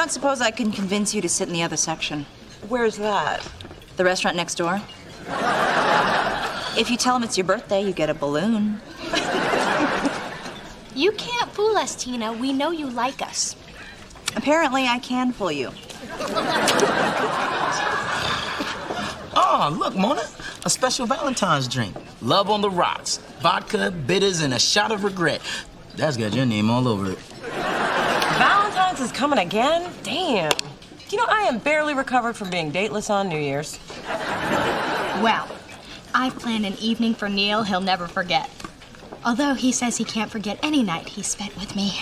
don't suppose I can convince you to sit in the other section? Where's that? The restaurant next door. If you tell him it's your birthday, you get a balloon. You can't fool us, Tina. We know you like us. Apparently, I can fool you. Oh, look, Mona. A special Valentine's drink. Love on the rocks. Vodka, bitters, and a shot of regret. That's got your name all over it. Valentine's is coming again? Damn. You know, I am barely recovered from being dateless on New Year's. Well, I planned an evening for Neil he'll never forget. Although he says he can't forget any night he spent with me.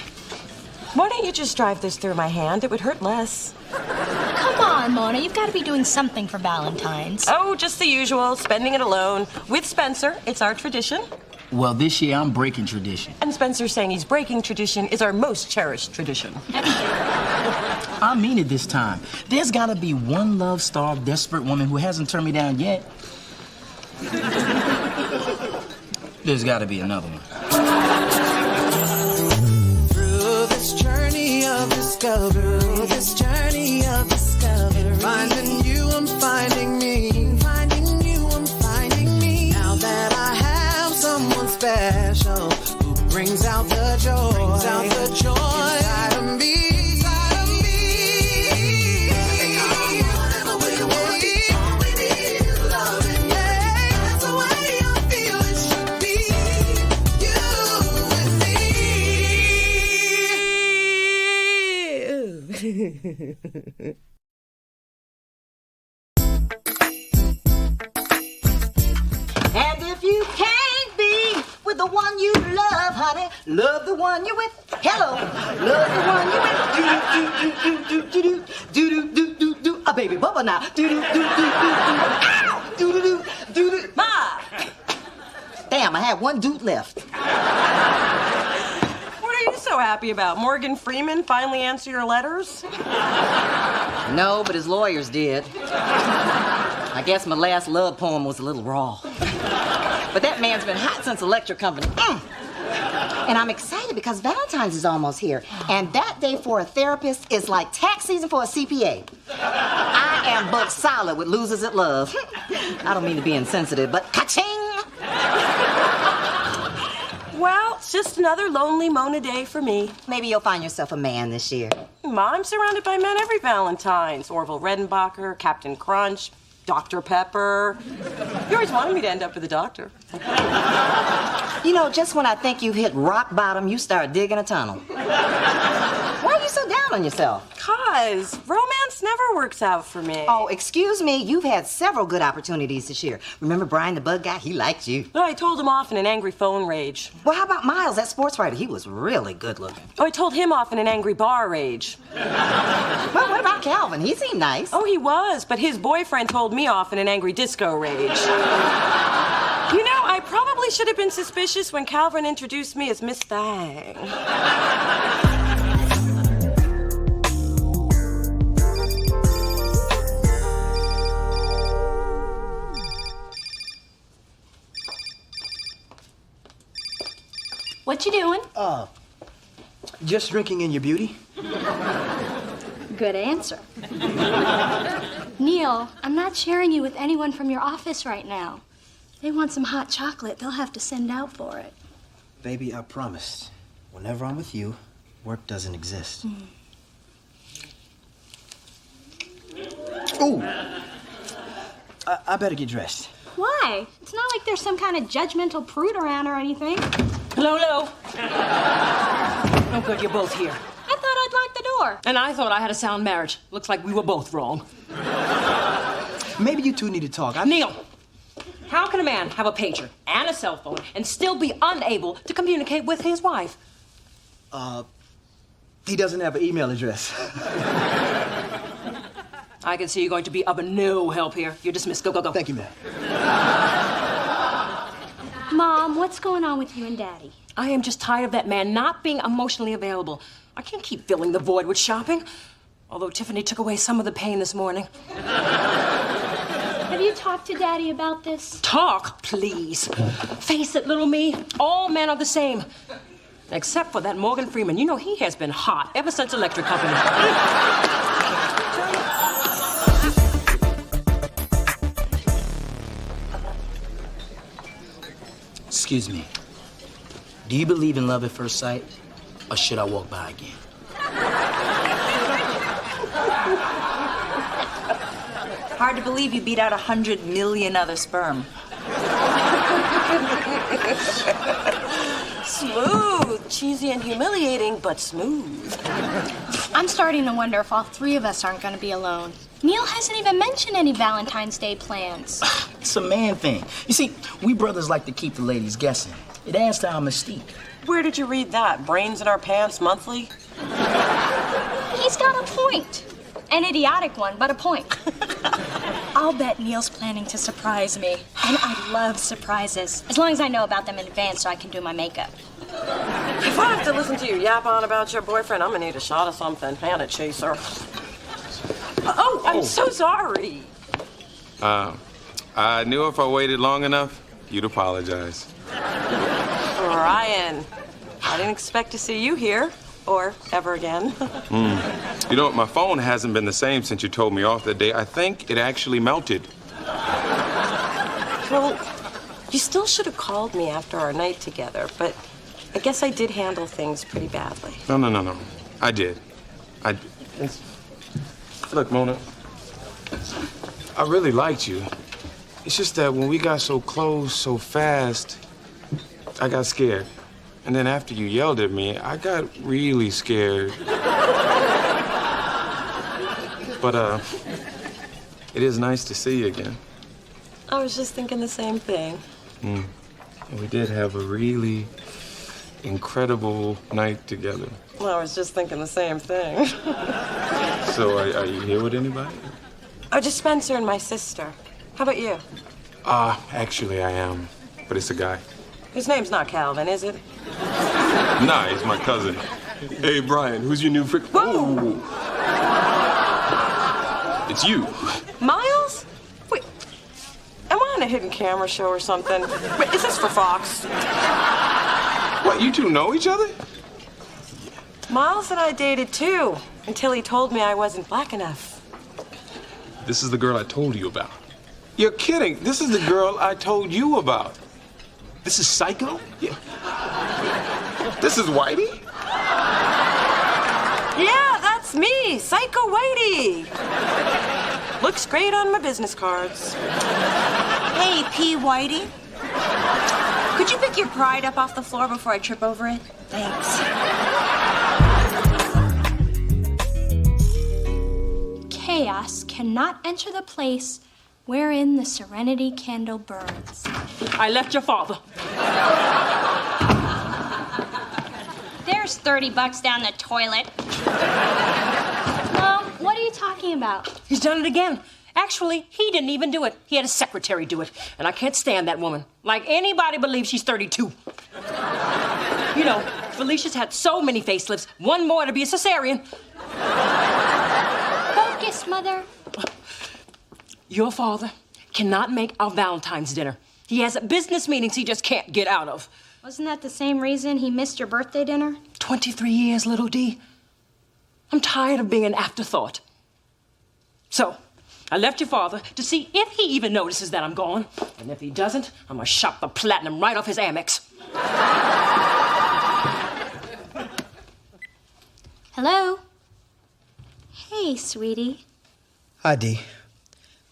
Why don't you just drive this through my hand? It would hurt less. Come on, Mona. You've got to be doing something for Valentine's. Oh, just the usual, spending it alone. With Spencer, it's our tradition. Well, this year I'm breaking tradition. And Spencer saying he's breaking tradition is our most cherished tradition. I mean it this time. There's gotta be one love-starved, desperate woman who hasn't turned me down yet. There's gotta be another one. Through this journey of discovery, finding you, I'm finding me. Finding you, I'm finding me. Now that I have someone special who brings out the joy, inside of me. And if you can't be with the one you love, honey, love the one you're with. Hello, love the one you're with. Do do do do do do do do do. A baby bubble now. Do do do do do do. Ow! Do do do do do. Ma. Damn, I had one dude left. What are you so happy about? Morgan Freeman finally answer your letters? No, but his lawyers did. I guess my last love poem was a little raw. But that man's been hot since Electric Company. And I'm excited because Valentine's is almost here. And that day for a therapist is like tax season for a CPA. I am booked solid with Losers at Love. I don't mean to be insensitive, but ka-ching! Well, it's just another lonely Mona day for me. Maybe you'll find yourself a man this year. Ma, I'm surrounded by men every Valentine's. Orville Redenbacher, Captain Crunch, Dr. Pepper. You always wanted me to end up with a doctor. You know, just when I think you've hit rock bottom, you start digging a tunnel. Why are you so down on yourself? 'Cause romance never works out for me. Oh, excuse me, you've had several good opportunities this year. Remember Brian the Bug Guy? He liked you. No, I told him off in an angry phone rage. Well, how about Miles, that sports writer? He was really good looking. Oh, I told him off in an angry bar rage. Well, what about Calvin? He seemed nice. Oh, he was, but his boyfriend told me off in an angry disco rage. You know, I probably should have been suspicious when Calvin introduced me as Miss Thang. What you doing? Just drinking in your beauty. Good answer. Neil, I'm not sharing you with anyone from your office right now. They want some hot chocolate. They'll have to send out for it. Baby, I promise. Whenever I'm with you, work doesn't exist. Ooh! I better get dressed. Why? It's not like there's some kind of judgmental prude around or anything. Lolo. Oh, good, you're both here. I thought I'd lock the door. And I thought I had a sound marriage. Looks like we were both wrong. Maybe you two need to talk. Neil, how can a man have a pager and a cell phone and still be unable to communicate with his wife? He doesn't have an email address. I can see you're going to be of no help here. You're dismissed. Go, go, go. Thank you, ma'am. Mom, what's going on with you and Daddy? I am just tired of that man not being emotionally available. I can't keep filling the void with shopping. Although Tiffany took away some of the pain this morning. Have you talked to Daddy about this? Talk, please. Face it, little me. All men are the same. Except for that Morgan Freeman. You know, he has been hot ever since Electric Company. Excuse me. Do you believe in love at first sight, or should I walk by again? Hard to believe you beat out 100 million other sperm. Smooth. Cheesy and humiliating, but smooth. I'm starting to wonder if all three of us aren't going to be alone. Neil hasn't even mentioned any Valentine's Day plans. It's a man thing. You see, we brothers like to keep the ladies guessing. It adds to our mystique. Where did you read that? Brains in Our Pants Monthly? He's got a point. An idiotic one, but a point. I'll bet Neil's planning to surprise me. And I love surprises. As long as I know about them in advance so I can do my makeup. If I have to listen to you yap on about your boyfriend, I'm gonna need a shot of something. And a chaser. Oh, I'm so sorry. I knew if I waited long enough, you'd apologize. Ryan, I didn't expect to see you here. Or ever again. You know, my phone hasn't been the same since you told me off that day. I think it actually melted. Well, you still should have called me after our night together, but I guess I did handle things pretty badly. No. I did. Look, Mona, I really liked you. It's just that when we got so close so fast, I got scared. And then after you yelled at me, I got really scared. But, it is nice to see you again. I was just thinking the same thing. And we did have a really incredible night together. Well, I was just thinking the same thing. So, are you here with anybody? Oh, just Spencer and my sister. How about you? Actually, I am. But it's a guy. His name's not Calvin, is it? Nah, he's my cousin. Hey, Brian, who's your new friend? Whoa! It's you. Miles? Wait, am I on a hidden camera show or something? Wait, is this for Fox? What, you two know each other? Miles and I dated too, until he told me I wasn't black enough. This is the girl I told you about. You're kidding. This is the girl I told you about. This is Psycho? Yeah. This is Whitey? Yeah, that's me, Psycho Whitey. Looks great on my business cards. Hey, P. Whitey. Could you pick your pride up off the floor before I trip over it? Thanks. Chaos cannot enter the place wherein the serenity candle burns. I left your father. There's $30 down the toilet. Mom, what are you talking about? He's done it again. Actually, he didn't even do it. He had a secretary do it. And I can't stand that woman. Like anybody believes she's 32. You know, Felicia's had so many facelifts. One more to be a cesarean. Focus, Mother. Your father cannot make our Valentine's dinner. He has business meetings he just can't get out of. Wasn't that the same reason he missed your birthday dinner? 23 years, little D. I'm tired of being an afterthought. So, I left your father to see if he even notices that I'm gone. And if he doesn't, I'm gonna shop the platinum right off his Amex. Hello? Hey, sweetie. Hi, Dee.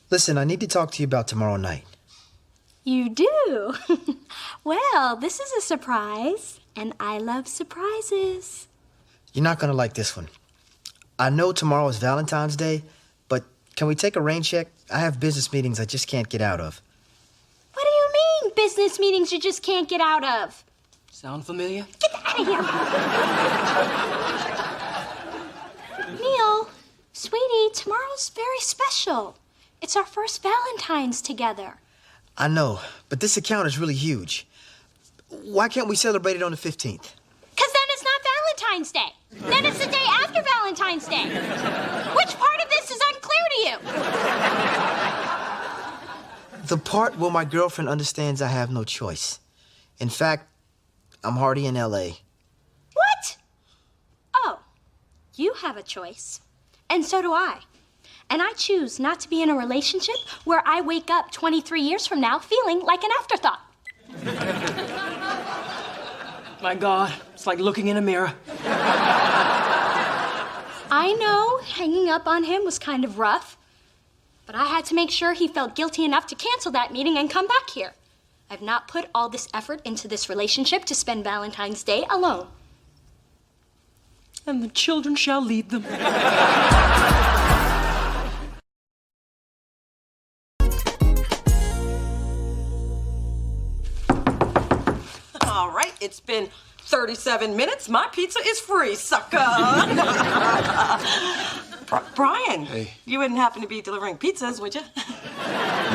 Listen, I need to talk to you about tomorrow night. You do? Well, this is a surprise, and I love surprises. You're not gonna like this one. I know tomorrow is Valentine's Day, but can we take a rain check? I have business meetings I just can't get out of. What do you mean, business meetings you just can't get out of? Sound familiar? Get out of here! Neil, sweetie, tomorrow's very special. It's our first Valentine's together. I know, but this account is really huge. Why can't we celebrate it on the 15th? Because then it's not Valentine's Day. Then it's the day after Valentine's Day. Which part of this is unclear to you? The part where my girlfriend understands I have no choice. In fact, I'm already in L.A. You have a choice, and so do I. And I choose not to be in a relationship where I wake up 23 years from now feeling like an afterthought. My God, it's like looking in a mirror. I know hanging up on him was kind of rough, but I had to make sure he felt guilty enough to cancel that meeting and come back here. I've not put all this effort into this relationship to spend Valentine's Day alone. And the children shall lead them. All right, it's been 37 minutes. My pizza is free, sucker. Brian, Hey. You wouldn't happen to be delivering pizzas, would you?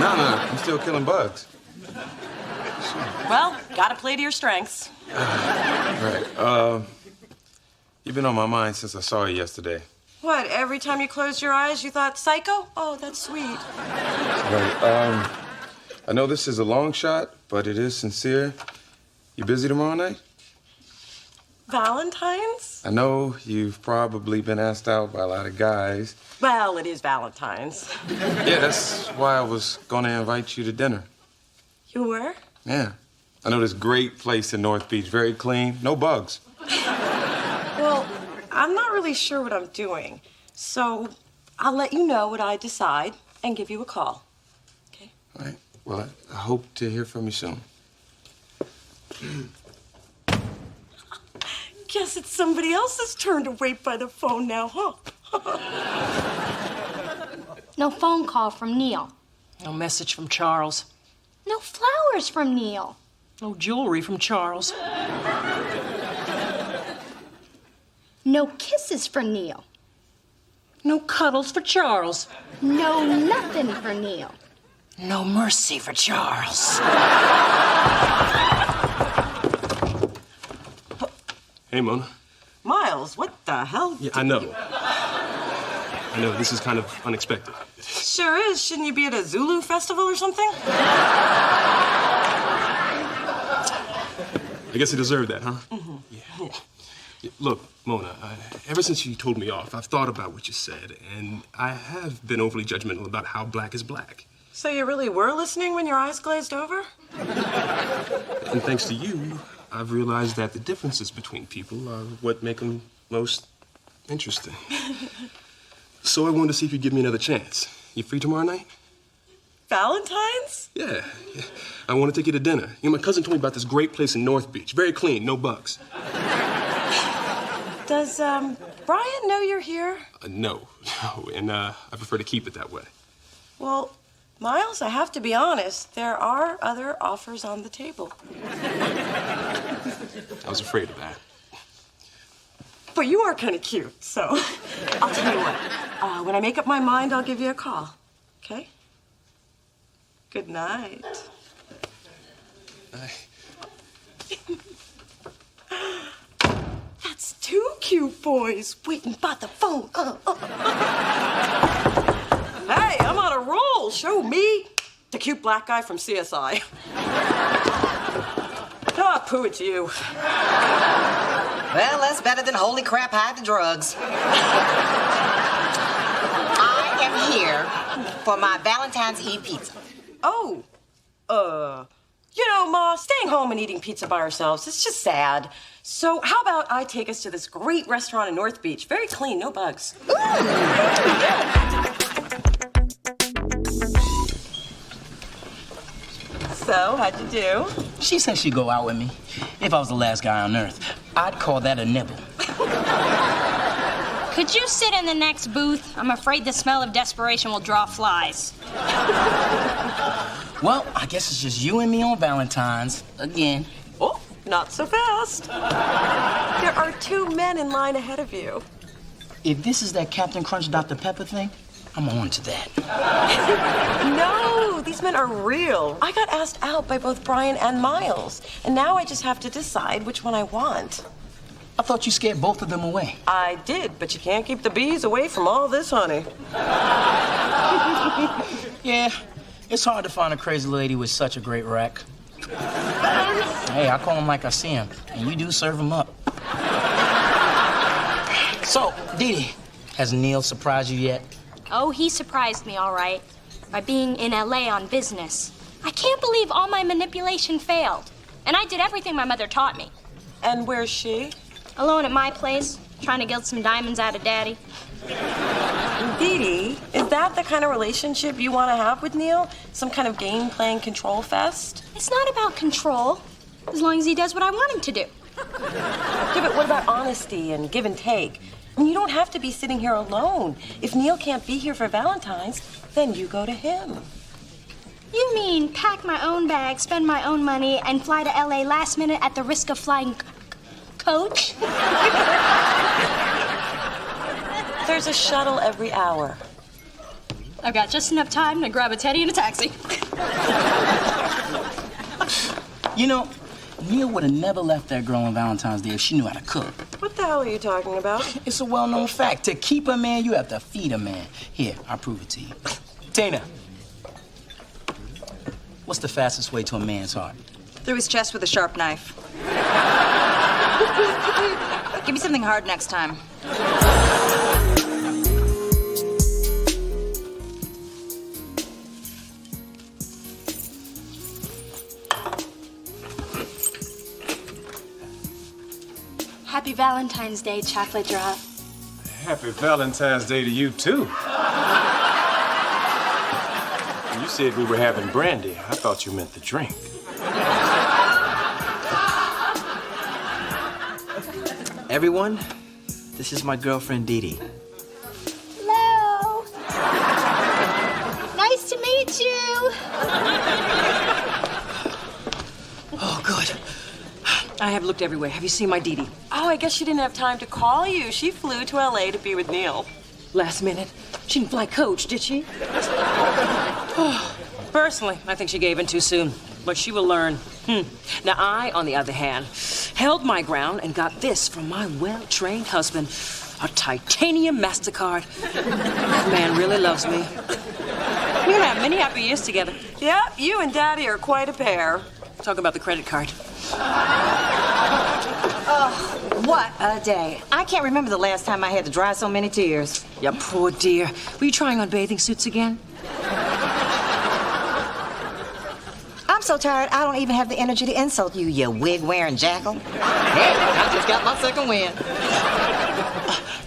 No, I'm still killing bugs. Well, gotta play to your strengths. Right. You've been on my mind since I saw you yesterday. What, every time you closed your eyes, you thought, psycho? Oh, that's sweet. Right. I know this is a long shot, but it is sincere. You busy tomorrow night? Valentine's? I know you've probably been asked out by a lot of guys. Well, it is Valentine's. Yeah, that's why I was gonna invite you to dinner. You were? Yeah. I know this great place in North Beach, very clean, no bugs. Well, I'm not really sure what I'm doing, so I'll let you know what I decide and give you a call. Okay? All right. Well, I hope to hear from you soon. Guess it's somebody else's turn to wait by the phone now, huh? No phone call from Neil. No message from Charles. No flowers from Neil. No jewelry from Charles. No kisses for Neil. No cuddles for Charles. No nothing for Neil. No mercy for Charles. Hey, Mona. Miles, what the hell? Yeah, I know. This is kind of unexpected. Sure is. Shouldn't you be at a Zulu festival or something? I guess I deserved that, huh? Mm-hmm. Yeah. Look, Mona, ever since you told me off, I've thought about what you said, and I have been overly judgmental about how black is black. So you really were listening when your eyes glazed over? And thanks to you, I've realized that the differences between people are what make them most interesting. So I wanted to see if you'd give me another chance. You free tomorrow night? Valentine's? Yeah. I want to take you to dinner. You know, my cousin told me about this great place in North Beach. Very clean, no bugs. Does, Brian know you're here? No. And I prefer to keep it that way. Well, Miles, I have to be honest. There are other offers on the table. I was afraid of that. But you are kind of cute, so I'll tell you what. When I make up my mind, I'll give you a call. Okay? Good night. That's two cute boys waiting by the phone. Hey, I'm on a roll. Show me the cute black guy from CSI. Ah, poo, it's you. Well, that's better than holy crap, hide the drugs. I am here for my Valentine's Eve pizza. Oh, you know, Ma, staying home and eating pizza by ourselves, it's just sad. So how about I take us to this great restaurant in North Beach? Very clean, no bugs. So, how'd you do? She said she'd go out with me if I was the last guy on earth. I'd call that a nibble. Could you sit in the next booth? I'm afraid the smell of desperation will draw flies. Well, I guess it's just you and me on Valentine's again. Oh, not so fast. There are two men in line ahead of you. If this is that Captain Crunch Dr. Pepper thing, I'm on to that. No, these men are real. I got asked out by both Brian and Miles, and now I just have to decide which one I want. I thought you scared both of them away. I did, but you can't keep the bees away from all this honey. Yeah, it's hard to find a crazy lady with such a great rack. Hey, I call them like I see them, and you do serve them up. So, Dee Dee, has Neil surprised you yet? Oh, he surprised me, all right, by being in LA on business. I can't believe all my manipulation failed. And I did everything my mother taught me. And where's she? Alone at my place, trying to gild some diamonds out of Daddy. Dee Dee, is that the kind of relationship you want to have with Neil? Some kind of game-playing control fest? It's not about control, as long as he does what I want him to do. Yeah, but what about honesty and give and take? I mean, you don't have to be sitting here alone. If Neil can't be here for Valentine's, then you go to him. You mean pack my own bag, spend my own money, and fly to LA last minute at the risk of flying coach? There's a shuttle every hour. I've got just enough time to grab a teddy and a taxi. You know, Neil would have never left that girl on Valentine's Day if she knew how to cook. What the hell are you talking about? It's a well-known fact. To keep a man, you have to feed a man. Here, I'll prove it to you. Tina, what's the fastest way to a man's heart? Through his chest with a sharp knife. Give me something hard next time. Happy Valentine's Day, chocolate drop. Happy Valentine's Day to you, too. You said we were having brandy. I thought you meant the drink. Everyone, this is my girlfriend, Dee Dee. Hello. Nice to meet you. Oh, good. I have looked everywhere. Have you seen my Dee Dee? Oh, I guess she didn't have time to call you. She flew to LA to be with Neil. Last minute. She didn't fly coach, did she? Personally, I think she gave in too soon. But she will learn. Now, I, on the other hand, held my ground and got this from my well-trained husband. A titanium MasterCard. That man really loves me. We're gonna have many happy years together. Yep, you and Daddy are quite a pair. Talk about the credit card. What a day. I can't remember the last time I had to dry so many tears. You poor dear. Were you trying on bathing suits again? I'm so tired, I don't even have the energy to insult you, you wig-wearing jackal. Hey, I just got my second win.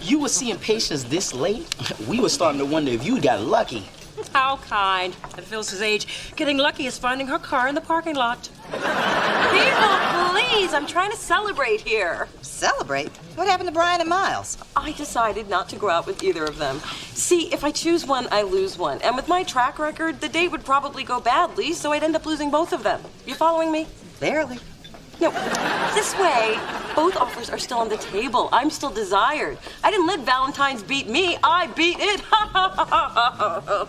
You were seeing patients this late? We were starting to wonder if you got lucky. How kind. At Phyllis's age, getting lucky is finding her car in the parking lot. People, please, I'm trying to celebrate here. Celebrate? What happened to Brian and Miles? I decided not to go out with either of them. See, if I choose one, I lose one. And with my track record, the date would probably go badly, so I'd end up losing both of them. You following me? Barely. No, this way, both offers are still on the table. I'm still desired. I didn't let Valentine's beat me. I beat it. I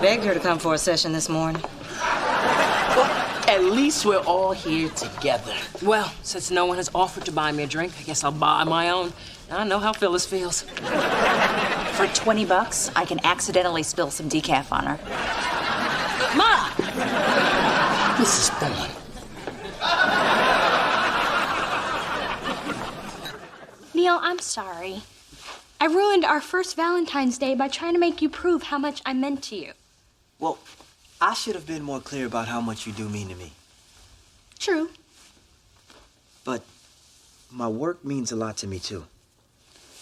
begged her to come for a session this morning. Well, at least we're all here together. Well, since no one has offered to buy me a drink, I guess I'll buy my own. I know how Phyllis feels. For $20, I can accidentally spill some decaf on her. Ma! Mrs. Thorne. Neil, I'm sorry. I ruined our first Valentine's Day by trying to make you prove how much I meant to you. Well, I should have been more clear about how much you do mean to me. True. But my work means a lot to me, too.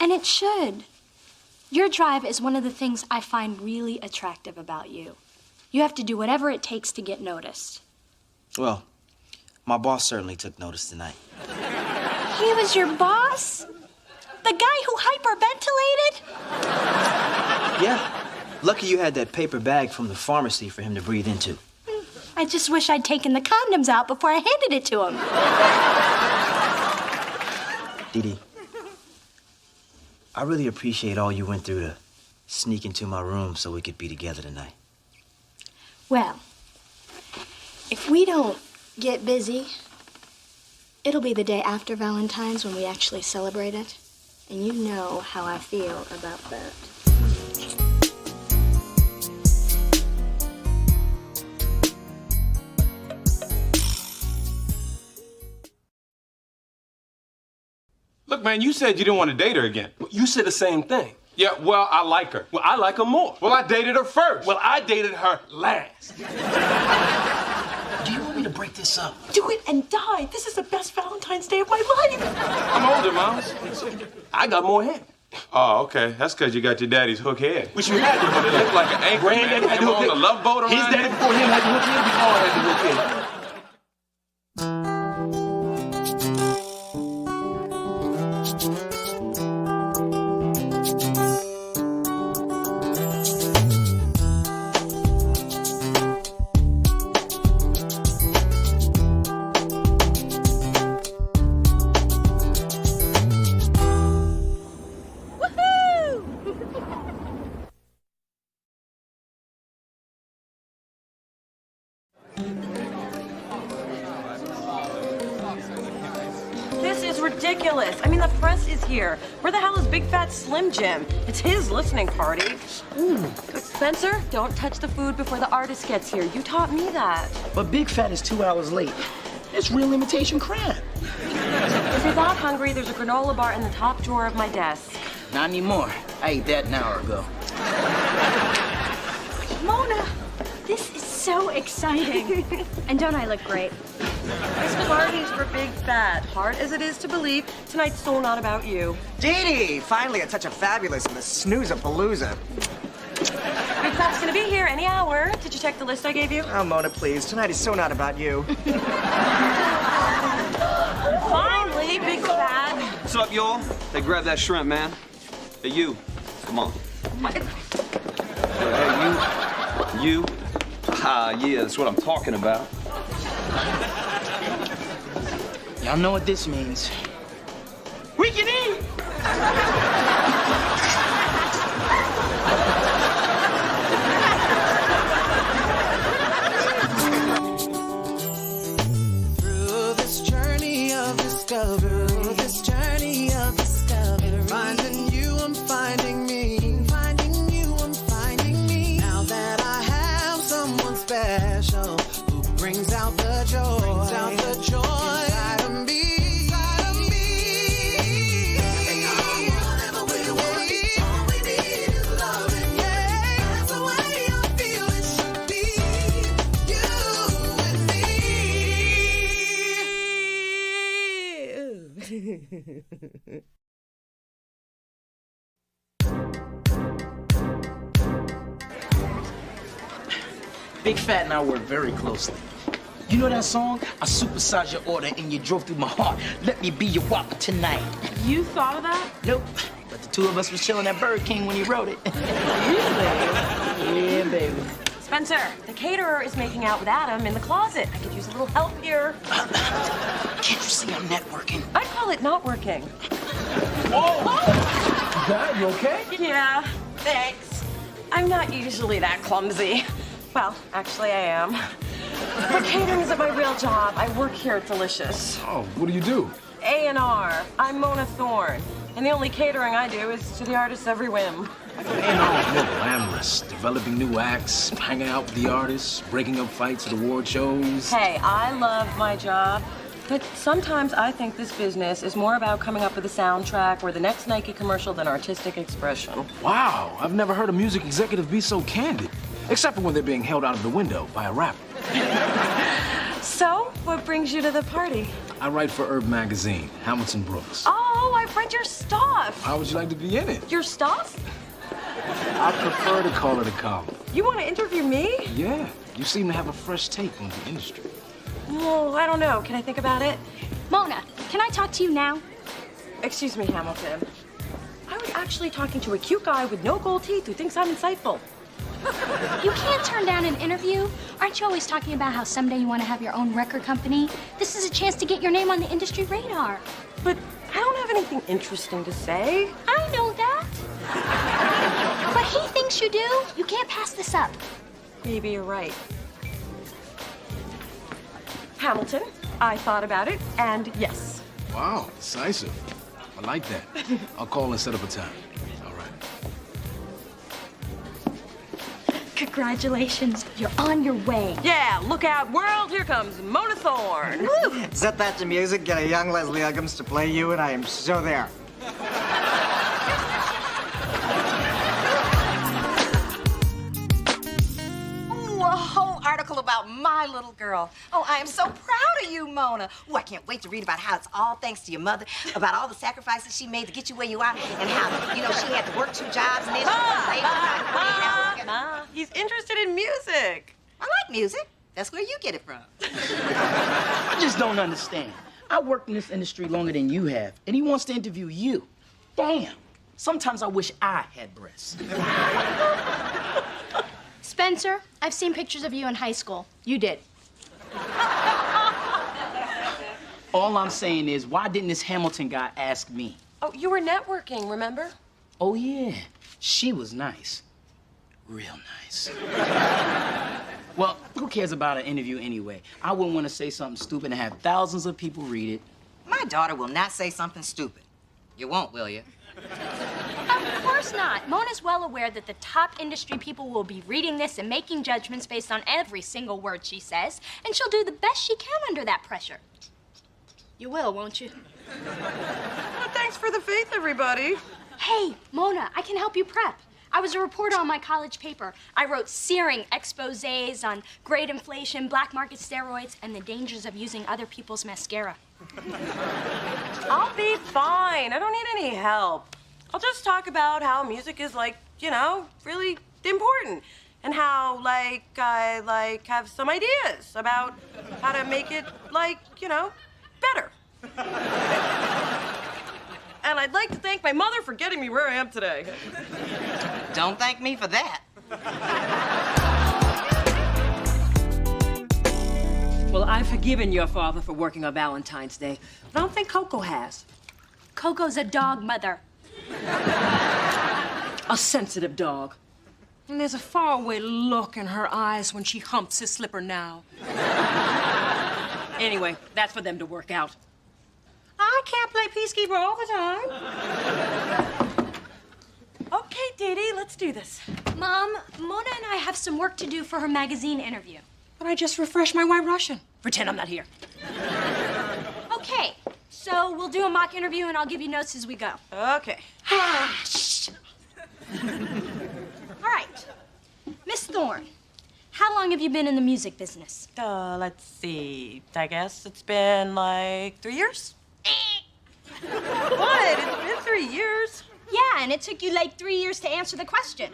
And it should. Your drive is one of the things I find really attractive about you. You have to do whatever it takes to get noticed. Well, my boss certainly took notice tonight. He was your boss? The guy who hyperventilated? Yeah. Lucky you had that paper bag from the pharmacy for him to breathe into. I just wish I'd taken the condoms out before I handed it to him. Dee Dee, I really appreciate all you went through to sneak into my room so we could be together tonight. Well, if we don't get busy, it'll be the day after Valentine's when we actually celebrate it. And you know how I feel about that. Look, man, you said you didn't want to date her again. You said the same thing. Yeah, well, I like her. Well, I like her more. Well, I dated her first. Well, I dated her last. Do you want me to break this up? Do it and die. This is the best Valentine's Day of my life. I'm older, Miles. I got more hair. Oh, okay. That's because you got your daddy's hook head. Which you had to hook It head. looked like an anchor, man. Granddaddy had to hook on head. the love boat around His daddy here. before him had to hook head. Before I had to hook head. This is ridiculous. I mean, the press is here. Where the hell is Big Fat Slim Jim? It's his listening party. Ooh. Spencer, don't touch the food before the artist gets here. You taught me that. But Big Fat is 2 hours late. It's real imitation crab. If you're that hungry, there's a granola bar in the top drawer of my desk. Not anymore. I ate that an hour ago. Mona, this is so exciting. And don't I look great? This party's for Big Fat. Hard as it is to believe, tonight's so not about you. Dee Dee, finally a touch of fabulous in the snooze-a-palooza. Big Fat's gonna be here any hour. Did you check the list I gave you? Oh, Mona, please. Tonight is so not about you. Finally, Big Fat. What's up, y'all? Hey, grab that shrimp, man. Hey, you. Come on. Hey, you. Ah, yeah, that's what I'm talking about. Y'all know what this means. We can eat! Through this journey of discovery, finding you, I'm finding me. Finding you, I'm finding me. Now that I have someone special who brings out the joy, inside of me. Whatever we want, all we need is loving. Yeah, that's the way I feel it should be. You and me. Big Fat and I work very closely. You know that song? I supersized your order and you drove through my heart. Let me be your whopper tonight. You thought of that? Nope. But the two of us was chilling at Burger King when he wrote it. Yeah, baby. Spencer, the caterer is making out with Adam in the closet. I could use a little help here. Can't you see I'm networking? I'd call it not working. Whoa! Dad, you okay? Yeah, thanks. I'm not usually that clumsy. Well, actually, I am. But catering isn't my real job. I work here at Delicious. Oh, what do you do? A&R. I'm Mona Thorne. And the only catering I do is to the artist's every whim. A&R is more glamorous. Developing new acts, hanging out with the artists, breaking up fights at award shows. Hey, I love my job. But sometimes I think this business is more about coming up with a soundtrack or the next Nike commercial than artistic expression. Wow, I've never heard a music executive be so candid. Except for when they're being held out of the window by a rapper. So, what brings you to the party? I write for Herb Magazine, Hamilton Brooks. Oh, I've read your stuff. How would you like to be in it? Your stuff? I prefer to call it a column. You want to interview me? Yeah, you seem to have a fresh take on the industry. Well, I don't know. Can I think about it? Mona, can I talk to you now? Excuse me, Hamilton. I was actually talking to a cute guy with no gold teeth who thinks I'm insightful. You can't turn down an interview. Aren't you always talking about how someday you want to have your own record company? This is a chance to get your name on the industry radar. But I don't have anything interesting to say. I know that. But he thinks you do. You can't pass this up. Maybe you're right. Hamilton, I thought about it, and yes. Wow, decisive. I like that. I'll call and set up a time. All right. Congratulations, you're on your way. Yeah, look out, world, here comes Mona Thorne. Set that to music, get a young Leslie Uggams to play you, and I am so there. Ooh, a whole article about my little girl. Oh, I am so proud of you, Mona. Ooh, I can't wait to read about how it's all thanks to your mother, about all the sacrifices she made to get you where you are, and how, you know, she had to work 2 jobs and then she was Ma, he's interested in music. I like music. That's where you get it from. I just don't understand. I worked in this industry longer than you have, and he wants to interview you. Damn. Sometimes I wish I had breasts. Spencer, I've seen pictures of you in high school. You did. All I'm saying is, why didn't this Hamilton guy ask me? Oh, you were networking, remember? Oh, yeah. She was nice. Real nice. Well, who cares about an interview anyway? I wouldn't want to say something stupid and have thousands of people read it. My daughter will not say something stupid. You won't, will you? Of course not. Mona's well aware that the top industry people will be reading this and making judgments based on every single word she says, and she'll do the best she can under that pressure. You will, won't you? Well, thanks for the faith, everybody. Hey, Mona, I can help you prep. I was a reporter on my college paper. I wrote searing exposés on grade inflation, black market steroids, and the dangers of using other people's mascara. I'll be fine. I don't need any help. I'll just talk about how music is, like, you know, really important. And how, like, I, have some ideas about how to make it, like, you know, better. And I'd like to thank my mother for getting me where I am today. Don't thank me for that. Well, I've forgiven your father for working on Valentine's Day, but I don't think Coco has. Coco's a dog mother. A sensitive dog. And there's a faraway look in her eyes when she humps his slipper now. Anyway, that's for them to work out. I can't play peacekeeper all the time. Okay, Dee, let's do this. Mom, Mona and I have some work to do for her magazine interview. But I just refreshed my White Russian. Pretend I'm not here. Okay, so we'll do a mock interview and I'll give you notes as we go. Okay. Shh. All right. Miss Thorne, how long have you been in the music business? Let's see. I guess it's been like 3 years. What? It's been 3 years. Yeah, and it took you like 3 years to answer the question.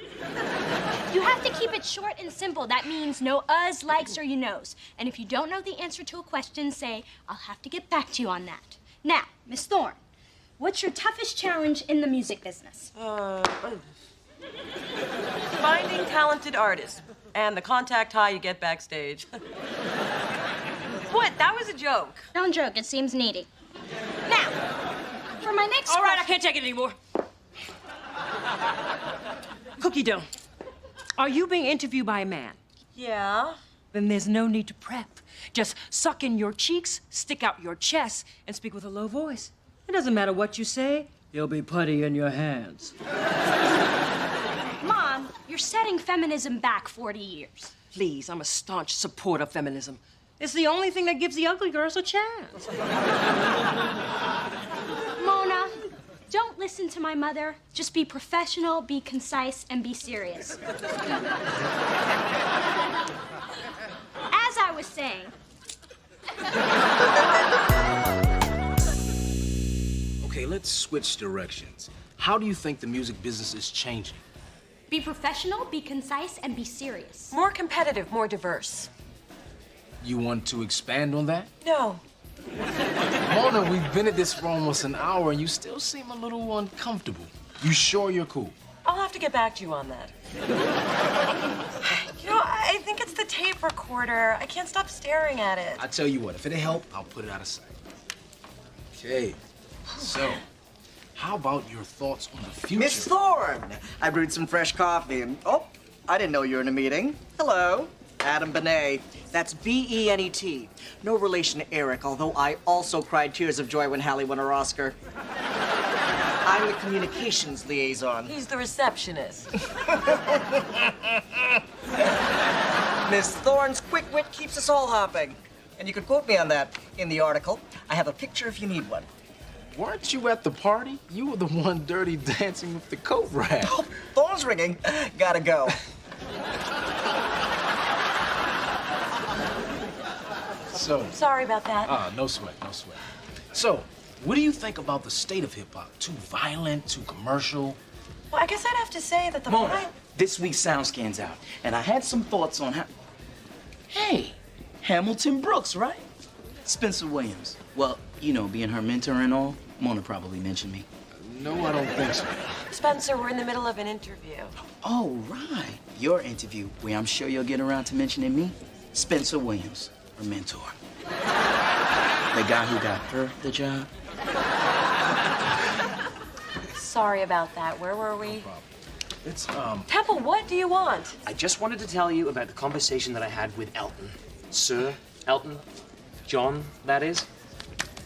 You have to keep it short and simple. That means no us, likes, or you knows. And if you don't know the answer to a question, say, I'll have to get back to you on that. Now, Miss Thorne, what's your toughest challenge in the music business? Finding talented artists and the contact high you get backstage. What? That was a joke. Don't joke. It seems needy. Now, for my next All right, I can't take it anymore. Cookie dough, are you being interviewed by a man? Yeah. Then there's no need to prep. Just suck in your cheeks, stick out your chest, and speak with a low voice. It doesn't matter what you say, you'll be putty in your hands. Mom, you're setting feminism back 40 years. Please, I'm a staunch supporter of feminism. It's the only thing that gives the ugly girls a chance. Mona, don't listen to my mother. Just be professional, be concise, and be serious. As I was saying... Okay, let's switch directions. How do you think the music business is changing? Be professional, be concise, and be serious. More competitive, more diverse. You want to expand on that? No. Mona, we've been at this for almost an hour and you still seem a little uncomfortable. You sure you're cool? I'll have to get back to you on that. You know, I think it's the tape recorder. I can't stop staring at it. I tell you what, if it'll help, I'll put it out of sight. Okay, so, how about your thoughts on the future? Miss Thorne! I brewed some fresh coffee and, oh, I didn't know you were in a meeting. Hello, Adam Benet. That's B-E-N-E-T. No relation to Eric, although I also cried tears of joy when Hallie won her Oscar. I'm the communications liaison. He's the receptionist. Miss Thorne's quick wit keeps us all hopping. And you could quote me on that in the article. I have a picture if you need one. Weren't you at the party? You were the one dirty dancing with the coat rack. Oh, phone's ringing. Gotta go. So. Sorry about that. No sweat, no sweat. So, what do you think about the state of hip-hop? Too violent, too commercial? Well, I guess I'd have to say that the Mona, this week's SoundScan's out, and I had some thoughts on how... Hey, Hamilton Brooks, right? Spencer Williams. Well, you know, being her mentor and all, Mona probably mentioned me. No, I don't think so. Spencer, we're in the middle of an interview. Oh, right. Your interview, where I'm sure you'll get around to mentioning me. Spencer Williams, her mentor. The guy who got her the job. Sorry about that. Where were we? It's, Temple, what do you want? I just wanted to tell you about the conversation that I had with Elton. Sir Elton John, that is.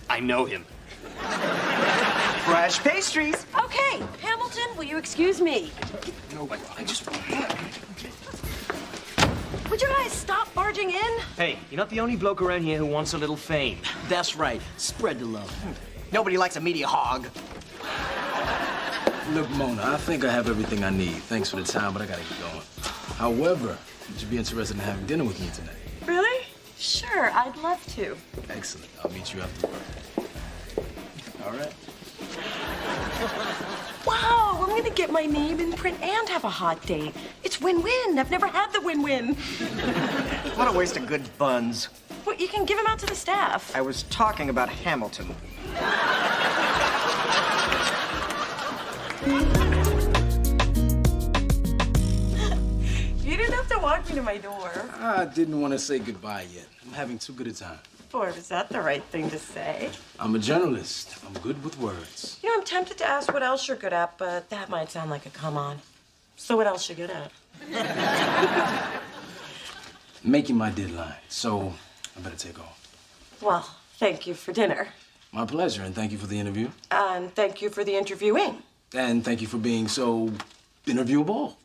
I know him. Fresh pastries. Okay, Hamilton, will you excuse me? No, I just... Would you guys stop barging in? Hey, you're not the only bloke around here who wants a little fame. That's right. Spread the love. Nobody likes a media hog. Look, Mona, I think I have everything I need. Thanks for the time, but I gotta get going. However, would you be interested in having dinner with me tonight? Really? Sure, I'd love to. Excellent. I'll meet you after work. All right. Wow, I'm gonna get my name in print and have a hot date. It's win-win. I've never had the win-win. What a waste of good buns. Well, you can give them out to the staff. I was talking about Hamilton. You didn't have to walk me to my door. I didn't want to say goodbye yet. I'm having too good a time. Boy, was that the right thing to say? I'm a journalist. I'm good with words. You know, I'm tempted to ask what else you're good at, but that might sound like a come on. So what else you good at? Making my deadline, so I better take off. Well, thank you for dinner. My pleasure, and thank you for the interview. And thank you for the interviewing. And thank you for being so interviewable.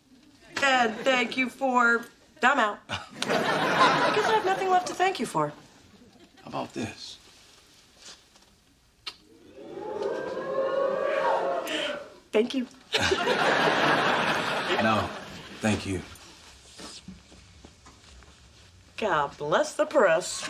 And thank you for... I'm out. I guess I have nothing left to thank you for. How about this? Thank you. No, thank you. God bless the press.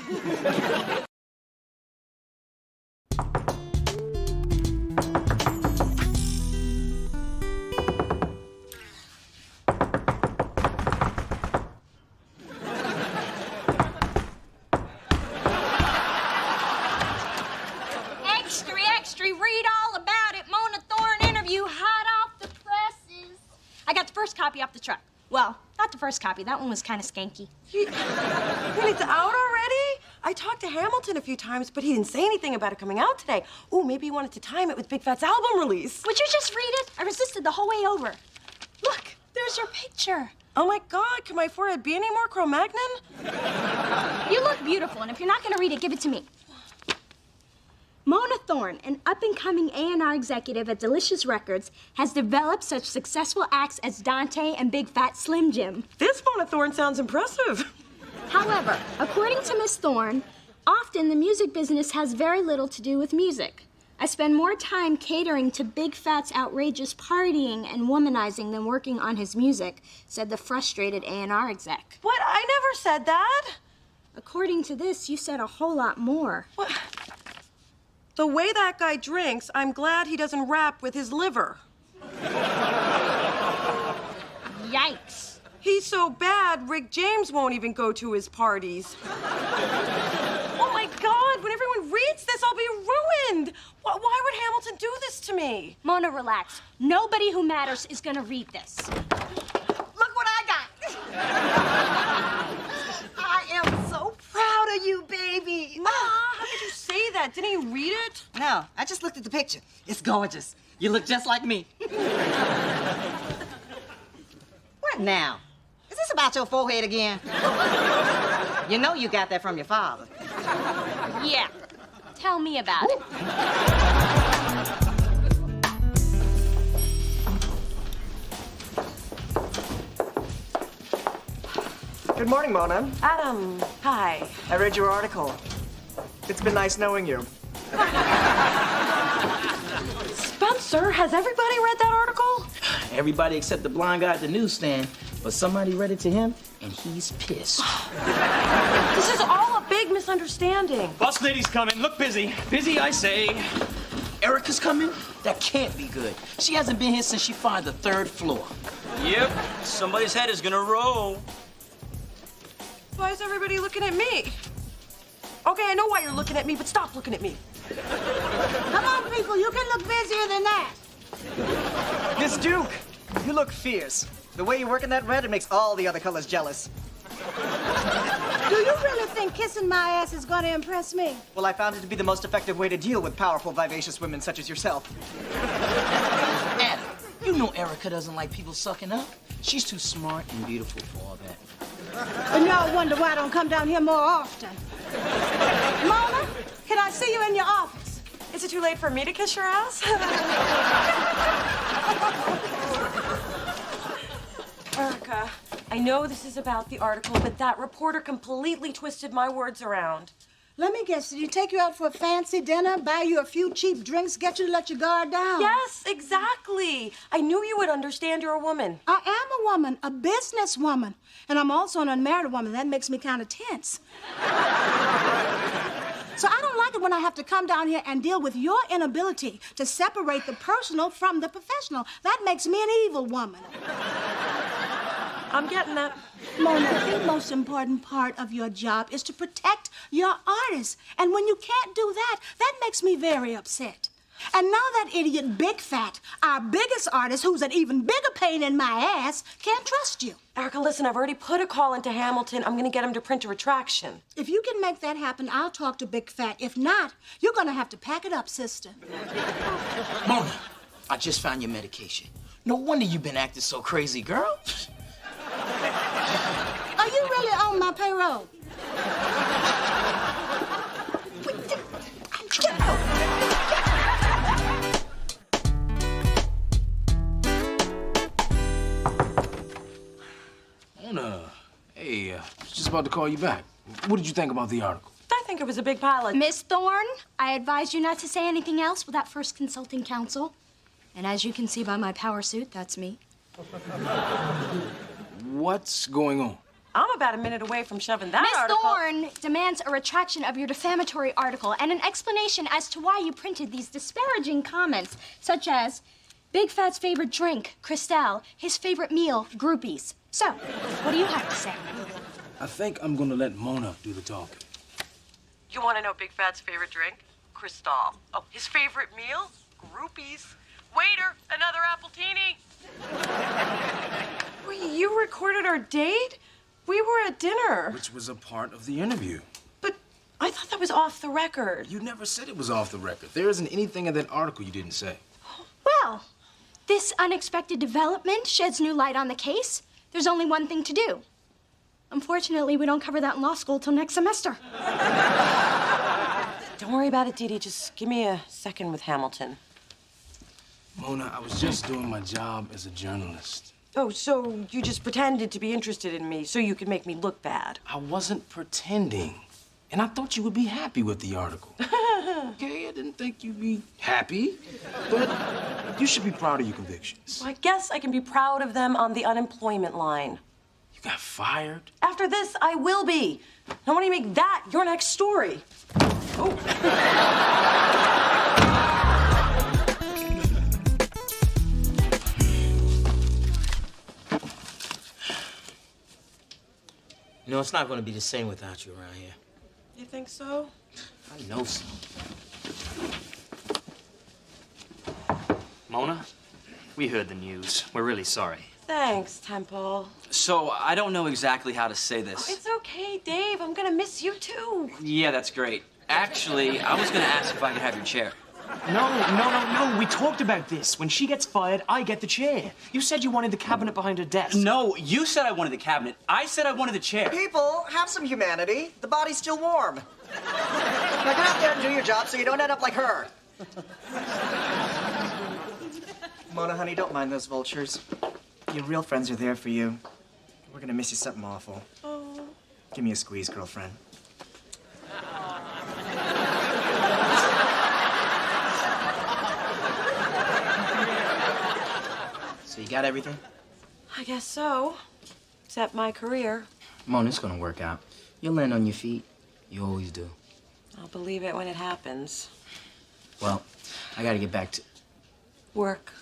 Read all about it. Mona Thorne interview, hot off the presses. I got the first copy off the truck. Well, not the first copy. That one was kind of skanky. Wait, it's out already? I talked to Hamilton a few times, but he didn't say anything about it coming out today. Ooh, maybe he wanted to time it with Big Fat's album release. Would you just read it? I resisted the whole way over. Look, there's your picture. Oh my God, can my forehead be any more Cro-Magnon? You look beautiful, and if you're not gonna read it, give it to me. Mona Thorne, an up-and-coming A&R executive at Delicious Records, has developed such successful acts as Dante and Big Fat Slim Jim. This Mona Thorne sounds impressive. However, according to Miss Thorne, often the music business has very little to do with music. I spend more time catering to Big Fat's outrageous partying and womanizing than working on his music, said the frustrated A&R exec. What? I never said that. According to this, you said a whole lot more. What? The way that guy drinks, I'm glad he doesn't rap with his liver. Yikes. He's so bad, Rick James won't even go to his parties. Oh my God, when everyone reads this, I'll be ruined. Why would Hamilton do this to me? Mona, relax. Nobody who matters is gonna read this. Look what I got. I am so proud of you, baby. How could you say that? Didn't you read it? No, I just looked at the picture. It's gorgeous. You look just like me. What now? Is this about your forehead again? You know you got that from your father. Yeah. Tell me about it. Good morning, Mona. Adam, hi. I read your article. It's been nice knowing you. Spencer, has everybody read that article? Everybody except the blind guy at the newsstand, but somebody read it to him, and he's pissed. This is all a big misunderstanding. Boss lady's coming. Look busy. Busy, I say. Erica's coming? That can't be good. She hasn't been here since she fired the 3rd floor. Yep. Somebody's head is gonna roll. Why is everybody looking at me? Okay, I know why you're looking at me, but stop looking at me. Come on, people, you can look busier than that. Miss Duke, you look fierce. The way you work in that red, it makes all the other colors jealous. Do you really think kissing my ass is going to impress me? Well, I found it to be the most effective way to deal with powerful, vivacious women such as yourself. Adam, you know Erica doesn't like people sucking up. She's too smart and beautiful for all that. And y'all wonder why I don't come down here more often. Mona, can I see you in your office? Is it too late for me to kiss your ass? Erica, I know this is about the article, but that reporter completely twisted my words around. Let me guess, did he take you out for a fancy dinner, buy you a few cheap drinks, get you to let your guard down? Yes, exactly. I knew you would understand you're a woman. I am a woman, a business woman. And I'm also an unmarried woman. That makes me kind of tense. So I don't like it when I have to come down here and deal with your inability to separate the personal from the professional. That makes me an evil woman. I'm getting that. Mona, the most important part of your job is to protect your artists. And when you can't do that, that makes me very upset. And now that idiot Big Fat, our biggest artist, who's an even bigger pain in my ass, can't trust you. Erica, listen, I've already put a call into Hamilton. I'm gonna get him to print a retraction. If you can make that happen, I'll talk to Big Fat. If not, you're gonna have to pack it up, sister. Mona, I just found your medication. No wonder you've been acting so crazy, girl. Are you really on my payroll? Mona, hey, just about to call you back. What did you think about the article? I think it was a big pile of... Miss Thorne, I advise you not to say anything else without first consulting counsel. And as you can see by my power suit, that's me. What's going on? I'm about a minute away from shoving that Miss article... Thorne demands a retraction of your defamatory article and an explanation as to why you printed these disparaging comments, such as Big Fat's favorite drink, Cristal, his favorite meal, groupies. So, what do you have to say? I think I'm gonna let Mona do the talking. You want to know Big Fat's favorite drink? Cristal. Oh, his favorite meal? Groupies. Waiter, another appletini. Wait, you recorded our date? We were at dinner. Which was a part of the interview. But I thought that was off the record. You never said it was off the record. There isn't anything in that article you didn't say. Well, this unexpected development sheds new light on the case. There's only one thing to do. Unfortunately, we don't cover that in law school till next semester. Don't worry about it, Dee Dee. Just give me a second with Hamilton. Mona, I was just doing my job as a journalist. Oh, so you just pretended to be interested in me so you could make me look bad. I wasn't pretending. And I thought you would be happy with the article. Okay, I didn't think you'd be happy, but you should be proud of your convictions. Well, I guess I can be proud of them on the unemployment line. You got fired? After this, I will be. I want to make that your next story. Oh. You know, it's not going to be the same without you around here. You think so? I know so. Mona, we heard the news. We're really sorry. Thanks, Temple. So, I don't know exactly how to say this. It's okay, Dave. I'm gonna miss you too. Yeah, that's great. Actually, I was gonna ask if I could have your chair. No. We talked about this. When she gets fired, I get the chair. You said you wanted the cabinet behind her desk. No, you said I wanted the cabinet. I said I wanted the chair. People, have some humanity. The body's still warm. Now get out there and do your job so you don't end up like her. Mona, honey, don't mind those vultures. Your real friends are there for you. We're gonna miss you something awful. Oh. Give me a squeeze, girlfriend. So you got everything? I guess so. Except my career. Mona, it's gonna work out. You'll land on your feet. You always do. I'll believe it when it happens. Well, I gotta get back to... Work.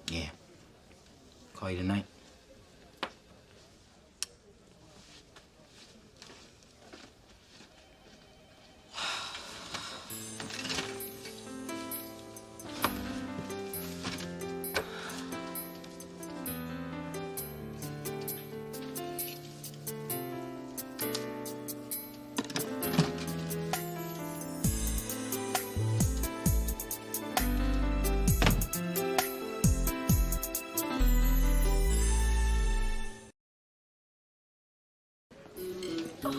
Yeah. Call you tonight.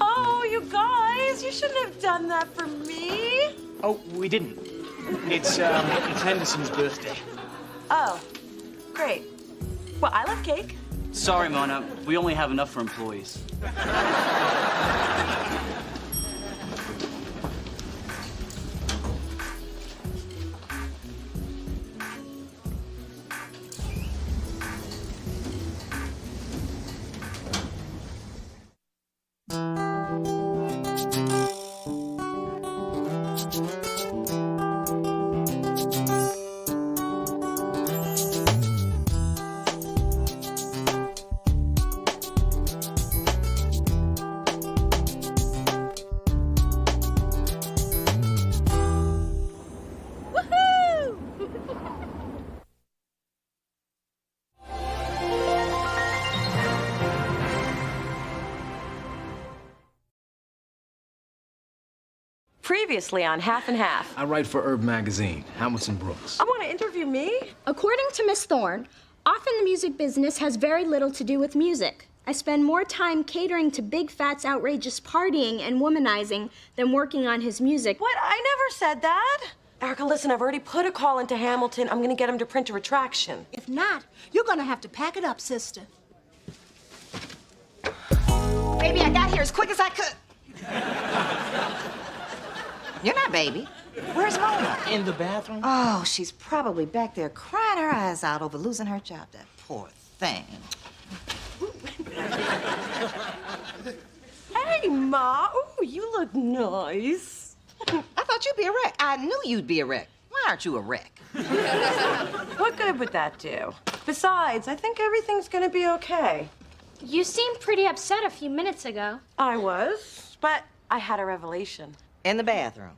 Oh, you guys, you shouldn't have done that for me. Oh, we didn't. It's Henderson's birthday. Oh, great. Well, I love cake. Sorry, Mona. We only have enough for employees. Previously on Half and Half. I write for Herb Magazine, Hamilton Brooks. I want to interview me. According to Miss Thorne, often the music business has very little to do with music. I spend more time catering to Big Fat's outrageous partying and womanizing than working on his music. What? I never said that. Erica, listen, I've already put a call into Hamilton. I'm going to get him to print a retraction. If not, you're gonna have to pack it up, sister. Baby, I got here as quick as I could. You're not baby. Where's Mona? In the bathroom? Oh, she's probably back there crying her eyes out over losing her job. That poor thing. Hey, Ma. Ooh, you look nice. I thought you'd be a wreck. I knew you'd be a wreck. Why aren't you a wreck? What good would that do? Besides, I think everything's going to be okay. You seemed pretty upset a few minutes ago. I was, but I had a revelation. In the bathroom.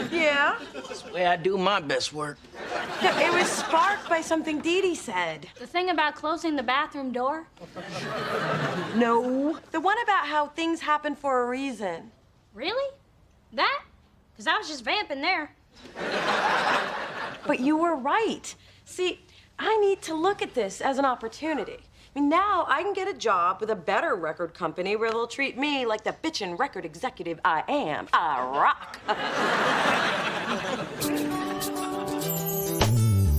Yeah? That's the way I do my best work. It was sparked by something Dee Dee said. The thing about closing the bathroom door? No. The one about how things happen for a reason. Really? That? Because I was just vamping there. But you were right. See, I need to look at this as an opportunity. I mean, now I can get a job with a better record company where they'll treat me like the bitchin' record executive I am. I rock.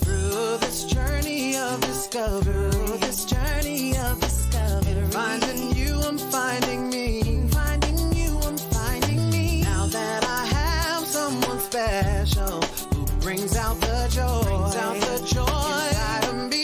Through this journey of discovery, finding you, I'm finding me. Finding you, I'm finding me. Now that I have someone special who brings out the joy, inside of me.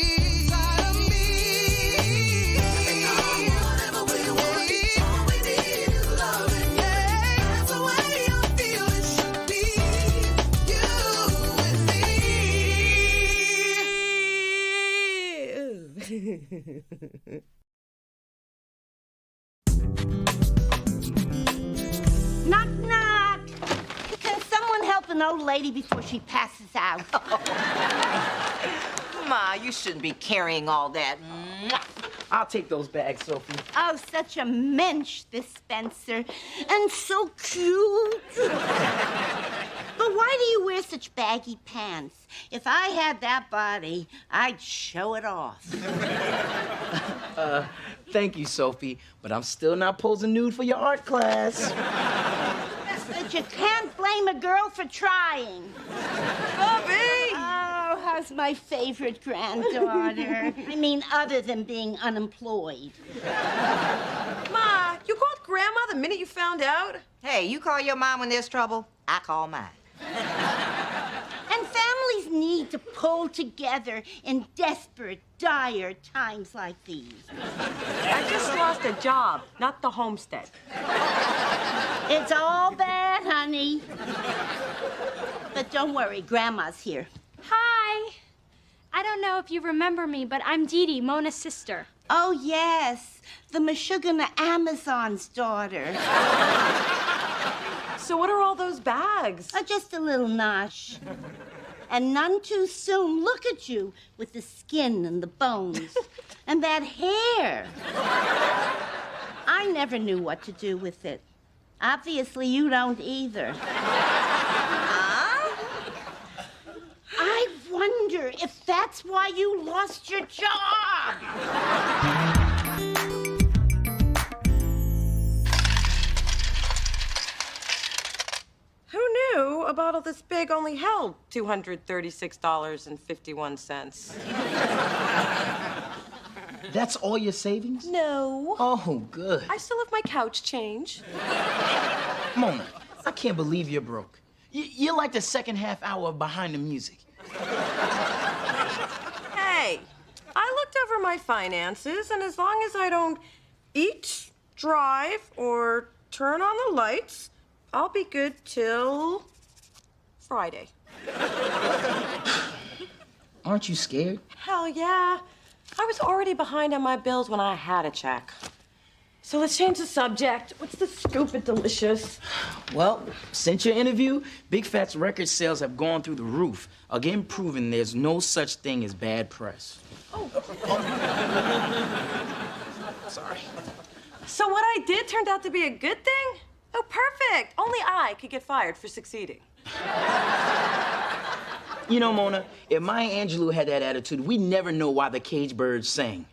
Knock, knock. Can someone help an old lady before she passes out? Ma, you shouldn't be carrying all that. I'll take those bags, Sophie. Oh, such a mensch, this Spencer. And so cute. But why do you wear such baggy pants? If I had that body, I'd show it off. Thank you, Sophie, but I'm still not posing nude for your art class. But you can't blame a girl for trying. Bobby! Oh, how's my favorite granddaughter? I mean, other than being unemployed. Ma, you got Grandma, the minute you found out. Hey, you call your mom when there's trouble, I call mine. And families need to pull together in desperate, dire times like these. I just lost a job, not the homestead. It's all bad, honey. But don't worry, Grandma's here. Hi. I don't know if you remember me, but I'm Dee Dee, Mona's sister. Oh, yes, the Meshuggah Amazon's daughter. So what are all those bags? Just a little nosh. And none too soon. Look at you with the skin and the bones and that hair. I never knew what to do with it. Obviously, you don't either. I wonder if that's why you lost your job. Who knew a bottle this big only held $236.51? That's all your savings? No. Oh, good. I still have my couch change. Mona, I can't believe you're broke. You're like the second half hour of Behind the Music. Hey, I looked over my finances, and as long as I don't eat, drive, or turn on the lights, I'll be good till Friday. Aren't you scared? Hell yeah. I was already behind on my bills when I had a check. So let's change the subject. What's the scoop at Delicious? Well, since your interview, Big Fat's record sales have gone through the roof, again proving there's no such thing as bad press. Sorry. So what I did turned out to be a good thing? Oh, perfect. Only I could get fired for succeeding. You know, Mona, if Maya Angelou had that attitude, we'd never know why the cage birds sang.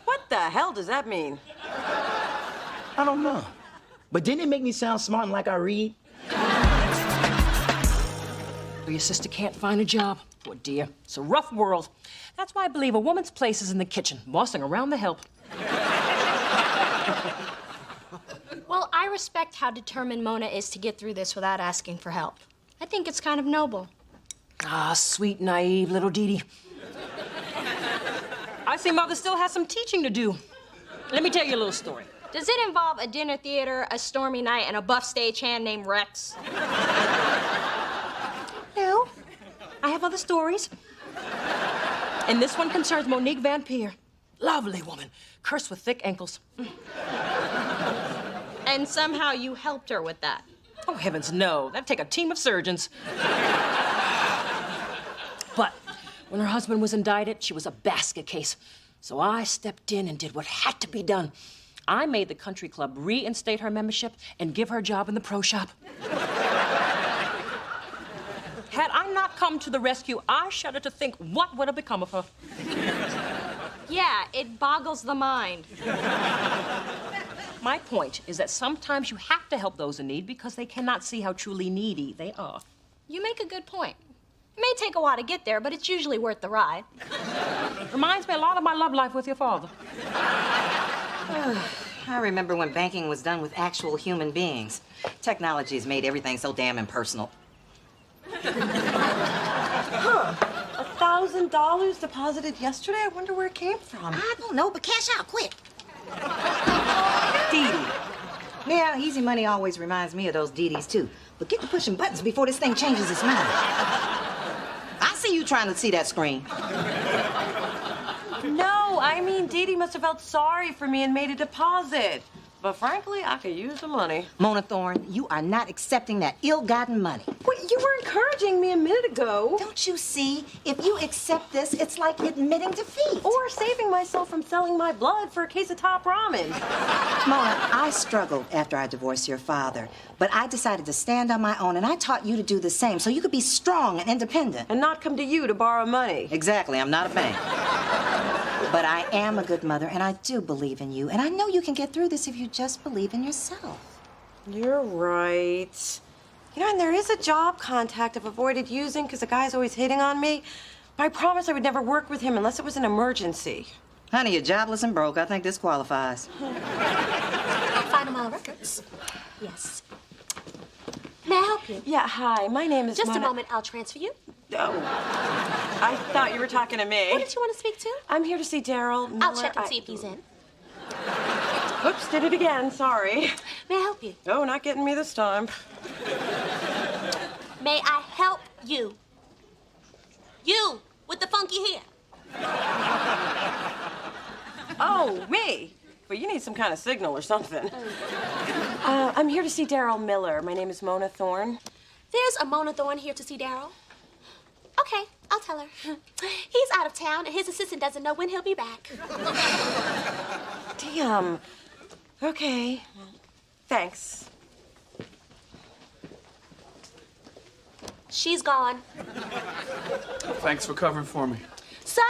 What the hell does that mean? I don't know. But didn't it make me sound smart and like I read? Your sister can't find a job. Poor dear. It's a rough world. That's why I believe a woman's place is in the kitchen, bossing around the help. Well, I respect how determined Mona is to get through this without asking for help. I think it's kind of noble. Ah, sweet, naive little Dee Dee. I see Mother still has some teaching to do. Let me tell you a little story. Does it involve a dinner theater, a stormy night, and a buff stagehand named Rex? No. I have other stories. And this one concerns Monique Van Peer. Lovely woman, cursed with thick ankles. And somehow you helped her with that. Oh, heavens, no. That'd take a team of surgeons. But when her husband was indicted, she was a basket case. So I stepped in and did what had to be done. I made the country club reinstate her membership and give her a job in the pro shop. Had I not come to the rescue, I shudder to think what would have become of her. Yeah, it boggles the mind. My point is that sometimes you have to help those in need because they cannot see how truly needy they are. You make a good point. It may take a while to get there, but it's usually worth the ride. Reminds me a lot of my love life with your father. I remember when banking was done with actual human beings. Technology has made everything so damn impersonal. Huh. $1,000 deposited yesterday? I wonder where it came from. I don't know, but cash out quick. Dee Dee. Yeah, easy money always reminds me of those Dee Dees, too. But get to pushing buttons before this thing changes its mind. I see you trying to see that screen. No, I mean Dee Dee must have felt sorry for me and made a deposit. But frankly, I could use the money. Mona Thorne, you are not accepting that ill-gotten money. Wait, you were encouraging me a minute ago. Don't you see? If you accept this, it's like admitting defeat. Or saving myself from selling my blood for a case of top ramen. Mona, I struggled after I divorced your father, but I decided to stand on my own, and I taught you to do the same so you could be strong and independent. And not come to you to borrow money. Exactly, I'm not a bank. But I am a good mother, and I do believe in you, and I know you can get through this if you just believe in yourself. You're right. You know, and there is a job contact I've avoided using because the guy's always hitting on me. But I promised I would never work with him unless it was an emergency. Honey, you're jobless and broke. I think this qualifies. Final Mile Records. Yes. May I help you? Yeah, hi. My name is Just Mona. a moment. I'll transfer you. Oh. I thought you were talking to me. What did you want to speak to? I'm here to see Daryl Miller. I'll check and see if he's in. Oops, did it again. Sorry. May I help you? Oh, not getting me this time. May I help you? You with the funky hair. Oh, me? Well, you need some kind of signal or something. I'm here to see Daryl Miller. My name is Mona Thorne. There's a Mona Thorne here to see Daryl. Okay, I'll tell her. He's out of town, and his assistant doesn't know when he'll be back. Damn. Okay. Thanks. She's gone. Thanks for covering for me. So,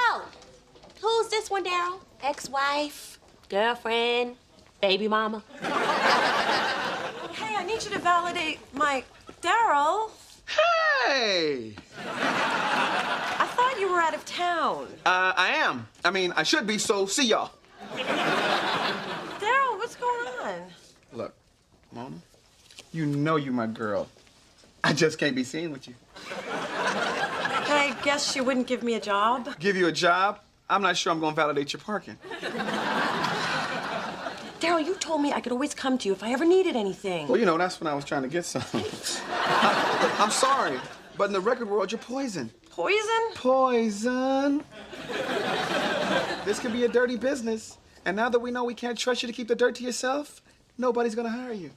who's this one, Daryl? Ex-wife, girlfriend, baby mama? Hey, I need you to validate my... Daryl? Hey! I thought you were out of town. I am. I mean, I should be, so see y'all. Daryl, what's going on? Look, Mona, you know you my girl. I just can't be seen with you. I guess you wouldn't give me a job? Give you a job? I'm not sure I'm gonna validate your parking. Daryl, you told me I could always come to you if I ever needed anything. Well, you know, that's when I was trying to get some. I'm sorry, but in the record world, you're poison. Poison? Poison. This could be a dirty business. And now that we know we can't trust you to keep the dirt to yourself, nobody's gonna hire you.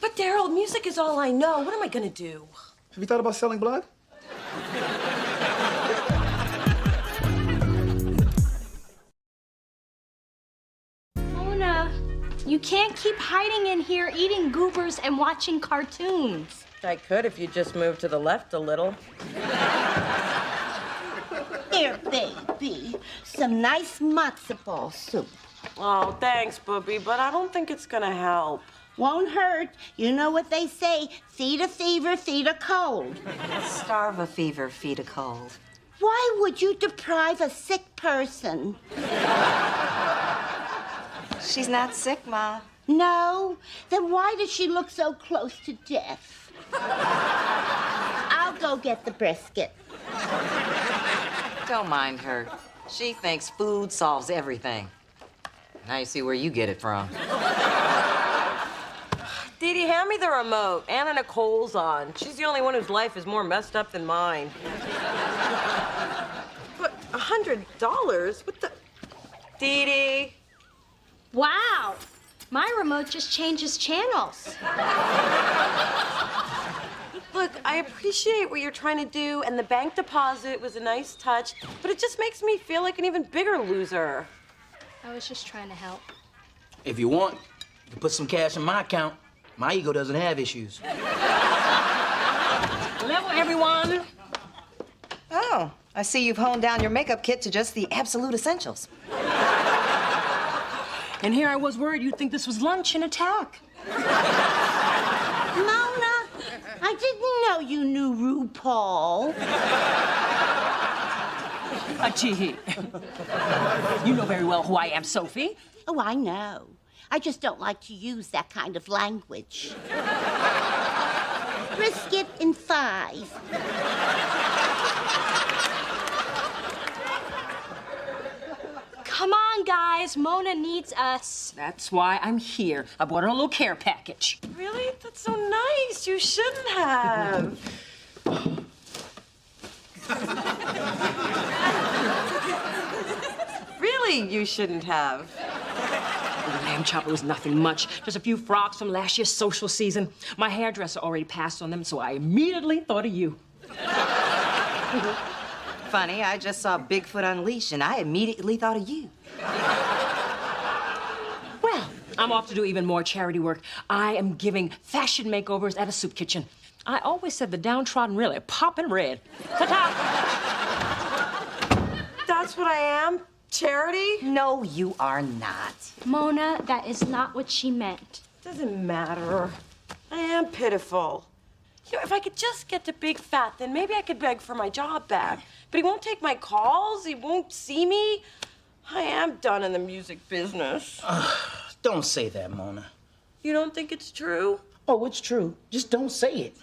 But Daryl, music is all I know. What am I gonna do? Have you thought about selling blood? Mona, you can't keep hiding in here eating goobers and watching cartoons. I could if you just moved to the left a little. Here, baby, some nice matzo ball soup. Oh, thanks, Booby, but I don't think it's gonna help. Won't hurt. You know what they say, feed a fever, feed a cold. Starve a fever, feed a cold. Why would you deprive a sick person? She's not sick, Ma. No? Then why does she look so close to death? I'll go get the brisket. Don't mind her. She thinks food solves everything. Now you see where you get it from. Dee Dee, hand me the remote. Anna Nicole's on. She's the only one whose life is more messed up than mine. But $100? What the... Dee Dee? Wow, my remote just changes channels. Look, I appreciate what you're trying to do, and the bank deposit was a nice touch, but it just makes me feel like an even bigger loser. I was just trying to help. If you want, you can put some cash in my account. My ego doesn't have issues. Level, everyone. Oh, I see you've honed down your makeup kit to just the absolute essentials. And here I was worried you'd think this was lunch and attack. Mona, I didn't know you knew RuPaul. Gee, you know very well who I am, Sophie. Oh, I know. I just don't like to use that kind of language. Brisket in 5. Come on, guys. Mona needs us. That's why I'm here. I bought her a little care package. Really? That's so nice. You shouldn't have. Really, you shouldn't have. The lamb chopper was nothing much. Just a few frocks from last year's social season. My hairdresser already passed on them, so I immediately thought of you. Funny, I just saw Bigfoot Unleashed, and I immediately thought of you. Well, I'm off to do even more charity work. I am giving fashion makeovers at a soup kitchen. I always said the downtrodden really poppin' red. Ta-ta! That's what I am? Charity? No, you are not. Mona, that is not what she meant. Doesn't matter. I am pitiful. You know, if I could just get to Big Fat, then maybe I could beg for my job back. But he won't take my calls. He won't see me. I am done in the music business. Don't say that, Mona. You don't think it's true? Oh, it's true. Just don't say it.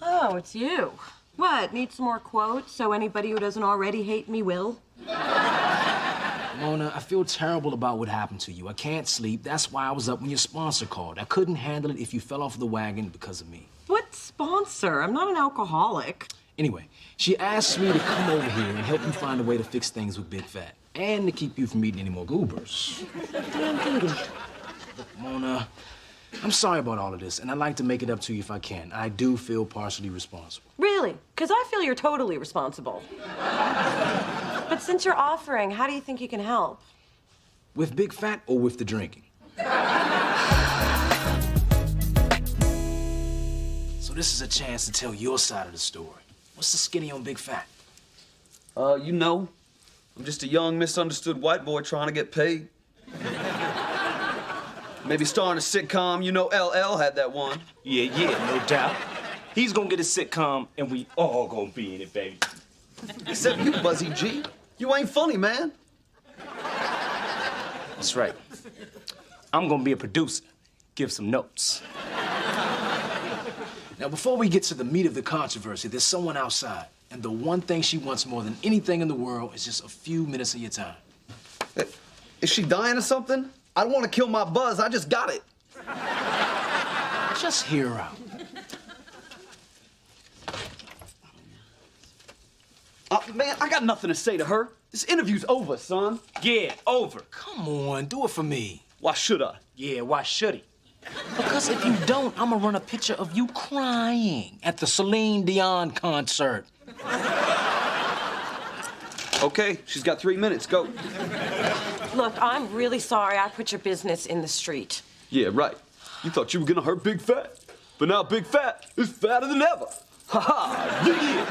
Oh, it's you. What, need some more quotes so anybody who doesn't already hate me will? Mona, I feel terrible about what happened to you. I can't sleep. That's why I was up when your sponsor called. I couldn't handle it if you fell off the wagon because of me. What sponsor? I'm not an alcoholic. Anyway, she asked me to come over here and help you find a way to fix things with Big Fat. And to keep you from eating any more goobers. Damn duty. Look, Mona, I'm sorry about all of this, and I'd like to make it up to you if I can. I do feel partially responsible. Really? Because I feel you're totally responsible. But since you're offering, how do you think you can help? With Big Fat or with the drinking? So this is a chance to tell your side of the story. What's the skinny on Big Fat? You know, I'm just a young, misunderstood white boy trying to get paid. Maybe starring a sitcom. You know, LL had that one. Yeah, no doubt. He's gonna get a sitcom, and we all gonna be in it, baby. Except you, Buzzy G. You ain't funny, man. That's right. I'm gonna be a producer. Give some notes. Now, before we get to the meat of the controversy, there's someone outside. And the one thing she wants more than anything in the world is just a few minutes of your time. Is she dying or something? I don't want to kill my buzz. I just got it. Just hear her out. Man, I got nothing to say to her. This interview's over, son. Yeah, over. Come on, do it for me. Why should I? Yeah, why should he? Because if you don't, I'm gonna run a picture of you crying at the Celine Dion concert. Okay, she's got 3 minutes. Go. Look, I'm really sorry I put your business in the street. Yeah, right. You thought you were gonna hurt Big Fat, but now Big Fat is fatter than ever. Ha ha! Yeah.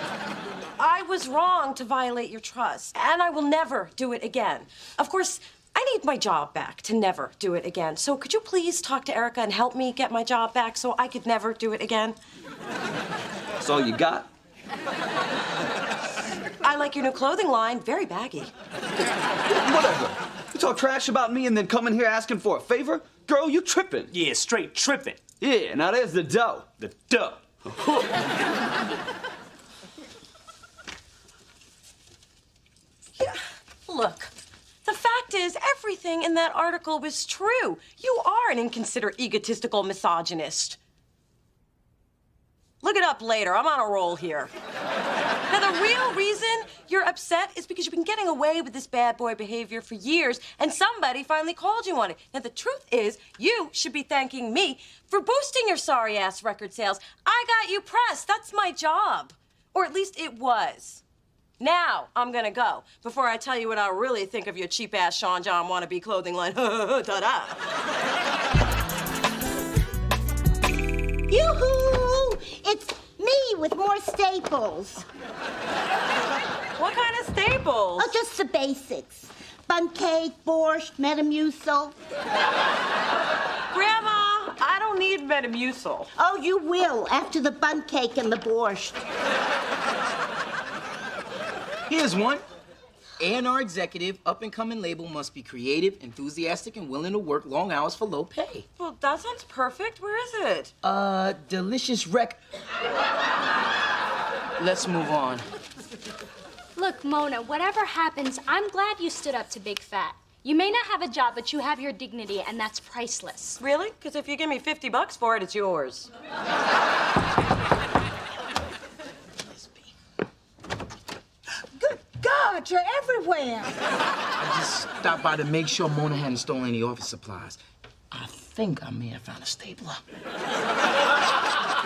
I was wrong to violate your trust, and I will never do it again. Of course, I need my job back to never do it again. So could you please talk to Erica and help me get my job back so I could never do it again? That's all you got? I like your new clothing line. Very baggy. Whatever. You talk trash about me and then come in here asking for a favor? Girl, you tripping. Yeah, straight tripping. Yeah, now there's the dough. The dough. Yeah, look. The fact is, everything in that article was true. You are an inconsiderate, egotistical misogynist. Look it up later. I'm on a roll here. Now, the real reason you're upset is because you've been getting away with this bad boy behavior for years, and somebody finally called you on it. Now, the truth is, you should be thanking me for boosting your sorry-ass record sales. I got you pressed. That's my job. Or at least it was. Now, I'm gonna go before I tell you what I really think of your cheap-ass Sean John wannabe clothing line. Ta-da! Yoo-hoo! It's me with more staples. What kind of staples? Oh, just the basics. Bun cake, borscht, Metamucil. Grandma, I don't need Metamucil. Oh, you will after the bun cake and the borscht. Here's one. A&R executive, up-and-coming label must be creative, enthusiastic, and willing to work long hours for low pay. Well, that sounds perfect. Where is it? Delicious Let's move on. Look, Mona, whatever happens, I'm glad you stood up to Big Fat. You may not have a job, but you have your dignity, and that's priceless. Really? Because if you give me $50 for it, it's yours. God, you're everywhere. I just stopped by to make sure Mona hadn't stolen any office supplies. I think I may have found a stapler.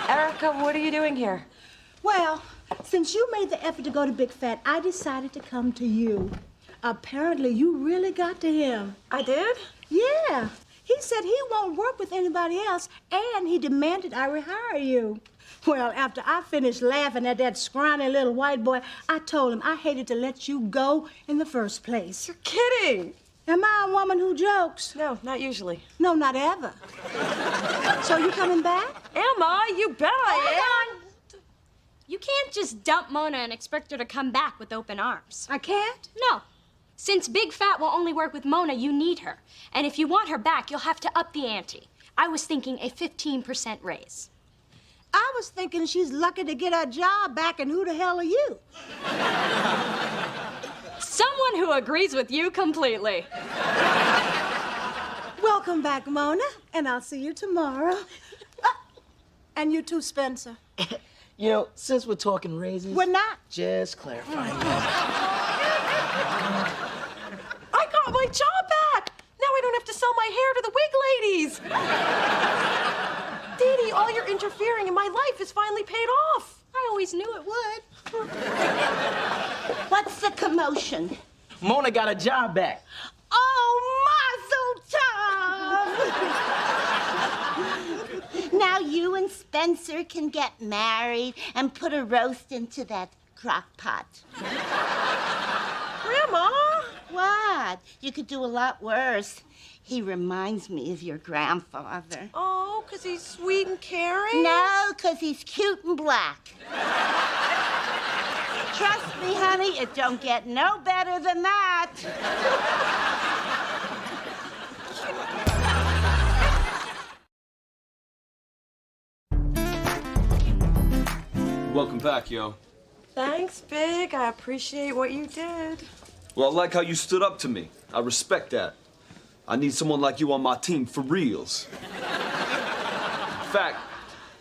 Erica, what are you doing here? Well, since you made the effort to go to Big Fat, I decided to come to you. Apparently, you really got to him. I did? Yeah. He said he won't work with anybody else, and he demanded I rehire you. Well, after I finished laughing at that scrawny little white boy, I told him I hated to let you go in the first place. You're kidding. Am I a woman who jokes? No, not usually. No, not ever. So you coming back? Am I? You bet I am. You can't just dump Mona and expect her to come back with open arms. I can't? No. Since Big Fat will only work with Mona, you need her. And if you want her back, you'll have to up the ante. I was thinking a 15% raise. I was thinking she's lucky to get her job back, and who the hell are you? Someone who agrees with you completely. Welcome back, Mona, and I'll see you tomorrow. And you too, Spencer. You know, since we're talking raises... We're not. Just clarifying. I got my job back! Now I don't have to sell my hair to the wig ladies! Dee Dee, all your interfering in my life is finally paid off. I always knew it would. What's the commotion? Mona got a job back. Oh, Mazel tov! Now you and Spencer can get married and put a roast into that crock pot. Grandma? What? You could do a lot worse. He reminds me of your grandfather. Oh, 'cause he's sweet and caring? No, 'cause he's cute and black. Trust me, honey, it don't get no better than that. Welcome back, yo. Thanks, Big. I appreciate what you did. Well, I like how you stood up to me. I respect that. I need someone like you on my team for reals. In fact,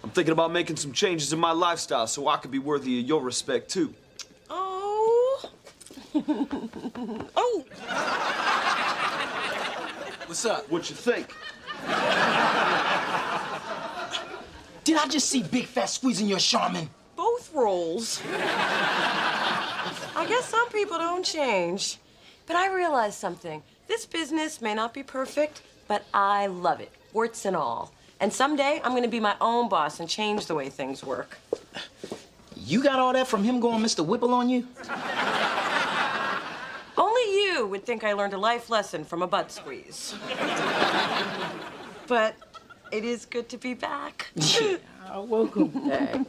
I'm thinking about making some changes in my lifestyle so I could be worthy of your respect, too. Oh. Oh. What's up? What you think? Did I just see Big Fat squeezing your Charmin? Both roles. I guess some people don't change. But I realized something. This business may not be perfect, but I love it, warts and all. And someday, I'm gonna be my own boss and change the way things work. You got all that from him going Mr. Whipple on you? Only you would think I learned a life lesson from a butt squeeze. But it is good to be back. Yeah, welcome back.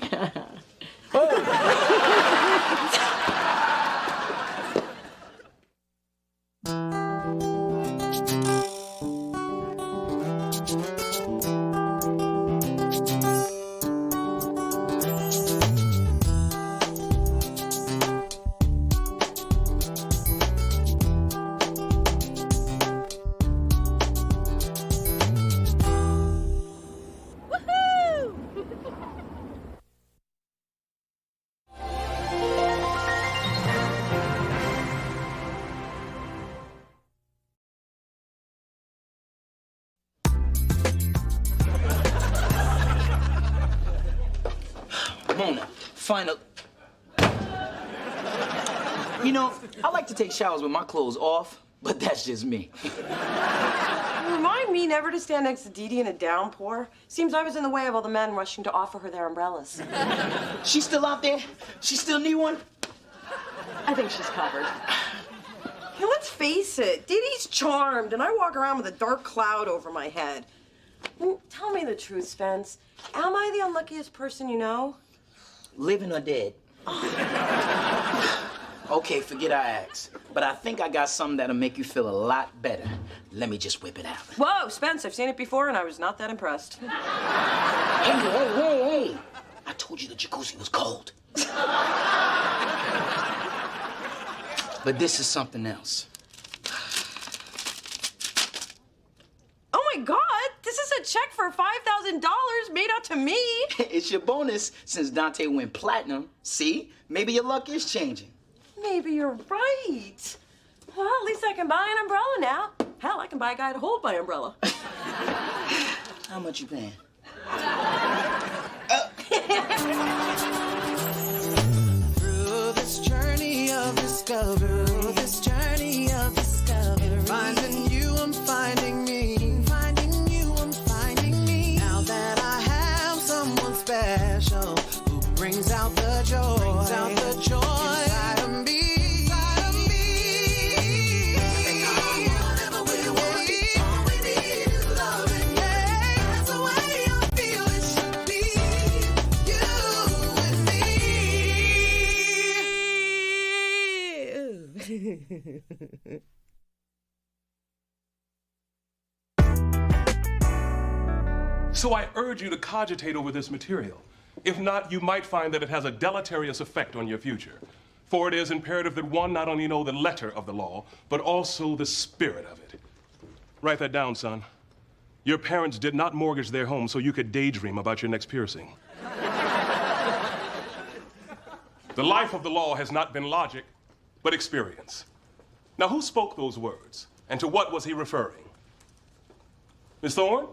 Mona, final. You know, I like to take showers with my clothes off, but that's just me. Remind me never to stand next to Dee Dee in a downpour. Seems I was in the way of all the men rushing to offer her their umbrellas. She's still out there? She still need one? I think she's covered. Hey, let's face it, Dee Dee's charmed, and I walk around with a dark cloud over my head. Tell me the truth, Spence. Am I the unluckiest person you know? Living or dead? Okay, forget I asked. But I think I got something that'll make you feel a lot better. Let me just whip it out. Whoa, Spence, I've seen it before, and I was not that impressed. Hey. I told you the jacuzzi was cold. But this is something else. Oh, my God. This is a check for $5,000 made out to me. It's your bonus since Dante went platinum. See? Maybe your luck is changing. Maybe you're right. Well, at least I can buy an umbrella now. Hell, I can buy a guy to hold my umbrella. How much you paying? Through this journey of discovery, finding you, I'm finding me. Finding you, I'm finding me. Now that I have someone special who brings out the joy, inside of me. So I urge you to cogitate over this material. If not, you might find that it has a deleterious effect on your future. For it is imperative that one not only know the letter of the law, but also the spirit of it. Write that down, son. Your parents did not mortgage their home so you could daydream about your next piercing. The life of the law has not been logic, but experience. Now, who spoke those words, and to what was he referring? Miss Thorne?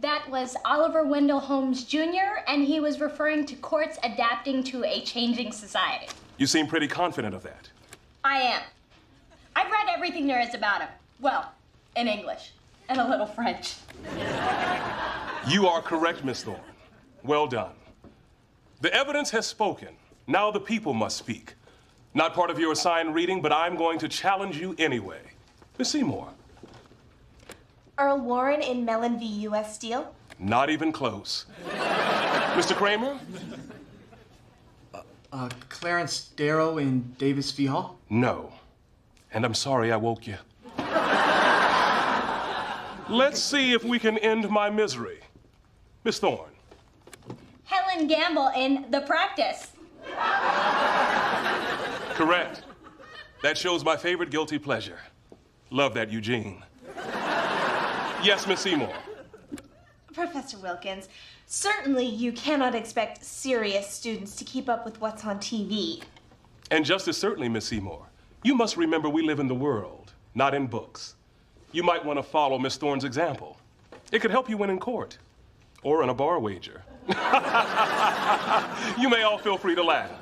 That was Oliver Wendell Holmes Jr., and he was referring to courts adapting to a changing society. You seem pretty confident of that. I am. I've read everything there is about him. Well, in English, and a little French. You are correct, Miss Thorne. Well done. The evidence has spoken. Now the people must speak. Not part of your assigned reading, but I'm going to challenge you anyway. Miss Seymour. Earl Warren in Mellon v. U.S. Steel? Not even close. Mr. Kramer? Clarence Darrow in Davis v. Hall? No. And I'm sorry I woke you. Let's see if we can end my misery. Miss Thorne. Helen Gamble in The Practice. Correct. That shows my favorite guilty pleasure. Love that, Eugene. Yes, Miss Seymour. Professor Wilkins, certainly you cannot expect serious students to keep up with what's on TV. And just as certainly, Miss Seymour, you must remember we live in the world, not in books. You might want to follow Miss Thorne's example. It could help you win in court or on a bar wager. You may all feel free to laugh.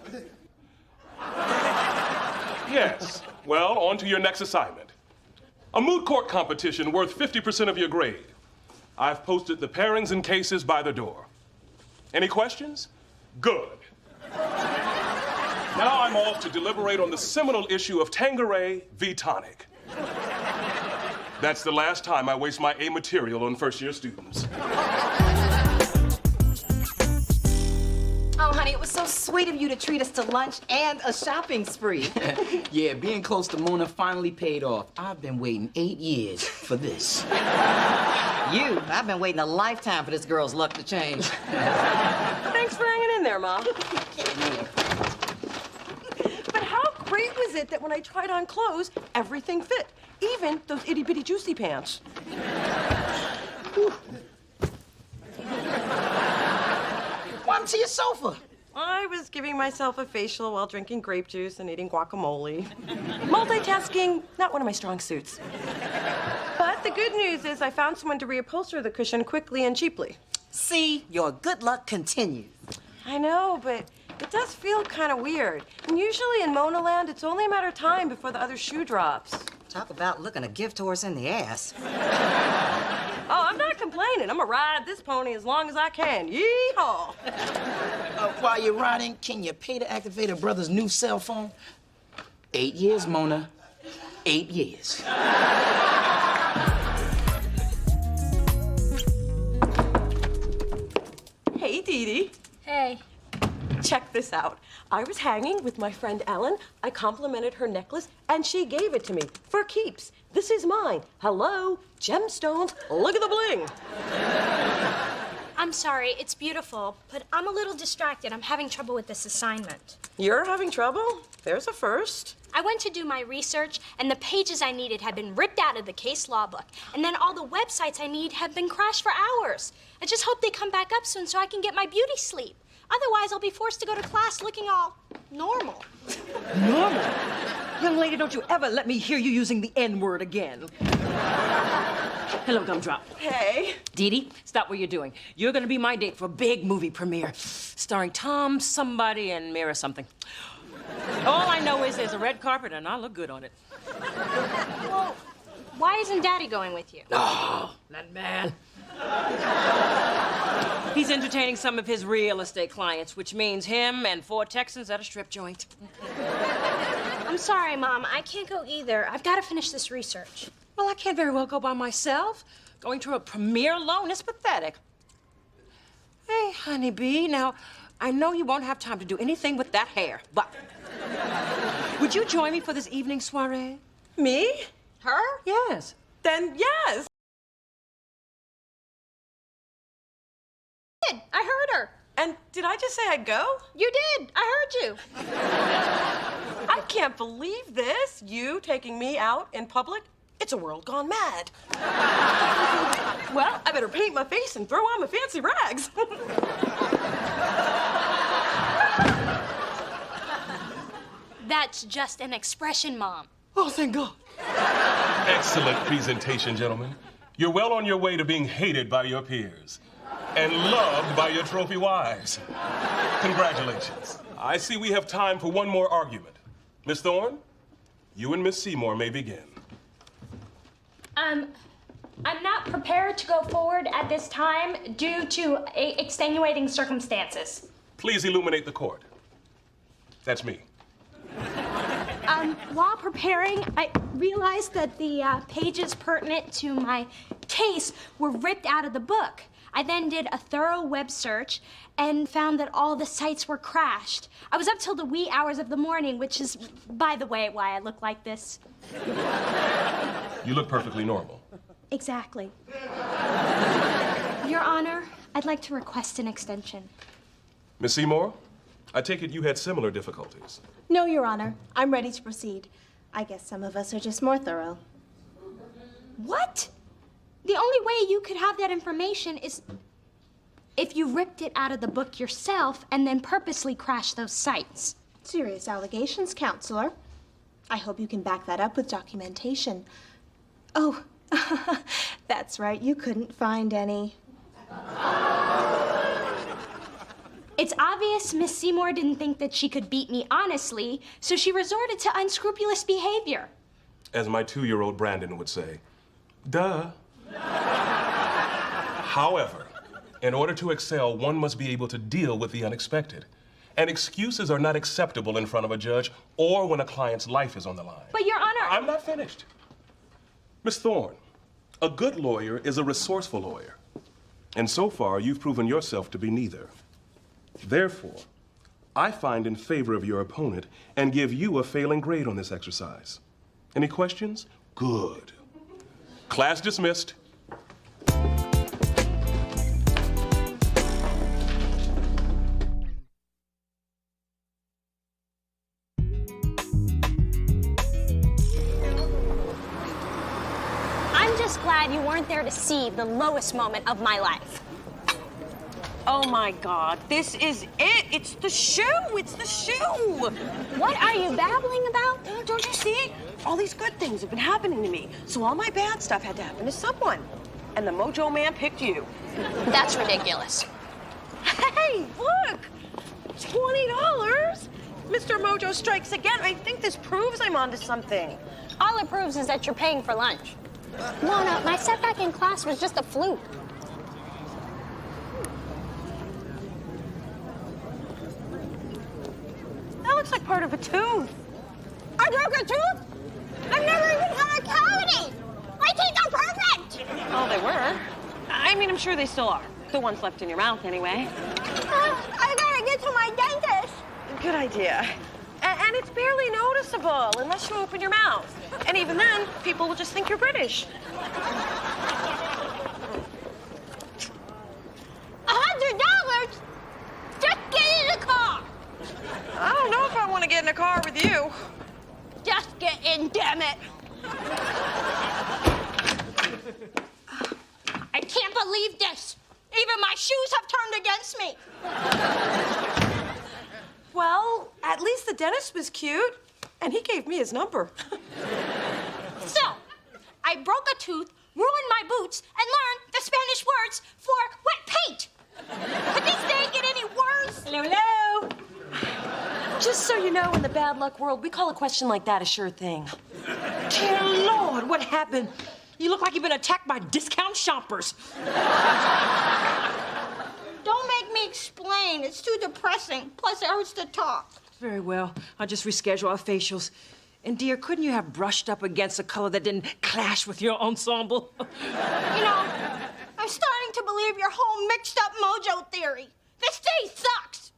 Yes. Well, on to your next assignment. A moot court competition worth 50% of your grade. I've posted the pairings and cases by the door. Any questions? Good. Now I'm off to deliberate on the seminal issue of Tanqueray v. Tonic. That's the last time I waste my A material on first-year students. Oh, honey, it was so sweet of you to treat us to lunch and a shopping spree. Yeah, being close to Mona finally paid off. I've been waiting 8 years for this. I've been waiting a lifetime for this girl's luck to change. Thanks for hanging in there, Ma. But how great was it that when I tried on clothes, everything fit? Even those itty-bitty juicy pants. Welcome to your sofa. I was giving myself a facial while drinking grape juice and eating guacamole. Multitasking, not one of my strong suits. But the good news is I found someone to reupholster the cushion quickly and cheaply. See, your good luck continues. I know, but it does feel kind of weird. And usually in Mona Land, it's only a matter of time before the other shoe drops. Talk about looking a gift horse in the ass. Oh, I'm not complaining. I'm gonna ride this pony as long as I can. Yee-haw! While you're riding, can you pay to activate a brother's new cell phone? 8 years, Mona. 8 years. Hey, Dee Dee. Hey. Check this out. I was hanging with my friend Ellen. I complimented her necklace, and she gave it to me for keeps. This is mine. Hello, gemstones. Look at the bling. I'm sorry, it's beautiful, but I'm a little distracted. I'm having trouble with this assignment. You're having trouble? There's a first. I went to do my research, and the pages I needed had been ripped out of the case law book. And then all the websites I need have been crashed for hours. I just hope they come back up soon so I can get my beauty sleep. Otherwise, I'll be forced to go to class looking all normal. Normal? Young lady, don't you ever let me hear you using the N-word again. Hello, Gumdrop. Hey. Dee Dee, stop what you're doing. You're gonna be my date for a big movie premiere, starring Tom somebody and Mira something. All I know is there's a red carpet and I look good on it. Well, why isn't Daddy going with you? Oh, that man. He's entertaining some of his real estate clients, which means him and 4 Texans at a strip joint. I'm sorry, Mom. I can't go either. I've got to finish this research. Well, I can't very well go by myself. Going to a premiere alone is pathetic. Hey, honeybee, now, I know you won't have time to do anything with that hair, but would you join me for this evening soiree? Me? Her? Yes. Then yes. I heard her. And did I just say I'd go? You did. I heard you. I can't believe this. You taking me out in public? It's a world gone mad. Well, I better paint my face and throw on my fancy rags. That's just an expression, Mom. Oh, thank God. Excellent presentation, gentlemen. You're well on your way to being hated by your peers and loved by your trophy wives. Congratulations. I see we have time for one more argument. Miss Thorne, you and Miss Seymour may begin. I'm not prepared to go forward at this time due to extenuating circumstances. Please illuminate the court. That's me. While preparing, I realized that the pages pertinent to my case were ripped out of the book. I then did a thorough web search and found that all the sites were crashed. I was up till the wee hours of the morning, which is, by the way, why I look like this. You look perfectly normal. Exactly. Your Honor, I'd like to request an extension. Miss Seymour, I take it you had similar difficulties. No, Your Honor. I'm ready to proceed. I guess some of us are just more thorough. What? The only way you could have that information is if you ripped it out of the book yourself and then purposely crashed those sites. Serious allegations, Counselor. I hope you can back that up with documentation. Oh, that's right. You couldn't find any. It's obvious Miss Seymour didn't think that she could beat me honestly, so she resorted to unscrupulous behavior. As my 2-year-old Brandon would say, duh. However, in order to excel, one must be able to deal with the unexpected. And excuses are not acceptable in front of a judge or when a client's life is on the line. But, Your Honor... I'm not finished. Miss Thorne, a good lawyer is a resourceful lawyer. And so far, you've proven yourself to be neither. Therefore, I find in favor of your opponent and give you a failing grade on this exercise. Any questions? Good. Class dismissed. I'm just glad you weren't there to see the lowest moment of my life. Oh my God, this is it. It's the shoe. It's the shoe. What are you babbling about? Don't you see? All these good things have been happening to me. So all my bad stuff had to happen to someone. And the Mojo Man picked you. That's ridiculous. Hey, look. $20. Mr. Mojo strikes again. I think this proves I'm onto something. All it proves is that you're paying for lunch. Mona, my setback in class was just a fluke. That looks like part of a tooth. I broke a tooth? I've never even had a cavity. My teeth are perfect. Oh, they were. I mean, I'm sure they still are. The ones left in your mouth, anyway. I gotta get to my dentist. Good idea. And it's barely noticeable unless you open your mouth. And even then, people will just think you're British. $100? Just get in the car. I don't know if I want to get in a car with you. Just get in, damn it. I can't believe this. Even my shoes have turned against me. Well, at least the dentist was cute, and he gave me his number. So, I broke a tooth, ruined my boots, and learned the Spanish words for wet paint. Could this day get any worse? Hello, hello. Just so you know, in the bad luck world, we call a question like that a sure thing. Dear Lord, what happened? You look like you've been attacked by discount shoppers. Don't make me explain. It's too depressing. Plus, it hurts to talk. Very well. I'll just reschedule our facials. And dear, couldn't you have brushed up against a color that didn't clash with your ensemble? You know, I'm starting to believe your whole mixed-up mojo theory. This day sucks.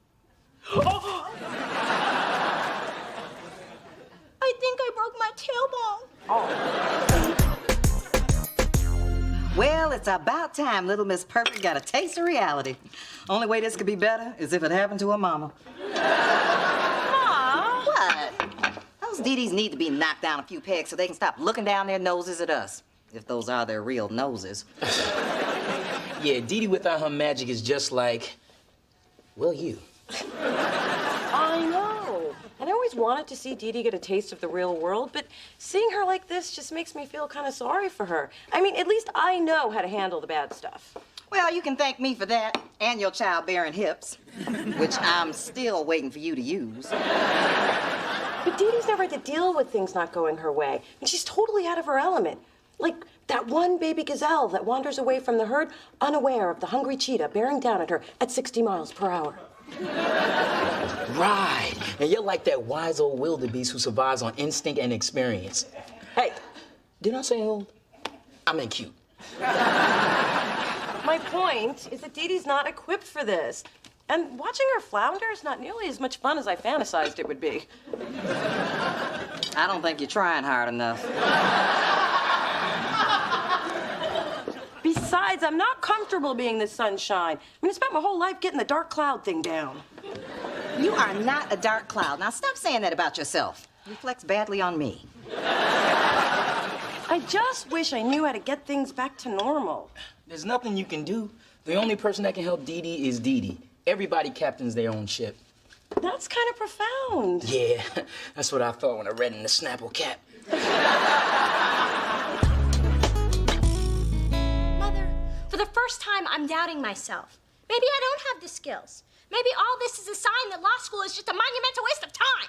Oh! I think I broke my tailbone. Well, it's about time little Miss Perfect got a taste of reality. Only way this could be better is if it happened to her mama. Mom! What? Those Dee-Dees need to be knocked down a few pegs so they can stop looking down their noses at us. If those are their real noses. Yeah, Dee Dee without her magic is just like, well, you. I know. And I always wanted to see Dee Dee get a taste of the real world, but seeing her like this just makes me feel kind of sorry for her. I mean, at least I know how to handle the bad stuff. Well, you can thank me for that, and your childbearing hips, which I'm still waiting for you to use. But Dee Dee's never had to deal with things not going her way. I mean, she's totally out of her element. Like that one baby gazelle that wanders away from the herd, unaware of the hungry cheetah bearing down at her at 60 miles per hour. Right. And you're like that wise old wildebeest who survives on instinct and experience. Hey, didn't I say old? I meant cute. My point is that Dee Dee's not equipped for this. And watching her flounder is not nearly as much fun as I fantasized it would be. I don't think you're trying hard enough. Besides, I'm not comfortable being the sunshine. I mean, I spent my whole life getting the dark cloud thing down. You are not a dark cloud. Now stop saying that about yourself. It reflects badly on me. I just wish I knew how to get things back to normal. There's nothing you can do. The only person that can help Dee Dee is Dee Dee. Everybody captains their own ship. That's kind of profound. Yeah, that's what I thought when I read in the Snapple Cap. Mother, for the first time, I'm doubting myself. Maybe I don't have the skills. Maybe all this is a sign that law school is just a monumental waste of time.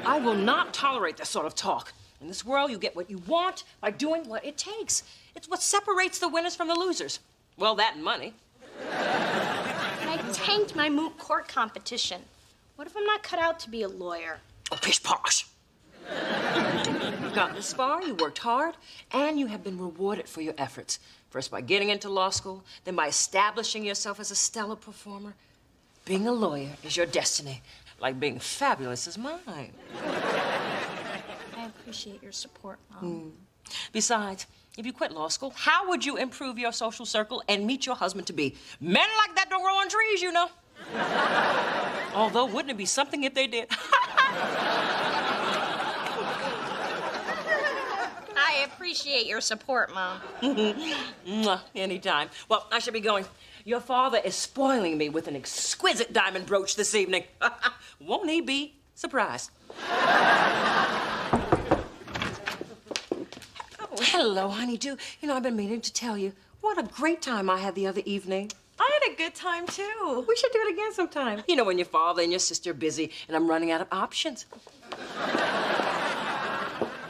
I will not tolerate this sort of talk. In this world, you get what you want by doing what it takes. It's what separates the winners from the losers. Well, that and money. I tanked my moot court competition. What if I'm not cut out to be a lawyer? Oh, pish posh. You've gotten this far, you worked hard, and you have been rewarded for your efforts. First by getting into law school, then by establishing yourself as a stellar performer. Being a lawyer is your destiny, like being fabulous is mine. I appreciate your support, Mom. Besides, if you quit law school, how would you improve your social circle and meet your husband-to-be? Men like that don't grow on trees, you know. Although, wouldn't it be something if they did? I appreciate your support, Mom. Mwah, anytime. Well, I should be going. Your father is spoiling me with an exquisite diamond brooch this evening. Won't he be surprised? Oh, hello, honeydew. You know, I've been meaning to tell you what a great time I had the other evening. I had a good time, too. We should do it again sometime. You know, when your father and your sister are busy and I'm running out of options.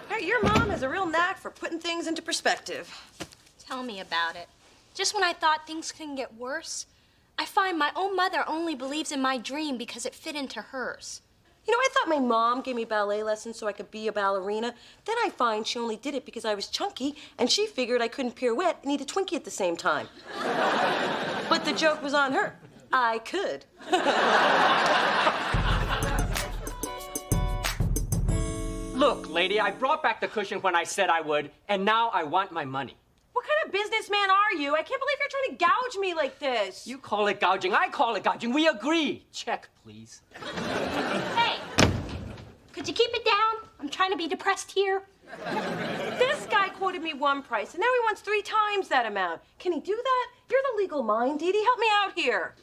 Hey, your mom has a real knack for putting things into perspective. Tell me about it. Just when I thought things couldn't get worse, I find my own mother only believes in my dream because it fit into hers. You know, I thought my mom gave me ballet lessons so I could be a ballerina. Then I find she only did it because I was chunky, and she figured I couldn't pirouette and eat a Twinkie at the same time. But the joke was on her. I could. Look, lady, I brought back the cushion when I said I would, and now I want my money. What kind of businessman are you? I can't believe you're trying to gouge me like this. You call it gouging, I call it gouging. We agree. Check, please. Hey, could you keep it down? I'm trying to be depressed here. This guy quoted me one price, and now he wants 3 times that amount. Can he do that? You're the legal mind, Dee Dee. Help me out here.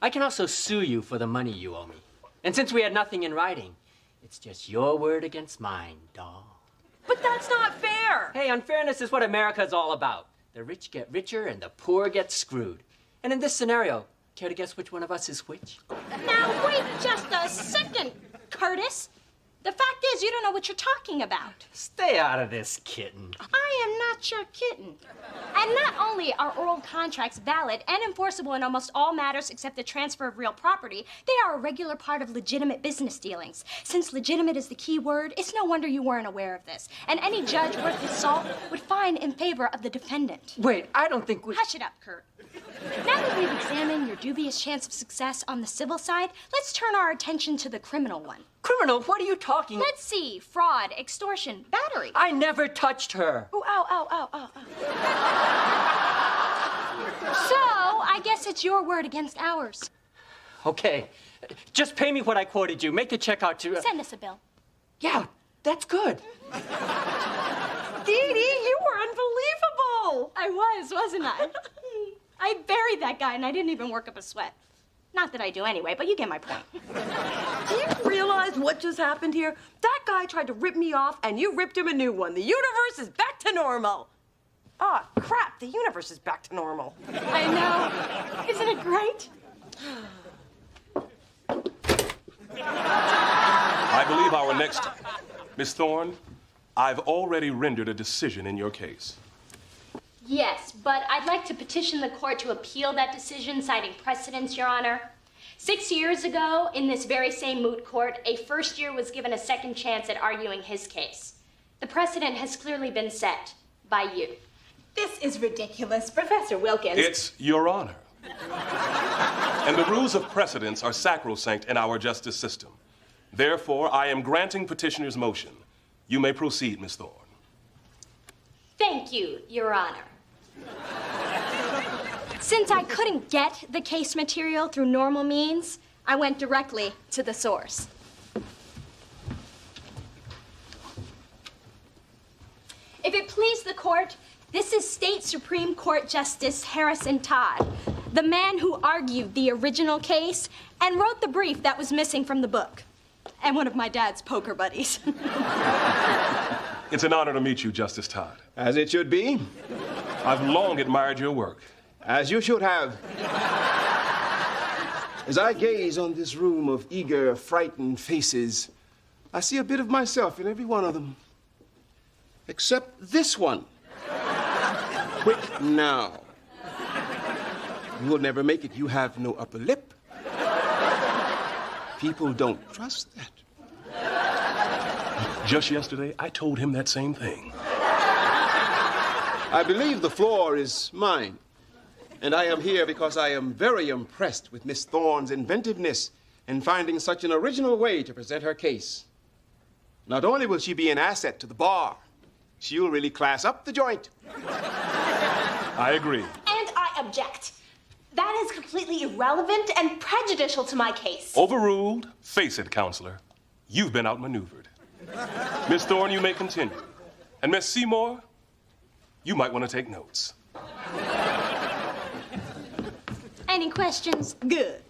I can also sue you for the money you owe me. And since we had nothing in writing, it's just your word against mine, doll. But that's not fair. Hey, unfairness is what America is all about. The rich get richer and the poor get screwed. And in this scenario, care to guess which one of us is which? Now, wait just a second, Curtis. The fact is, you don't know what you're talking about. Stay out of this, kitten. I am not your kitten. And not only are oral contracts valid and enforceable in almost all matters except the transfer of real property, they are a regular part of legitimate business dealings. Since legitimate is the key word, it's no wonder you weren't aware of this. And any judge worth his salt would find in favor of the defendant. Wait, I don't think we... Hush it up, Kurt. Now that we've examined your dubious chance of success on the civil side, let's turn our attention to the criminal one. Criminal? What are you talking? Let's see. Fraud, extortion, battery. I never touched her. Ooh, ow, ow, ow, ow, ow. So, I guess it's your word against ours. Okay, just pay me what I quoted you. Make the check out to... Send us a bill. Yeah, that's good. Dee Dee, you were unbelievable. I was, wasn't I? I buried that guy and I didn't even work up a sweat. Not that I do anyway, but you get my point. Do you realize what just happened here? That guy tried to rip me off, and you ripped him a new one. The universe is back to normal. Ah, crap, the universe is back to normal. I know. Isn't it great? I believe our next... Miss Thorne, I've already rendered a decision in your case. Yes, but I'd like to petition the court to appeal that decision, citing precedents, Your Honor. 6 years ago, in this very same moot court, a first year was given a second chance at arguing his case. The precedent has clearly been set by you. This is ridiculous, Professor Wilkins. It's Your Honor. And the rules of precedence are sacrosanct in our justice system. Therefore, I am granting petitioner's motion. You may proceed, Miss Thorne. Thank you, Your Honor. Since I couldn't get the case material through normal means, I went directly to the source. If it please the court, this is State Supreme Court Justice Harrison Todd, the man who argued the original case and wrote the brief that was missing from the book, and one of my dad's poker buddies. It's an honor to meet you, Justice Todd. As it should be. I've long admired your work. As you should have. As I gaze on this room of eager, frightened faces, I see a bit of myself in every one of them. Except this one. Quick now. You will never make it. You have no upper lip. People don't trust that. Just yesterday, I told him that same thing. I believe the floor is mine. And I am here because I am very impressed with Miss Thorne's inventiveness in finding such an original way to present her case. Not only will she be an asset to the bar, she'll really class up the joint. I agree. And I object. That is completely irrelevant and prejudicial to my case. Overruled. Face it, counselor. You've been outmaneuvered. Miss Thorne, you may continue. And Miss Seymour, you might want to take notes. Any questions? Good.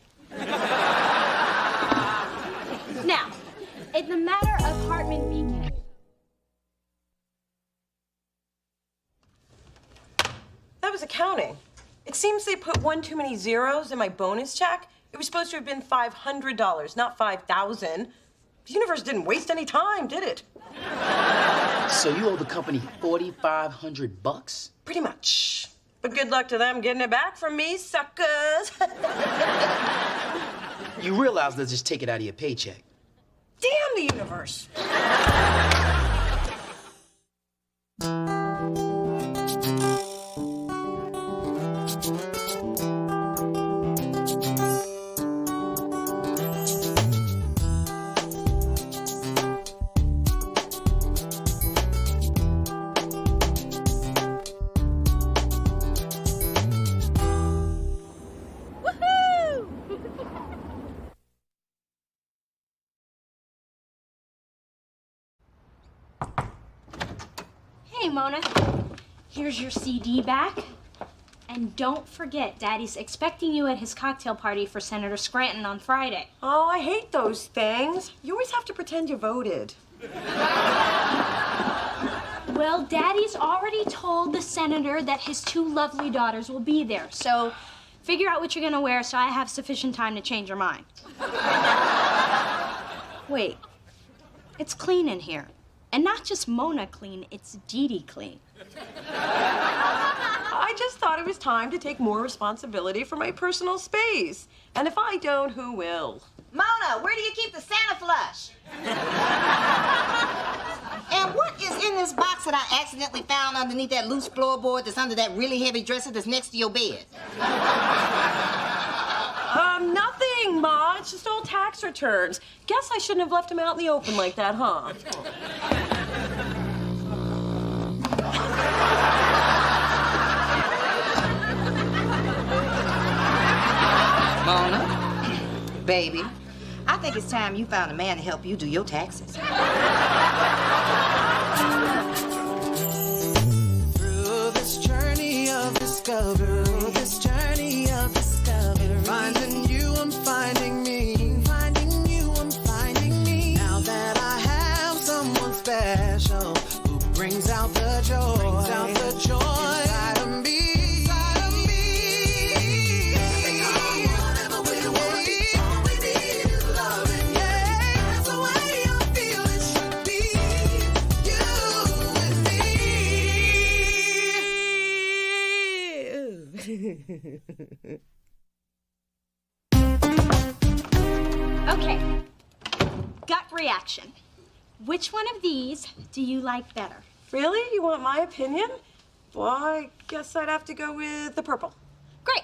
Now, in the matter of Hartman v. That was accounting. It seems they put one too many zeros in my bonus check. It was supposed to have been $500, not $5,000. The universe didn't waste any time, did it? So you owe the company $4,500? Pretty much. But good luck to them getting it back from me, suckers. You realize they'll just take it out of your paycheck. Damn the universe. Hey, Mona. Here's your CD back. And don't forget, Daddy's expecting you at his cocktail party for Senator Scranton on Friday. Oh, I hate those things. You always have to pretend you voted. Well, Daddy's already told the senator that his two lovely daughters will be there. So figure out what you're gonna wear so I have sufficient time to change your mind. Wait, It's clean in here. And not just Mona clean, it's Dee Dee clean. I just thought it was time to take more responsibility for my personal space. And if I don't, who will? Mona, where do you keep the Santa flush? And what is in this box that I accidentally found underneath that loose floorboard that's under that really heavy dresser that's next to your bed? Nothing, Ma. It's just old tax returns. Guess I shouldn't have left them out in the open like that, huh? Mona, baby, I think it's time you found a man to help you do your taxes. Through this journey of discovery, finding you, I'm finding me. Finding you, I'm finding me. Now that I have someone special who brings out the joy, inside of me. Okay. Gut reaction. Which one of these do you like better? Really? You want my opinion? Well, I guess I'd have to go with the purple. Great.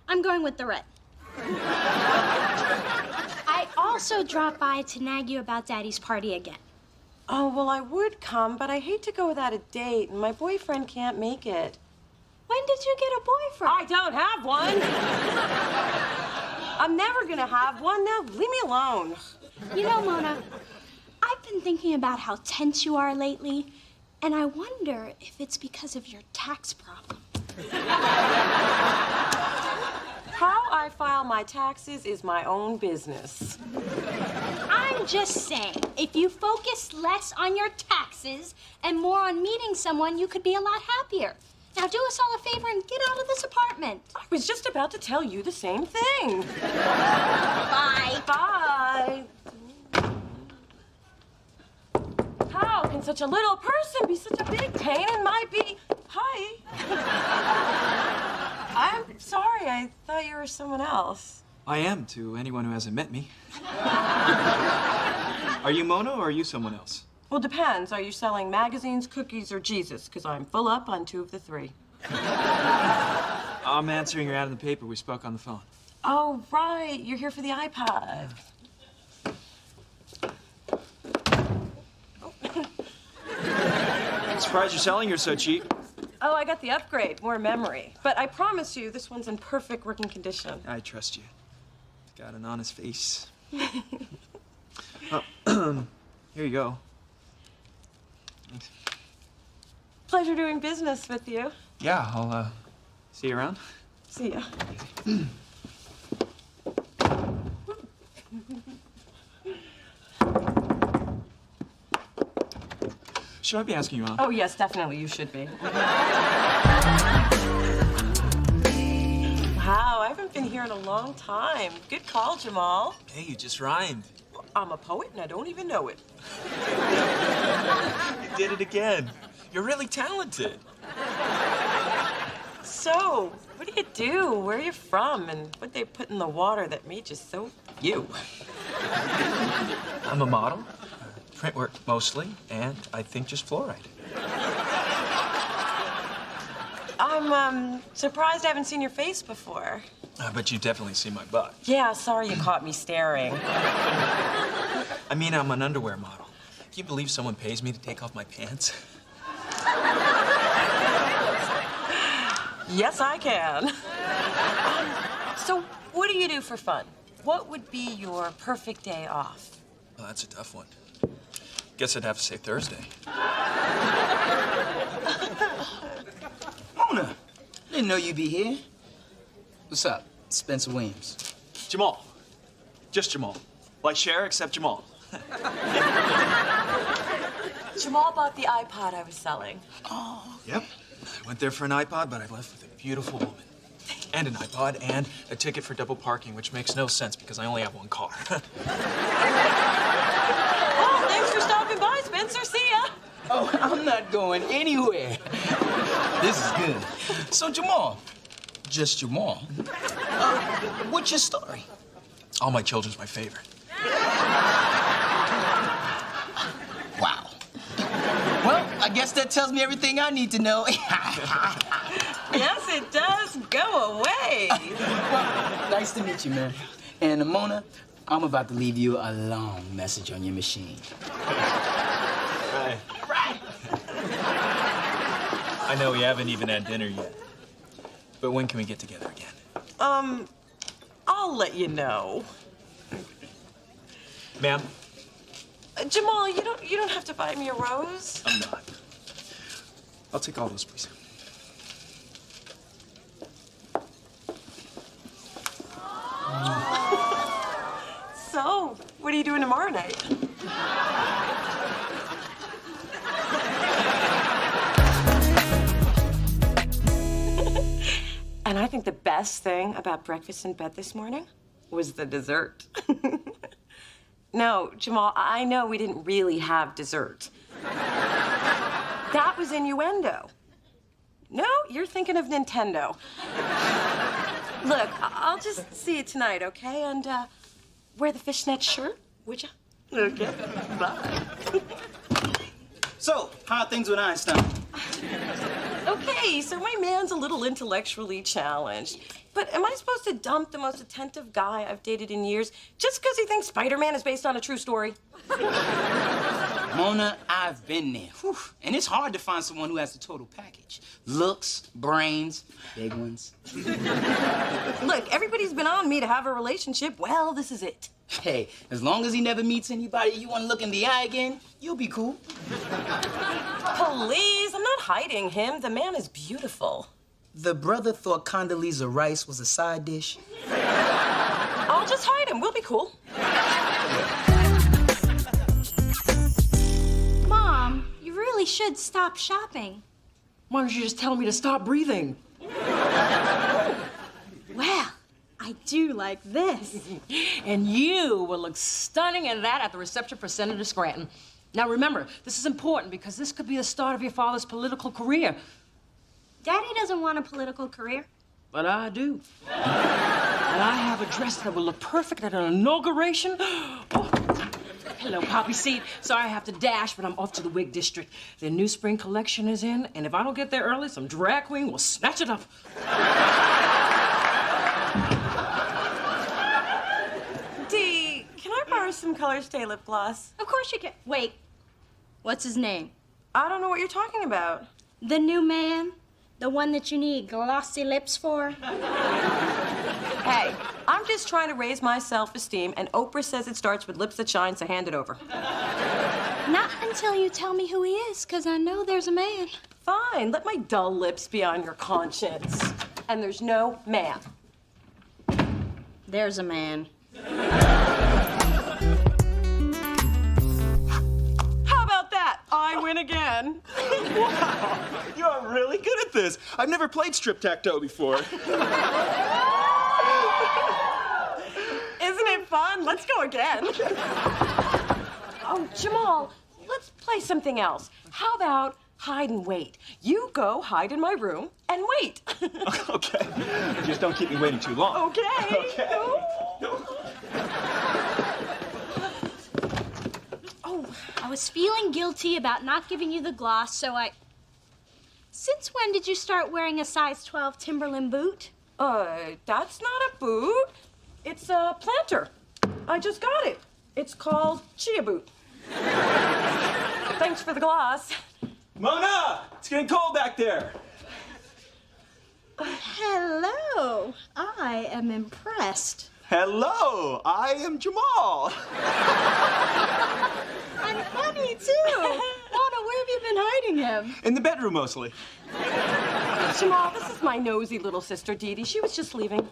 I'm going with the red. I also dropped by to nag you about Daddy's party again. Oh, well, I would come, but I hate to go without a date, and my boyfriend can't make it. When did you get a boyfriend? I don't have one. I'm never gonna have one. Now, leave me alone. You know, Mona, I've been thinking about how tense you are lately, and I wonder if it's because of your tax problem. How I file my taxes is my own business. I'm just saying, if you focus less on your taxes and more on meeting someone, you could be a lot happier. Now do us all a favor and get out of this apartment. I was just about to tell you the same thing. Bye. Bye. How can such a little person be such a big pain in my Hi. I'm sorry. I thought you were someone else. I am, to anyone who hasn't met me. Are you Mona or are you someone else? Well, depends. Are you selling magazines, cookies, or Jesus? Because I'm full up on 2 of the 3. I'm answering your ad in the paper. We spoke on the phone. Oh, right. You're here for the iPod. I'm surprised you're selling yours so cheap. Oh, I got the upgrade. More memory. But I promise you, this one's in perfect working condition. I trust you. Got an honest face. Here you go. Thanks. Pleasure doing business with you. Yeah, I'll see you around. See ya. Should I be asking you out? Oh, yes, definitely. You should be. Wow, I haven't been here in a long time. Good call, Jamal. Hey, you just rhymed. I'm a poet and I don't even know it. You did it again. You're really talented. So, what do you do? Where are you from? And what they put in the water that made you so you? I'm a model. Print work mostly, and I think just fluoride. I'm surprised I haven't seen your face before. But you definitely see my butt. Yeah, sorry you caught me staring. I mean, I'm an underwear model. Can you believe someone pays me to take off my pants? Yes, I can. So, what do you do for fun? What would be your perfect day off? Well, that's a tough one. Guess I'd have to say Thursday. Mona, didn't know you'd be here. What's up? Spencer Williams. Jamal. Just Jamal. Like Cher, except Jamal. Jamal bought the iPod I was selling. Oh. Yep. I went there for an iPod, but I left with a beautiful woman. And an iPod, and a ticket for double parking, which makes no sense because I only have one car. Oh, thanks for stopping Spencer. See ya. Oh, I'm not going anywhere. This is good. So, Jamal, just Jamal, what's your story? All my children's my favorite. Wow. Well, I guess that tells me everything I need to know. Yes, it does. Go away. Well, nice to meet you, man. And Mona, I'm about to leave you a long message on your machine. Right. I know we haven't even had dinner yet. But when can we get together again? I'll let you know. Ma'am? Jamal, you don't have to buy me a rose. I'm not. I'll take all those, please. So, what are you doing tomorrow night? And I think the best thing about breakfast in bed this morning was the dessert. No, Jamal, I know we didn't really have dessert. That was innuendo. No, you're thinking of Nintendo. Look, I'll just see you tonight, okay? And wear the fishnet shirt, would you? Okay, bye. So, how are things with Einstein? Okay, so my man's a little intellectually challenged. But am I supposed to dump the most attentive guy I've dated in years just because he thinks Spider-Man is based on a true story? Mona, I've been there. Whew. And it's hard to find someone who has the total package. Looks, brains, big ones. Look, everybody's been on me to have a relationship. Well, this is it. Hey, as long as he never meets anybody you want to look in the eye again, you'll be cool. Please, I'm not hiding him. The man is beautiful. The brother thought Condoleezza Rice was a side dish. I'll just hide him. We'll be cool. Mom, you really should stop shopping. Why don't you just tell me to stop breathing? Well, I do like this. And you will look stunning in that at the reception for Senator Scranton. Now remember, this is important because this could be the start of your father's political career. Daddy doesn't want a political career. But I do. And I have a dress that will look perfect at an inauguration. Oh. Hello, Poppy Seed. Sorry I have to dash, but I'm off to the wig district. Their new spring collection is in, and if I don't get there early, some drag queen will snatch it up. Dee, can I borrow some Color Stay lip gloss? Of course you can. Wait, what's his name? I don't know what you're talking about. The new man? The one that you need glossy lips for? Hey, I'm just trying to raise my self-esteem, and Oprah says it starts with lips that shine, so hand it over. Not until you tell me who he is, because I know there's a man. Fine, let my dull lips be on your conscience. And there's no man. There's a man. How about that? I win again. Wow, you're really good at this. I've never played strip-tac-toe before. Isn't it fun? Let's go again. Oh, Jamal, let's play something else. How about hide and wait? You go hide in my room and wait. Okay. Just don't keep me waiting too long. Okay. Okay. Oh, I was feeling guilty about not giving you the gloss, so I... Since when did you start wearing a size 12 Timberland boot? That's not a boot. It's a planter. I just got it. It's called Chia Boot. Thanks for the gloss. Mona! It's getting cold back there. Hello. I am impressed. Hello, I am Jamal. And funny, too. Mona, where have you been hiding him? In the bedroom, mostly. Jamal, this is my nosy little sister, Dee Dee. She was just leaving.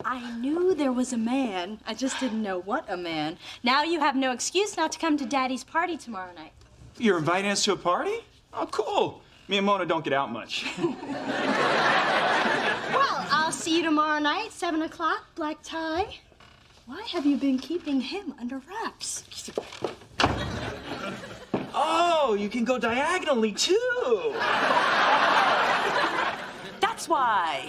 I knew there was a man. I just didn't know what a man. Now you have no excuse not to come to Daddy's party tomorrow night. You're inviting us to a party? Oh, cool. Me and Mona don't get out much. Well, I'll see you tomorrow night, 7 o'clock, black tie. Why have you been keeping him under wraps? Oh, Oh, you can go diagonally, too. That's why.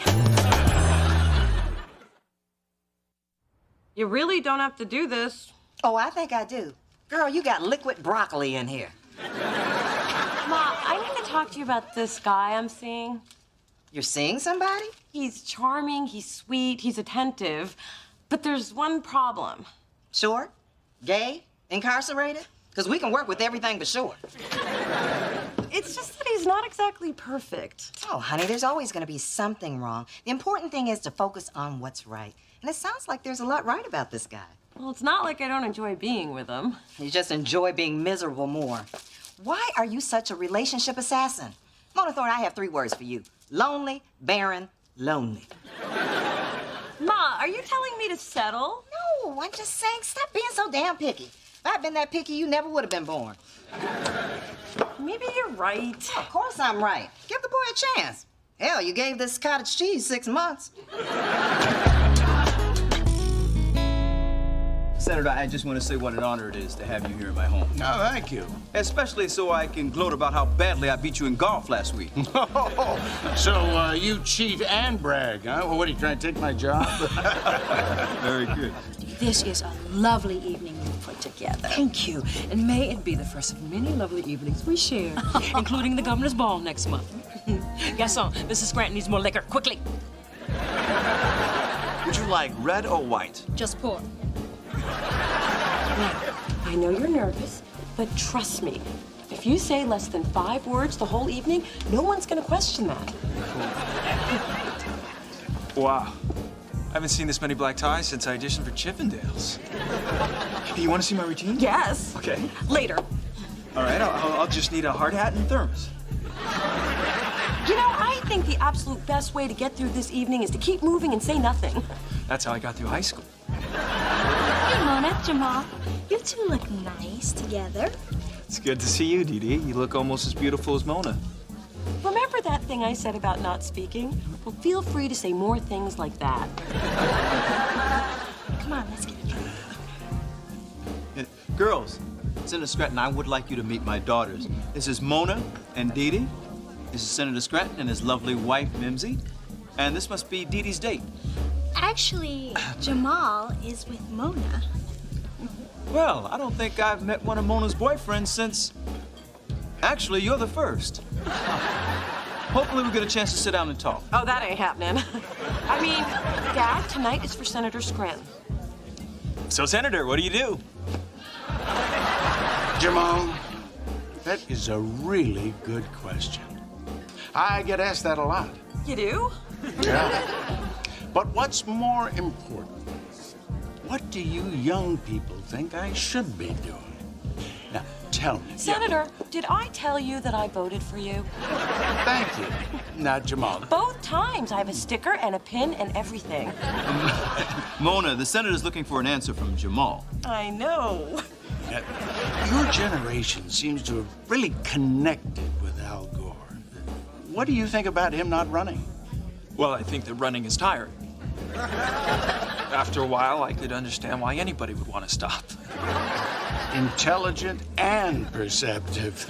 You really don't have to do this. Oh, I think I do. Girl, you got liquid broccoli in here. Ma, I need to talk to you about this guy I'm seeing. You're seeing somebody? He's charming, he's sweet, he's attentive, but there's one problem. Short? Gay? Incarcerated? Because we can work with everything but short. It's just that he's not exactly perfect. Oh, honey, there's always going to be something wrong. The important thing is to focus on what's right. And it sounds like there's a lot right about this guy. Well, it's not like I don't enjoy being with him. You just enjoy being miserable more. Why are you such a relationship assassin? Mona Thorne, I have 3 words for you. Lonely, barren, lonely. Ma, are you telling me to settle? No, I'm just saying stop being so damn picky. If I'd been that picky, you never would have been born. Maybe you're right. Of course I'm right. Give the boy a chance. Hell, you gave this cottage cheese 6 months. Senator, I just want to say what an honor it is to have you here in my home. No, thank you. Especially so I can gloat about how badly I beat you in golf last week. So you cheat and brag, huh? Well, what, are you trying to take my job? Very good. This is a lovely evening you've put together. Thank you. And may it be the first of many lovely evenings we share, including the governor's ball next month. Gaston, Mrs. Scranton needs more liquor, quickly. Would you like red or white? Just pour. Now, I know you're nervous, but trust me, if you say less than 5 words the whole evening, no one's gonna question that. Wow. I haven't seen this many black ties since I auditioned for Chippendales. Hey, you want to see my routine? Yes. Okay. Later. All right, I'll just need a hard hat and thermos. You know, I think the absolute best way to get through this evening is to keep moving and say nothing. That's how I got through high school. Hey, Mona, Jamal, you 2 look nice together. It's good to see you, Dee Dee. You look almost as beautiful as Mona. Remember that thing I said about not speaking? Well, feel free to say more things like that. Come on, let's get it. Girls, Senator Scranton, I would like you to meet my daughters. This is Mona and Dee Dee. This is Senator Scranton and his lovely wife, Mimsy. And this must be Dee Dee's date. Actually, Jamal is with Mona. Well, I don't think I've met one of Mona's boyfriends since... Actually, you're the first. Hopefully we'll get a chance to sit down and talk. Oh, that ain't happening. I mean, Dad, tonight is for Senator Scranton. So, Senator, what do you do? Jamal, that is a really good question. I get asked that a lot. You do? Yeah. But what's more important? What do you young people think I should be doing? Now, tell me. Senator, did I tell you that I voted for you? Thank you. Now, Jamal. Both times. I have a sticker and a pin and everything. Mona, the senator's looking for an answer from Jamal. I know. Your generation seems to have really connected with Al Gore. What do you think about him not running? Well, I think that running is tiring. After a while, I could understand why anybody would want to stop. Intelligent and perceptive.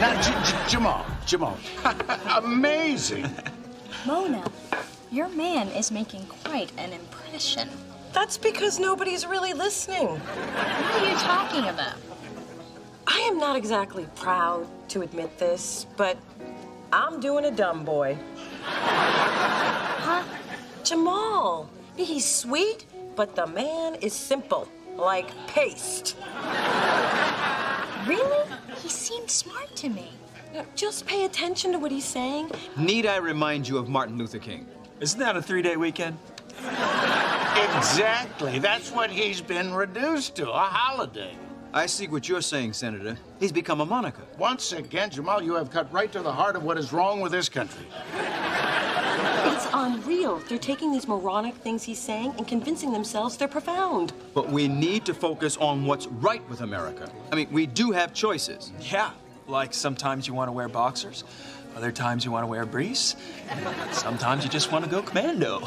Now, Jamal. Amazing. Mona, your man is making quite an impression. That's because nobody's really listening. What are you talking about? I am not exactly proud to admit this, but I'm doing a dumb boy. Huh? Jamal. He's sweet, but the man is simple, like paste. Really? He seemed smart to me. Just pay attention to what he's saying. Need I remind you of Martin Luther King? Isn't that a 3-day weekend? Exactly. That's what he's been reduced to, a holiday. I see what you're saying, Senator. He's become a moniker. Once again, Jamal, you have cut right to the heart of what is wrong with this country. It's unreal. They're taking these moronic things he's saying and convincing themselves they're profound. But we need to focus on what's right with America. I mean, we do have choices. Yeah, like sometimes you want to wear boxers, other times you want to wear a briefs, sometimes you just want to go commando.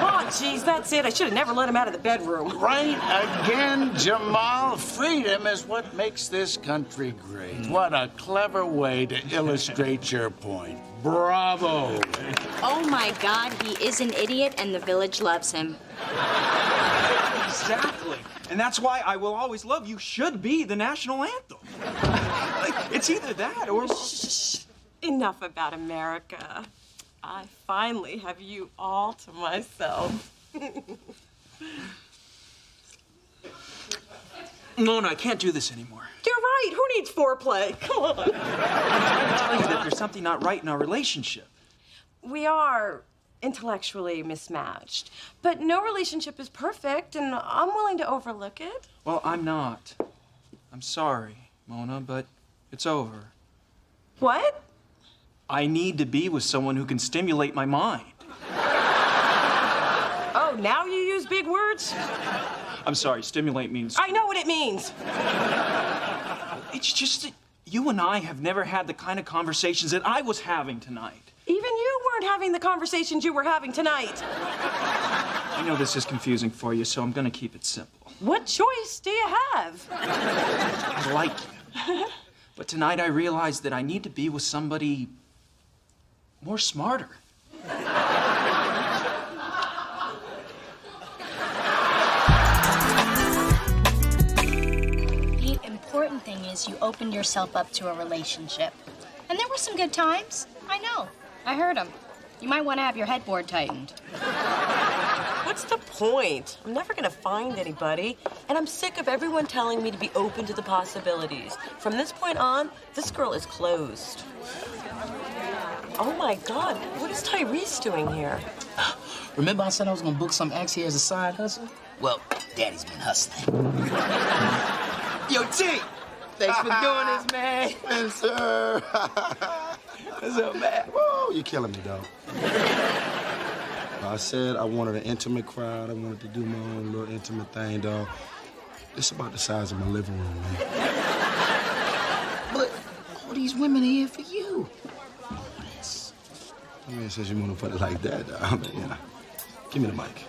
Oh, jeez, that's it. I should have never let him out of the bedroom. Right again, Jamal. Freedom is what makes this country great. What a clever way to illustrate your point. Bravo. Oh my God, he is an idiot and the village loves him. Exactly. And that's why I Will Always Love You should be the national anthem. It's either that or... Shh. Enough about America. I finally have you all to myself. Mona, I can't do this anymore. You're right. Who needs foreplay? Come on. I'm trying to tell you that there's something not right in our relationship. We are intellectually mismatched, but no relationship is perfect, and I'm willing to overlook it. Well, I'm not. I'm sorry, Mona, but it's over. What? I need to be with someone who can stimulate my mind. Oh, now you use big words? I'm sorry, stimulate means... I know what it means. It's just that you and I have never had the kind of conversations that I was having tonight. Even you weren't having the conversations you were having tonight. I know this is confusing for you, so I'm gonna keep it simple. What choice do you have? I like you. But tonight I realized that I need to be with somebody more smarter. The important thing is you opened yourself up to a relationship. And there were some good times. I know. I heard them. You might want to have your headboard tightened. What's the point? I'm never gonna find anybody, and I'm sick of everyone telling me to be open to the possibilities. From this point on, this girl is closed. Oh my God, what is Tyrese doing here? Remember I said I was gonna book some acts here as a side hustle? Well, Daddy's been hustling. Yo, T! Thanks for doing this, man. Spencer! What's up, man? Whoa, you're killing me, dog. I said I wanted an intimate crowd. I wanted to do my own little intimate thing, dog. It's about the size of my living room, man. But all these women are here for you. I mean, since you want to put it like that, dog, I mean, you know, give me the mic.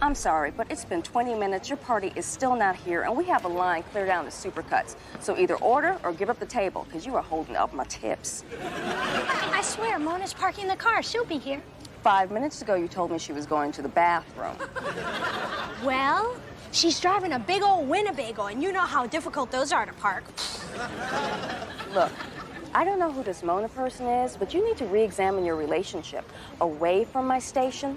I'm sorry, but it's been 20 minutes. Your party is still not here, and we have a line clear down to Supercuts. So either order or give up the table, because you are holding up my tips. I swear, Mona's parking the car. She'll be here. 5 minutes ago, you told me she was going to the bathroom. Well, she's driving a big old Winnebago, and you know how difficult those are to park. Look, I don't know who this Mona person is, but you need to re-examine your relationship away from my station.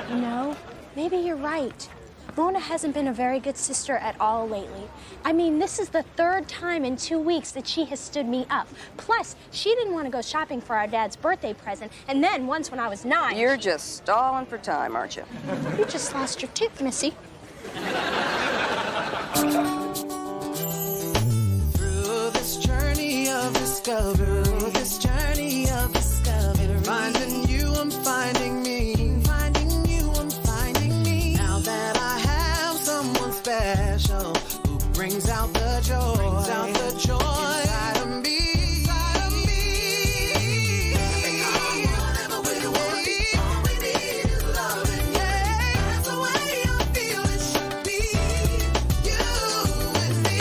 You know, maybe you're right. Mona hasn't been a very good sister at all lately. I mean, this is the third time in 2 weeks that she has stood me up. Plus, she didn't want to go shopping for our dad's birthday present, and then once when I was 9... You're just stalling for time, aren't you? You just lost your tip, Missy. Through this journey of discovery, finding you, I'm finding me. Finding you, I'm finding me. Now that I have someone special who brings out the joy, inside of me. Whatever we want, all we need is loving. Yeah, that's the way I feel it should be. You and me.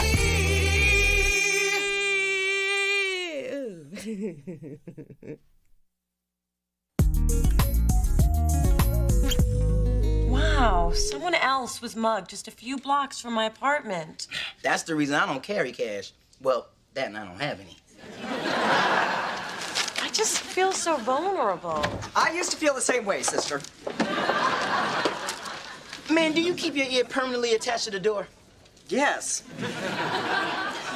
Wow, someone else was mugged just a few blocks from my apartment. That's the reason I don't carry cash. Well, that and I don't have any. I just feel so vulnerable. I used to feel the same way, sister. Man, do you keep your ear permanently attached to the door? Yes.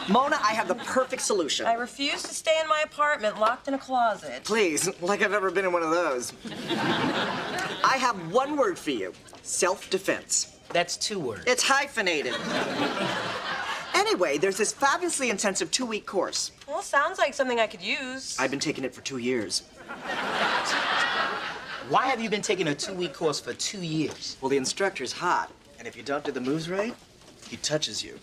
Mona, I have the perfect solution. I refuse to stay in my apartment locked in a closet. Please, like I've ever been in one of those. I have one word for you. Self-defense. That's 2 words. It's hyphenated. Anyway, there's this fabulously intensive 2-week course. Well, sounds like something I could use. I've been taking it for 2 years. Why have you been taking a 2-week course for 2 years? Well, the instructor's hot, and if you don't do the moves right, he touches you.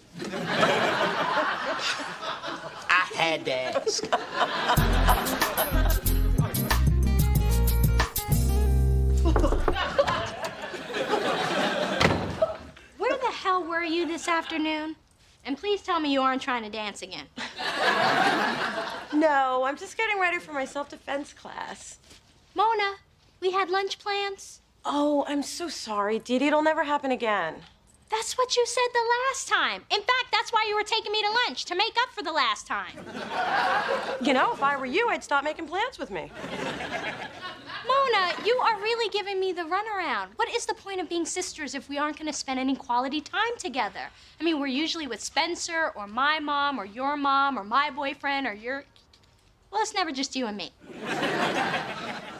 I had to ask. Where the hell were you this afternoon? And please tell me you aren't trying to dance again. No, I'm just getting ready for my self-defense class. Mona, we had lunch plans. Oh, I'm so sorry, Dee Dee. It'll never happen again. That's what you said the last time. In fact, that's why you were taking me to lunch, to make up for the last time. You know, if I were you, I'd stop making plans with me. Mona, you are really giving me the runaround. What is the point of being sisters if we aren't going to spend any quality time together? I mean, we're usually with Spencer or my mom or your mom or my boyfriend or your... Well, it's never just you and me.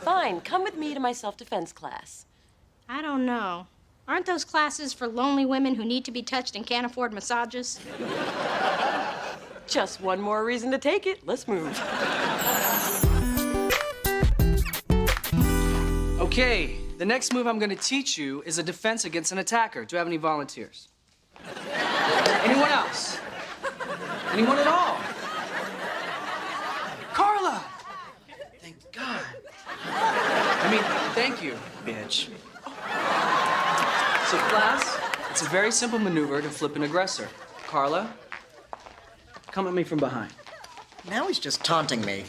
Fine, come with me to my self-defense class. I don't know. Aren't those classes for lonely women who need to be touched and can't afford massages? Just one more reason to take it. Let's move. Okay, the next move I'm going to teach you is a defense against an attacker. Do I have any volunteers? Anyone else? Anyone at all? Carla! Thank God. I mean, thank you, bitch. So, class, it's a very simple maneuver to flip an aggressor. Carla, come at me from behind. Now he's just taunting me.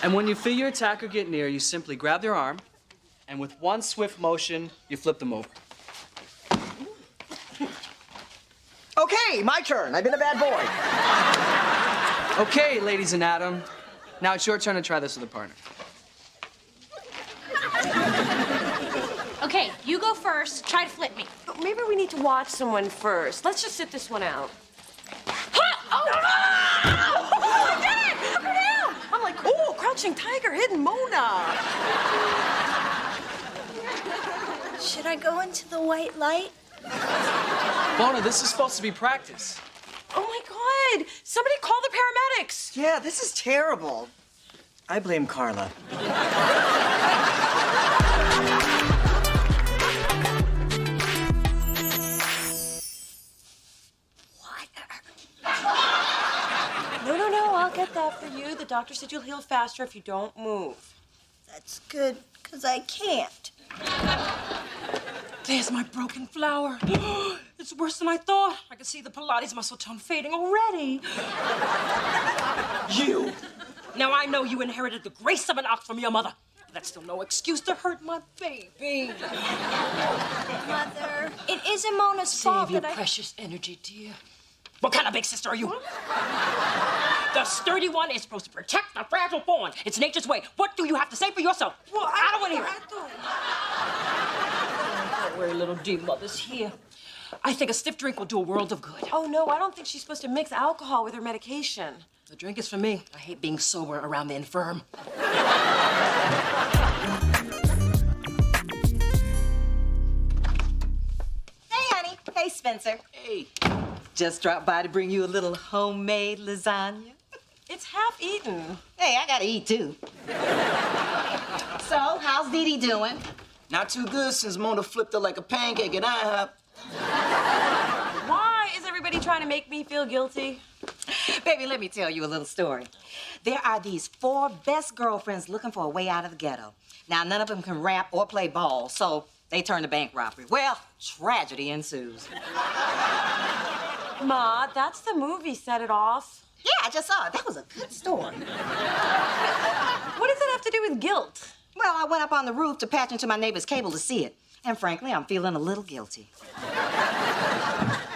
And when you feel your attacker get near, you simply grab their arm, and with one swift motion, you flip them over. Okay, my turn. I've been a bad boy. Okay, ladies and Adam. Now it's your turn to try this with a partner. Okay, you go first. Try to flip me. But maybe we need to watch someone first. Let's just sit this one out. I'm like, ooh, crouching tiger, hidden Mona. Should I go into the white light? Mona, this is supposed to be practice. Oh my God! Somebody call the paramedics! Yeah, this is terrible. I blame Carla. No, I'll get that for you. The doctor said you'll heal faster if you don't move. That's good, because I can't. There's my broken flower. It's worse than I thought. I can see the Pilates muscle tone fading already. You! Now, I know you inherited the grace of an ox from your mother. But that's still no excuse to hurt my baby. Mother, it isn't Mona's fault Save your that precious energy, dear. What kind of big sister are you? The sturdy one is supposed to protect the fragile fawn. It's nature's way. What do you have to say for yourself? Well, I don't want to hear it. Don't worry, little dear mother's here. I think a stiff drink will do a world of good. Oh, no, I don't think she's supposed to mix alcohol with her medication. The drink is for me. I hate being sober around the infirm. Hey, honey. Hey, Spencer. Hey. Just dropped by to bring you a little homemade lasagna. It's half eaten. Hey, I gotta eat too. So, how's Dee Dee doing? Not too good since Mona flipped her like a pancake at IHOP. Why is everybody trying to make me feel guilty? Baby, let me tell you a little story. There are these 4 best girlfriends looking for a way out of the ghetto. Now, none of them can rap or play ball, so they turn to bank robbery. Well, tragedy ensues. Ma, that's the movie Set It Off. Yeah, I just saw it. That was a good story. What does it have to do with guilt? Well, I went up on the roof to patch into my neighbor's cable to see it. And frankly, I'm feeling a little guilty.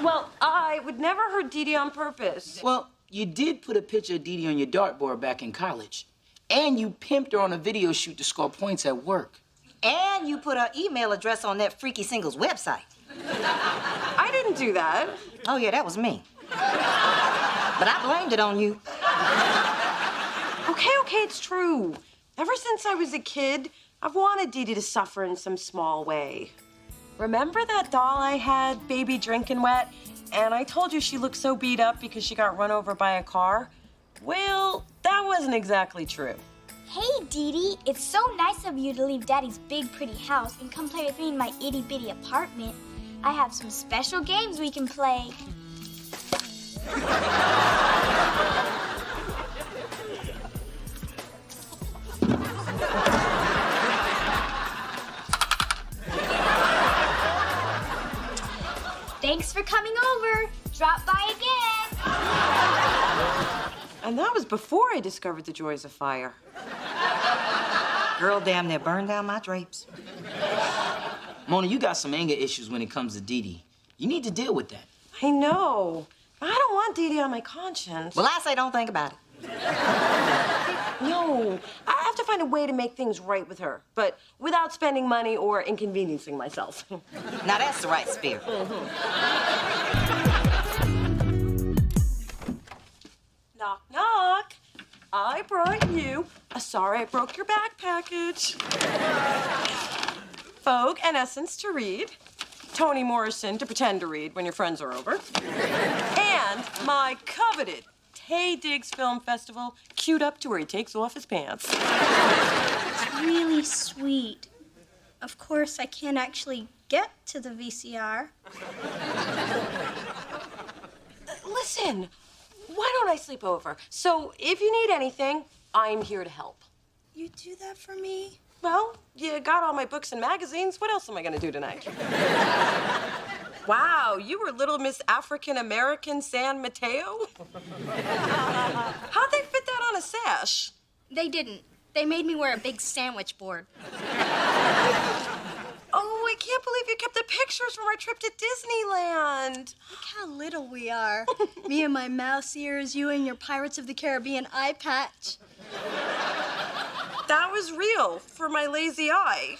Well, I would never hurt Dee Dee on purpose. Well, you did put a picture of Dee Dee on your dartboard back in college. And you pimped her on a video shoot to score points at work. And you put her email address on that freaky singles website. I didn't didn't do that. Oh, yeah, that was me. But I blamed it on you. Okay, it's true. Ever since I was a kid, I've wanted Dee Dee to suffer in some small way. Remember that doll I had, Baby Drinking Wet? And I told you she looked so beat up because she got run over by a car? Well, that wasn't exactly true. Hey, Dee Dee, it's so nice of you to leave Daddy's big, pretty house and come play with me in my itty-bitty apartment. I have some special games we can play. Thanks for coming over. Drop by again. And that was before I discovered the joys of fire. Girl damn near burned down my drapes. Mona, you got some anger issues when it comes to Dee Dee. You need to deal with that. I know. I don't want Dee Dee on my conscience. Well, I say don't think about it. No, I have to find a way to make things right with her, but without spending money or inconveniencing myself. Now that's the right spirit. Knock, knock. I brought you a sorry I broke your back package. Vogue and Essence to read. Toni Morrison to pretend to read when your friends are over. And my coveted Tay Diggs Film Festival queued up to where he takes off his pants. It's really sweet. Of course, I can't actually get to the VCR. Listen, why don't I sleep over? So if you need anything, I'm here to help. You do that for me? Well, you got all my books and magazines. What else am I gonna do tonight? Wow, you were Little Miss African American San Mateo? How'd they fit that on a sash? They didn't. They made me wear a big sandwich board. Oh, I can't believe you kept the pictures from our trip to Disneyland. Look how little we are. Me and my mouse ears, you and your Pirates of the Caribbean eye patch. That was real for my lazy eye.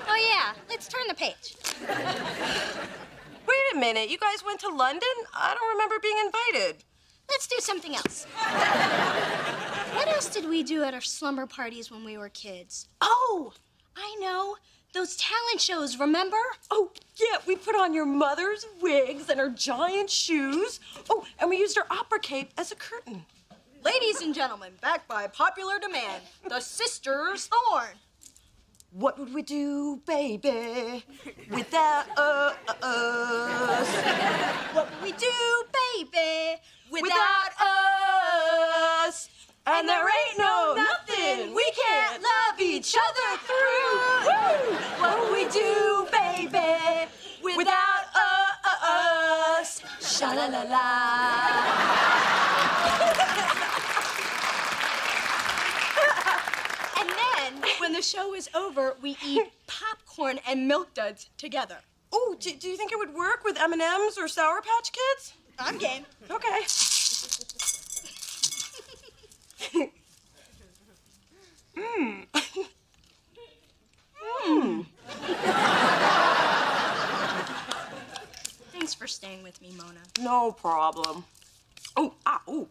Oh, yeah. Let's turn the page. Wait a minute. You guys went to London? I don't remember being invited. Let's do something else. What else did we do at our slumber parties when we were kids? Oh, I know. Those talent shows, remember? Oh, yeah. We put on your mother's wigs and her giant shoes. Oh, and we used her opera cape as a curtain. Ladies and gentlemen, back by popular demand, the Sisters Thorne. What would we do, baby, without us? What would we do, baby, without us? And there ain't no nothing we can't love each other through. Woo! What would we do, baby, without us? Sha-la-la-la. And then, when the show is over, we eat popcorn and Milk Duds together. Oh, do you think it would work with M&Ms or Sour Patch Kids? I'm game. Okay. Thanks for staying with me, Mona. No problem. Oh,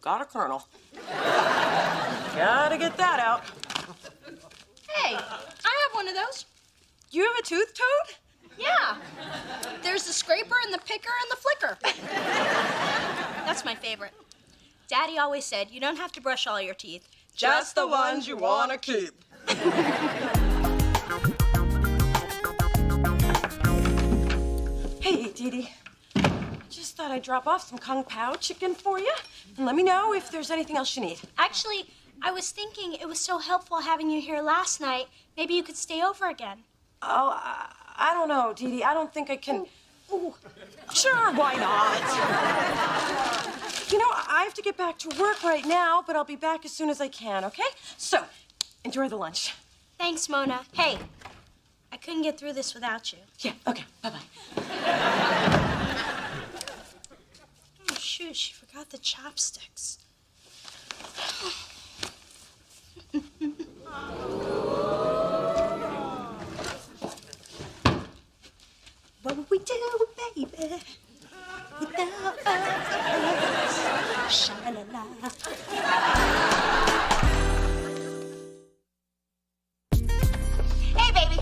got a kernel. Gotta get that out. Hey, I have one of those. You have a tooth toad? Yeah. There's the scraper and the picker and the flicker. That's my favorite. Daddy always said you don't have to brush all your teeth. Just the ones you want to keep. Hey, Dee Dee. Just thought I'd drop off some Kung Pao chicken for you. And let me know if there's anything else you need. Actually, I was thinking it was so helpful having you here last night. Maybe you could stay over again. Oh, I don't know, Dee Dee. I don't think I can. Ooh. Sure, why not? You know, I have to get back to work right now, but I'll be back as soon as I can, okay? So, enjoy the lunch. Thanks, Mona. Hey, I couldn't get through this without you. Yeah, okay. Bye-bye. Oh, shoot, she forgot the chopsticks. What would we do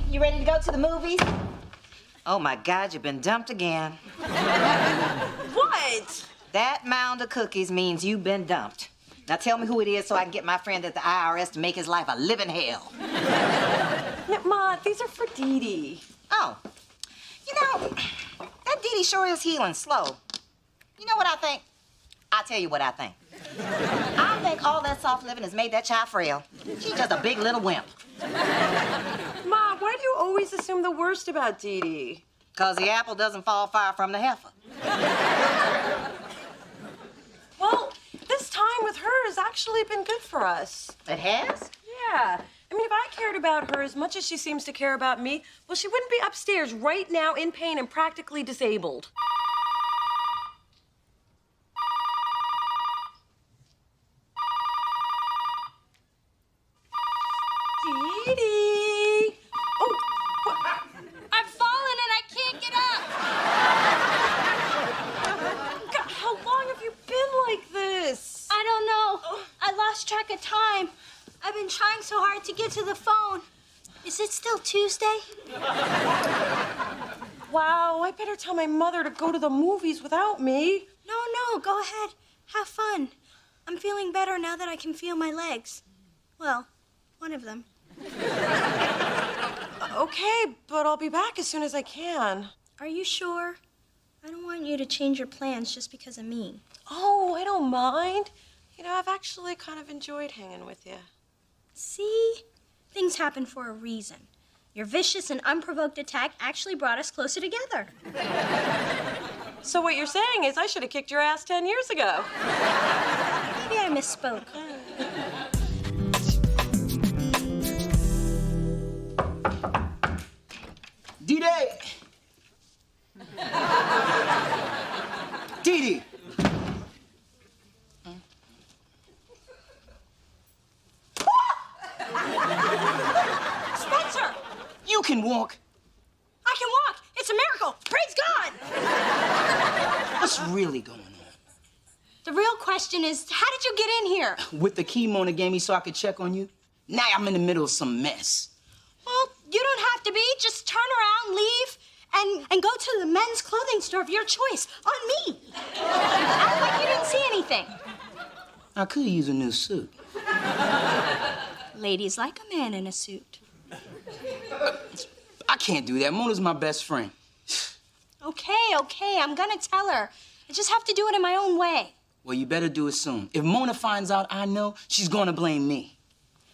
You ready to go to the movies? Oh my God, you've been dumped again. What? That mound of cookies means you've been dumped. Now tell me who it is so I can get my friend at the IRS to make his life a living hell. Ma, these are for Dee Dee. Oh, you know, that Dee Dee sure is healing slow. You know what I think? I'll tell you what I think. I think all that soft living has made that child frail. She's just a big little wimp. Ma, why do you always assume the worst about Dee Dee? Because the apple doesn't fall far from the heifer. Well, this time with her has actually been good for us. It has? Yeah. I mean, if I cared about her as much as she seems to care about me, well, she wouldn't be upstairs right now in pain and practically disabled. Dee Dee! Oh, I've fallen and I can't get up. God, how long have you been like this? I don't know. I lost track of time. I've been trying so hard to get to the phone. Is it still Tuesday? Wow, I better tell my mother to go to the movies without me. No, go ahead. Have fun. I'm feeling better now that I can feel my legs. Well, one of them. Okay, but I'll be back as soon as I can. Are you sure? I don't want you to change your plans just because of me. Oh, I don't mind. You know, I've actually kind of enjoyed hanging with you. See? Things happen for a reason. Your vicious and unprovoked attack actually brought us closer together. So what you're saying is I should have kicked your ass 10 years ago. Maybe I misspoke. Dee Dee! Spencer! You can walk. I can walk! It's a miracle! Praise God! What's really going on? The real question is, how did you get in here? With the key Mona gave me so I could check on you? Now I'm in the middle of some mess. Well, you don't have to be. Just turn around, leave, and go to the men's clothing store of your choice. On me. Act like you didn't see anything. I could use a new suit. Ladies like a man in a suit. I can't do that. Mona's my best friend. Okay, I'm gonna tell her. I just have to do it in my own way. Well, you better do it soon. If Mona finds out I know, she's gonna blame me.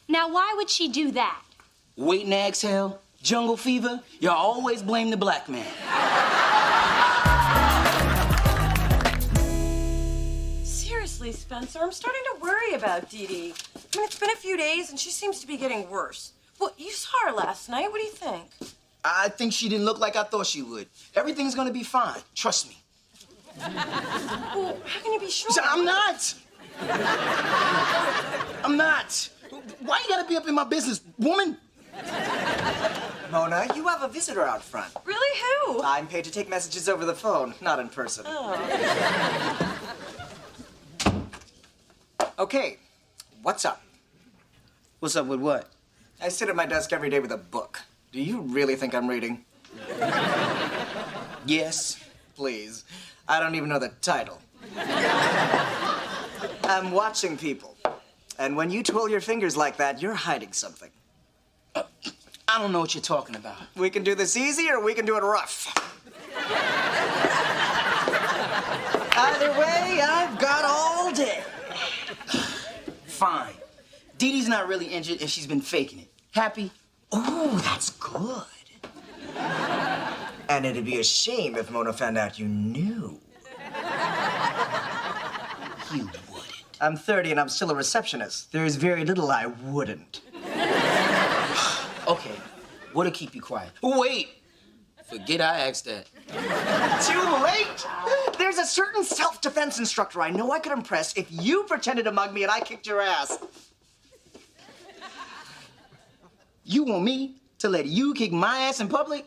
Now, why would she do that? Wait and exhale, jungle fever, you always blame the black man. Seriously, Spencer, I'm starting to worry about Dee Dee. I mean, it's been a few days and she seems to be getting worse. Well, you saw her last night. What do you think? I think she didn't look like I thought she would. Everything's gonna be fine. Trust me. Well, how can you be sure? I'm not. I'm not. Why you gotta be up in my business, woman? Mona, you have a visitor out front. Really? Who? I'm paid to take messages over the phone, not in person. Oh. Okay, what's up? What's up with what? I sit at my desk every day with a book. Do you really think I'm reading? Yes. Please. I don't even know the title. I'm watching people. And when you twirl your fingers like that, you're hiding something. I don't know what you're talking about. We can do this easy or we can do it rough. Either way, I've got all day. Fine. Dee Dee's not really injured and she's been faking it. Happy? Oh, that's good. And it'd be a shame if Mona found out you knew. You wouldn't. I'm 30 and I'm still a receptionist. There's very little I wouldn't. Okay, what'll keep you quiet? Wait! Forget I asked that. Too late! There's a certain self-defense instructor I know I could impress if you pretended to mug me and I kicked your ass. You want me to let you kick my ass in public?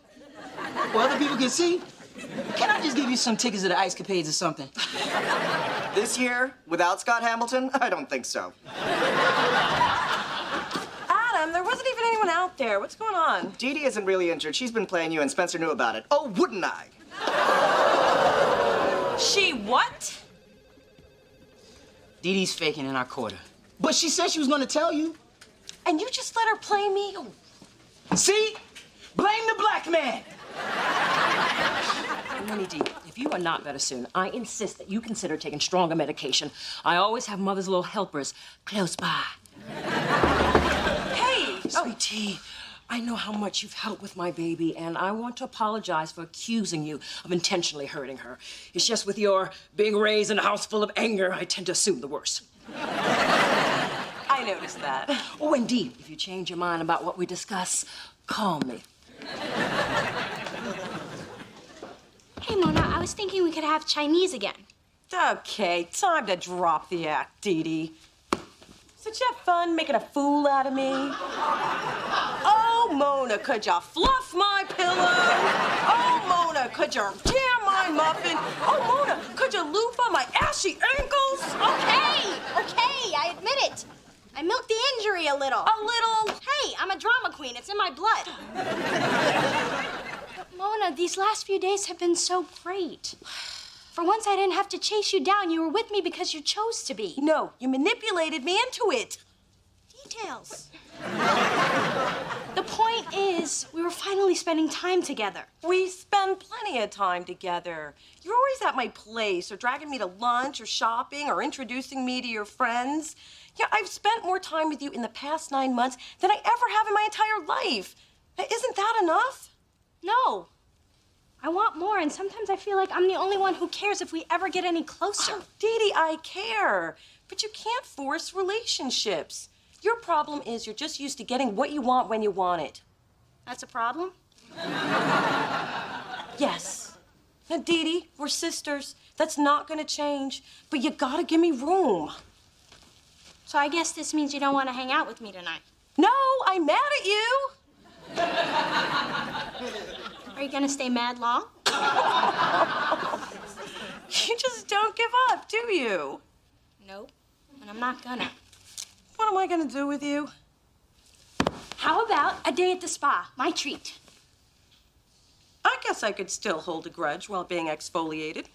Where other people can see? Can I just give you some tickets to the Ice Capades or something? This year, without Scott Hamilton, I don't think so. Adam, there wasn't even anyone out there? What's going on? Dee Dee isn't really injured. She's been playing you, and Spencer knew about it. Oh, wouldn't I? She what? Dee Dee's faking in our quarter. But she said she was gonna tell you. And you just let her play me? See? Blame the black man. Minnie D, if you are not better soon, I insist that you consider taking stronger medication. I always have mother's little helpers close by. Hey! Sweet tea, I know how much you've helped with my baby, and I want to apologize for accusing you of intentionally hurting her. It's just with your being raised in a house full of anger, I tend to assume the worst. I noticed that. Oh, indeed. If you change your mind about what we discuss, call me. Hey, Mona, I was thinking we could have Chinese again. Okay, time to drop the act, Dee Dee. Such a fun making a fool out of me. Oh, Mona, could you fluff my pillow? Oh, Mona, could you jam my muffin? Oh, Mona, could you loofah my ashy ankles? Okay, I admit it. I milked the injury a little. A little? Hey, I'm a drama queen. It's in my blood. But Mona, these last few days have been so great. For once, I didn't have to chase you down. You were with me because you chose to be. No, you manipulated me into it. Details. The point is, we were finally spending time together. We spend plenty of time together. You're always at my place, or dragging me to lunch, or shopping, or introducing me to your friends. Yeah, I've spent more time with you in the past 9 months than I ever have in my entire life. Now, isn't that enough? No. I want more, and sometimes I feel like I'm the only one who cares if we ever get any closer. Oh, Dee Dee, I care. But you can't force relationships. Your problem is you're just used to getting what you want when you want it. That's a problem? Yes. Now, Dee Dee, we're sisters. That's not gonna change. But you gotta give me room. So I guess this means you don't want to hang out with me tonight. No, I'm mad at you. Are you gonna stay mad long? You just don't give up, do you? Nope, and I'm not gonna. What am I gonna do with you? How about a day at the spa? My treat. I guess I could still hold a grudge while being exfoliated.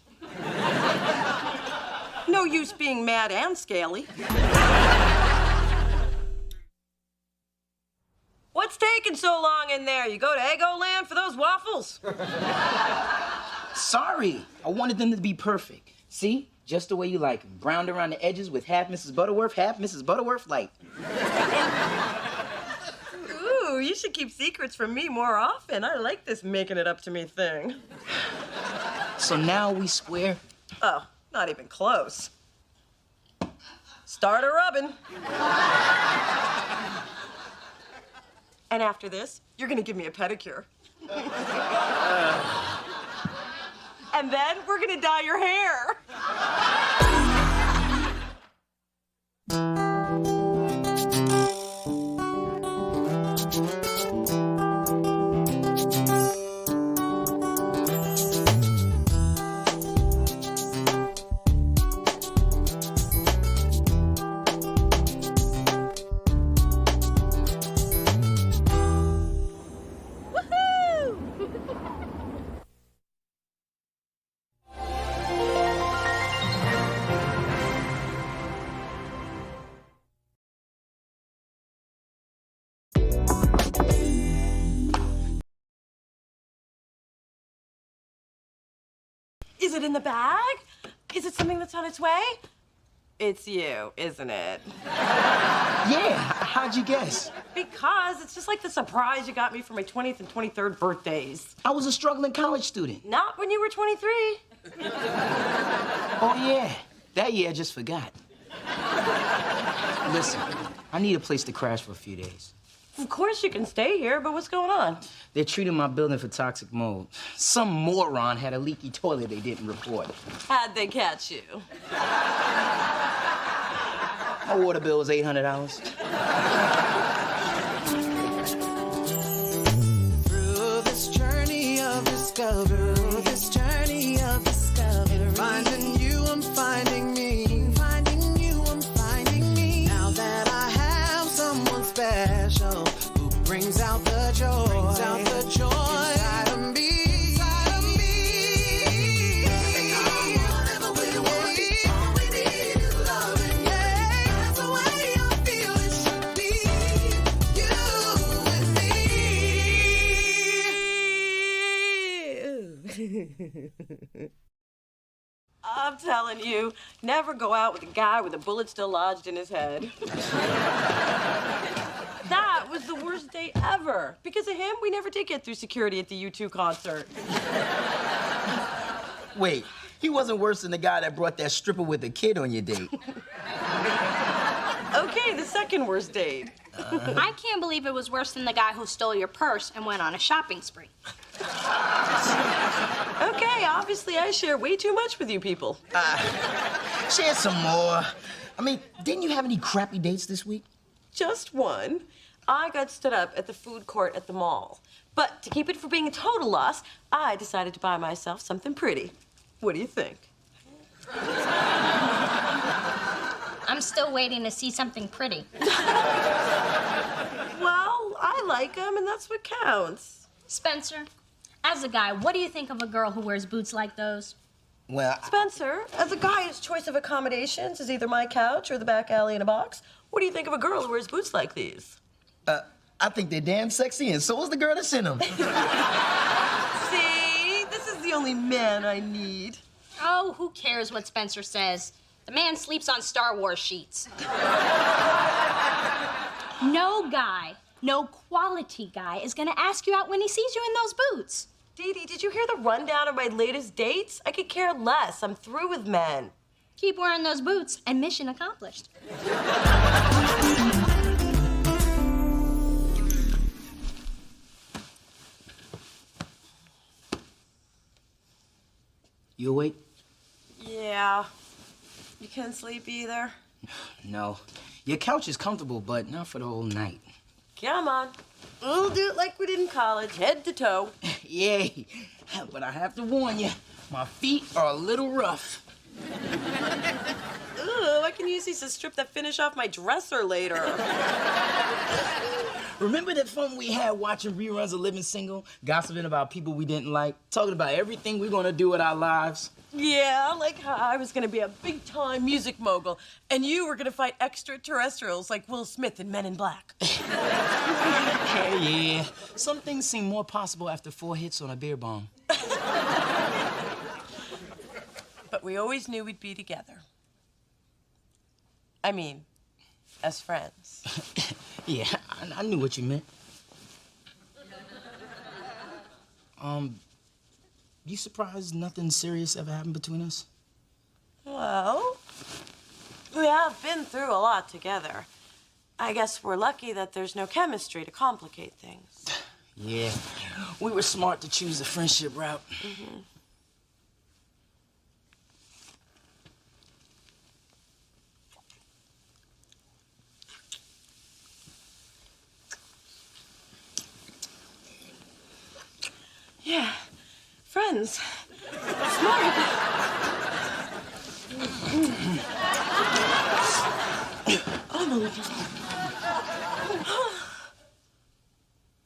No use being mad and scaly. What's taking so long in there? You go to Eggo Land for those waffles? Sorry. I wanted them to be perfect. See? Just the way you like them. Browned around the edges with half Mrs. Butterworth, half Mrs. Butterworth light. Ooh, you should keep secrets from me more often. I like this making it up to me thing. So now we square? Oh, not even close. Start a rubbing. And after this, you're gonna give me a pedicure. And then we're gonna dye your hair. Is it in the bag? Is it something that's on its way? It's you, isn't it? Yeah, how'd you guess? Because it's just like the surprise you got me for my 20th and 23rd birthdays. I was a struggling college student. Not when you were 23. Oh, yeah. That year I just forgot. Listen, I need a place to crash for a few days. Of course you can stay here, but what's going on? They're treating my building for toxic mold. Some moron had a leaky toilet they didn't report. How'd they catch you? My water bill was $800. Through this journey of discovery, finding you, I'm finding me. Finding you, I'm finding me. Now that I have someone special who brings out the joy. Brings out the joy inside of me. Inside of me. Whatever we want, all we need is love and yeah. That's the way I feel it should be. You and me. I'm telling you, never go out with a guy with a bullet still lodged in his head. That was the worst date ever. Because of him, we never did get through security at the U2 concert. Wait, he wasn't worse than the guy that brought that stripper with a kid on your date. Okay, the second worst date. I can't believe it was worse than the guy who stole your purse and went on a shopping spree. Okay, obviously I share way too much with you people. Share some more. I mean, didn't you have any crappy dates this week? Just one. I got stood up at the food court at the mall. But to keep it from being a total loss, I decided to buy myself something pretty. What do you think? I'm still waiting to see something pretty. Well, I like them, and that's what counts. Spencer, as a guy, what do you think of a girl who wears boots like those? Well, Spencer, as a guy whose choice of accommodations is either my couch or the back alley in a box, what do you think of a girl who wears boots like these? I think they're damn sexy, and so is the girl that sent them. See? This is the only man I need. Oh, who cares what Spencer says? The man sleeps on Star Wars sheets. No guy, no quality guy is gonna ask you out when he sees you in those boots. Dee Dee, did you hear the rundown of my latest dates? I could care less. I'm through with men. Keep wearing those boots and mission accomplished. You awake? Yeah. You can't sleep either? No. Your couch is comfortable, but not for the whole night. Come on. We'll do it like we did in college, head to toe. Yay. But I have to warn you, my feet are a little rough. Ooh, I can use these to strip that finish off my dresser later. Remember that fun we had watching reruns of Living Single, gossiping about people we didn't like, talking about everything we're gonna do with our lives? Yeah, like how I was gonna be a big-time music mogul, and you were gonna fight extraterrestrials like Will Smith in Men in Black. Yeah. Some things seem more possible after 4 hits on a beer bomb. But we always knew we'd be together. I mean, as friends. Yeah, I knew what you meant. You surprised nothing serious ever happened between us? Well, we have been through a lot together. I guess we're lucky that there's no chemistry to complicate things. Yeah, we were smart to choose the friendship route. Mm-hmm. Yeah, friends. Smart.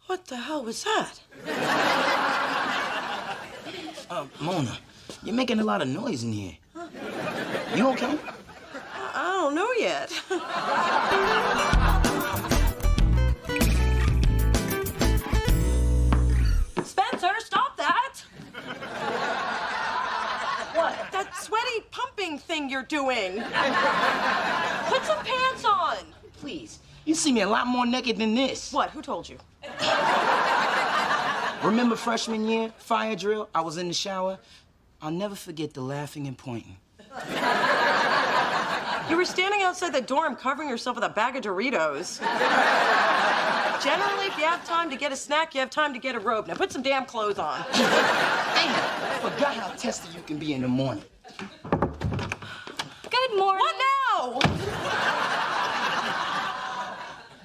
What the hell was that? Mona, you're making a lot of noise in here. You okay? I don't know yet. Spencer, stop that! What? That sweaty pumping thing you're doing. Put some pants on. Please, you see me a lot more naked than this. What? Who told you? Remember freshman year, fire drill? I was in the shower. I'll never forget the laughing and pointing. You were standing outside the dorm covering yourself with a bag of Doritos. Generally, if you have time to get a snack, you have time to get a robe. Now put some damn clothes on. Damn, I forgot how testy you can be in the morning. Good morning. What now?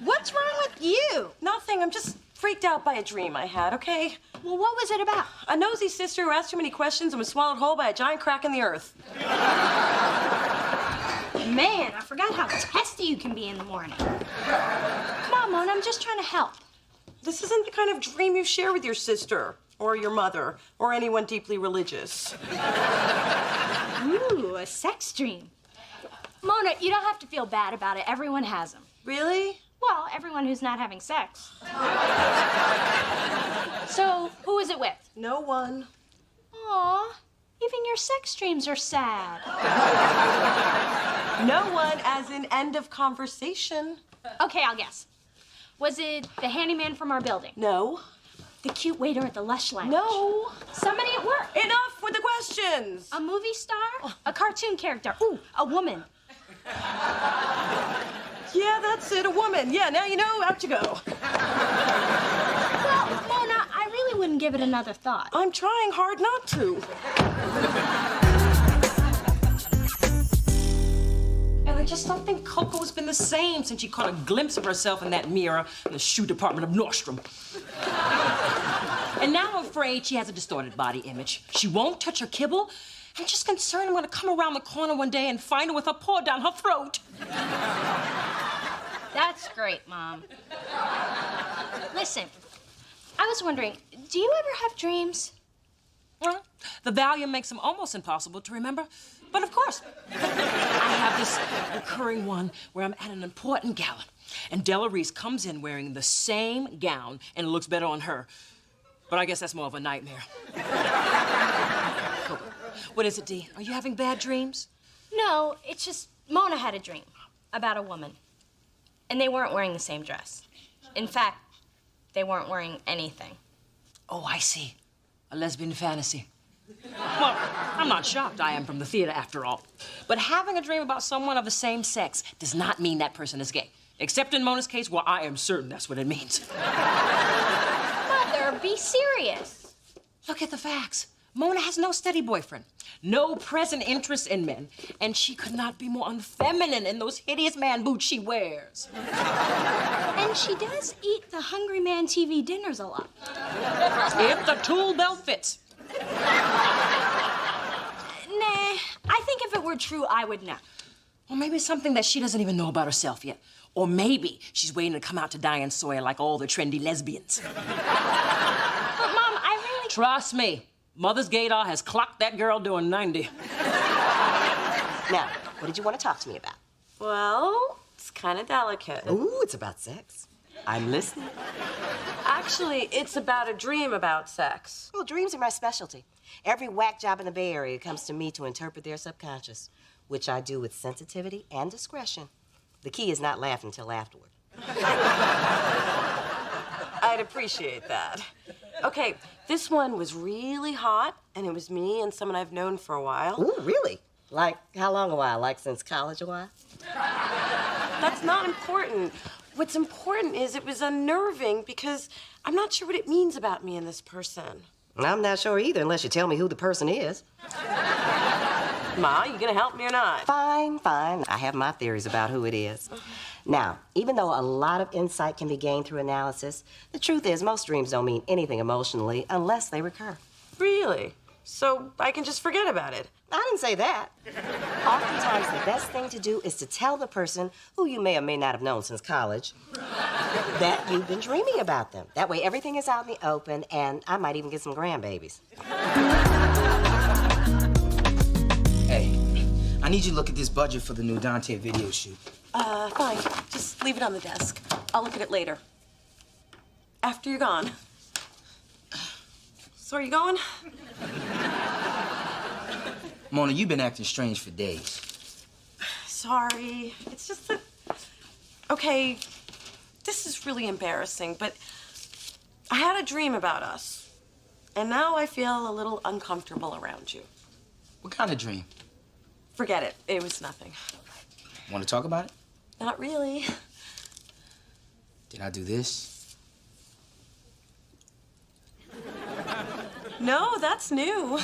What's wrong with you? Nothing. I'm just freaked out by a dream I had, okay? Well, what was it about? A nosy sister who asked too many questions and was swallowed whole by a giant crack in the earth. Man, I forgot how testy you can be in the morning. Come on, Mona, I'm just trying to help. This isn't the kind of dream you share with your sister or your mother or anyone deeply religious. Ooh, a sex dream. Mona, you don't have to feel bad about it. Everyone has them. Really? Well, everyone who's not having sex. So, who is it with? No one. Aw, even your sex dreams are sad. No one, as in end of conversation. Okay, I'll guess. Was it the handyman from our building? No. The cute waiter at the Lush Lounge? No. Somebody at work? Enough with the questions. A movie star? A cartoon character? Ooh, a woman. Yeah, that's it, a woman. Yeah, now you know, out you go. Well, Mona, I really wouldn't give it another thought. I'm trying hard not to. And I just don't think Coco's been the same since she caught a glimpse of herself in that mirror in the shoe department of Nordstrom. And now I'm afraid she has a distorted body image. She won't touch her kibble. I'm just concerned I'm gonna come around the corner one day and find her with her paw down her throat. That's great, Mom. Listen, I was wondering, do you ever have dreams? Well, the Valium makes them almost impossible to remember. But of course, I have this recurring one where I'm at an important gala, and Della Reese comes in wearing the same gown, and it looks better on her. But I guess that's more of a nightmare. Coco, what is it, Dee? Are you having bad dreams? No, it's just Mona had a dream about a woman. And they weren't wearing the same dress. In fact, they weren't wearing anything. Oh, I see. A lesbian fantasy. Well, I'm not shocked. I am from the theater, after all. But having a dream about someone of the same sex does not mean that person is gay. Except in Mona's case, where I am certain that's what it means. Mother, be serious. Look at the facts. Mona has no steady boyfriend, no present interest in men, and she could not be more unfeminine in those hideous man boots she wears. And she does eat the Hungry Man TV dinners a lot. If the tool belt fits. Nah, I think if it were true, I would know. Or maybe it's something that she doesn't even know about herself yet. Or maybe she's waiting to come out to Diane Sawyer like all the trendy lesbians. But, Mom, I really... Trust me, Mother's Gaydar has clocked that girl doing 90. Now, what did you want to talk to me about? Well, it's kind of delicate. Ooh, it's about sex. I'm listening. Actually, it's about a dream about sex. Well, dreams are my specialty. Every whack job in the Bay Area comes to me to interpret their subconscious, which I do with sensitivity and discretion. The key is not laughing until afterward. I'd appreciate that. Okay, this one was really hot, and it was me and someone I've known for a while. Ooh, really? Like, how long a while? Like since college a while? That's not important. What's important is it was unnerving because I'm not sure what it means about me and this person. I'm not sure either, unless you tell me who the person is. Ma, you gonna help me or not? Fine, fine. I have my theories about who it is. Now, even though a lot of insight can be gained through analysis, the truth is most dreams don't mean anything emotionally unless they recur. Really? So I can just forget about it? I didn't say that. Oftentimes, the best thing to do is to tell the person who you may or may not have known since college that you've been dreaming about them. That way, everything is out in the open, and I might even get some grandbabies. Hey, I need you to look at this budget for the new Dante video shoot. Fine. Just leave it on the desk. I'll look at it later. After you're gone. So are you going? Mona, you've been acting strange for days. Sorry. It's just that... Okay, this is really embarrassing, but I had a dream about us. And now I feel a little uncomfortable around you. What kind of dream? Forget it. It was nothing. Want to talk about it? Not really. Did I do this? No, that's new.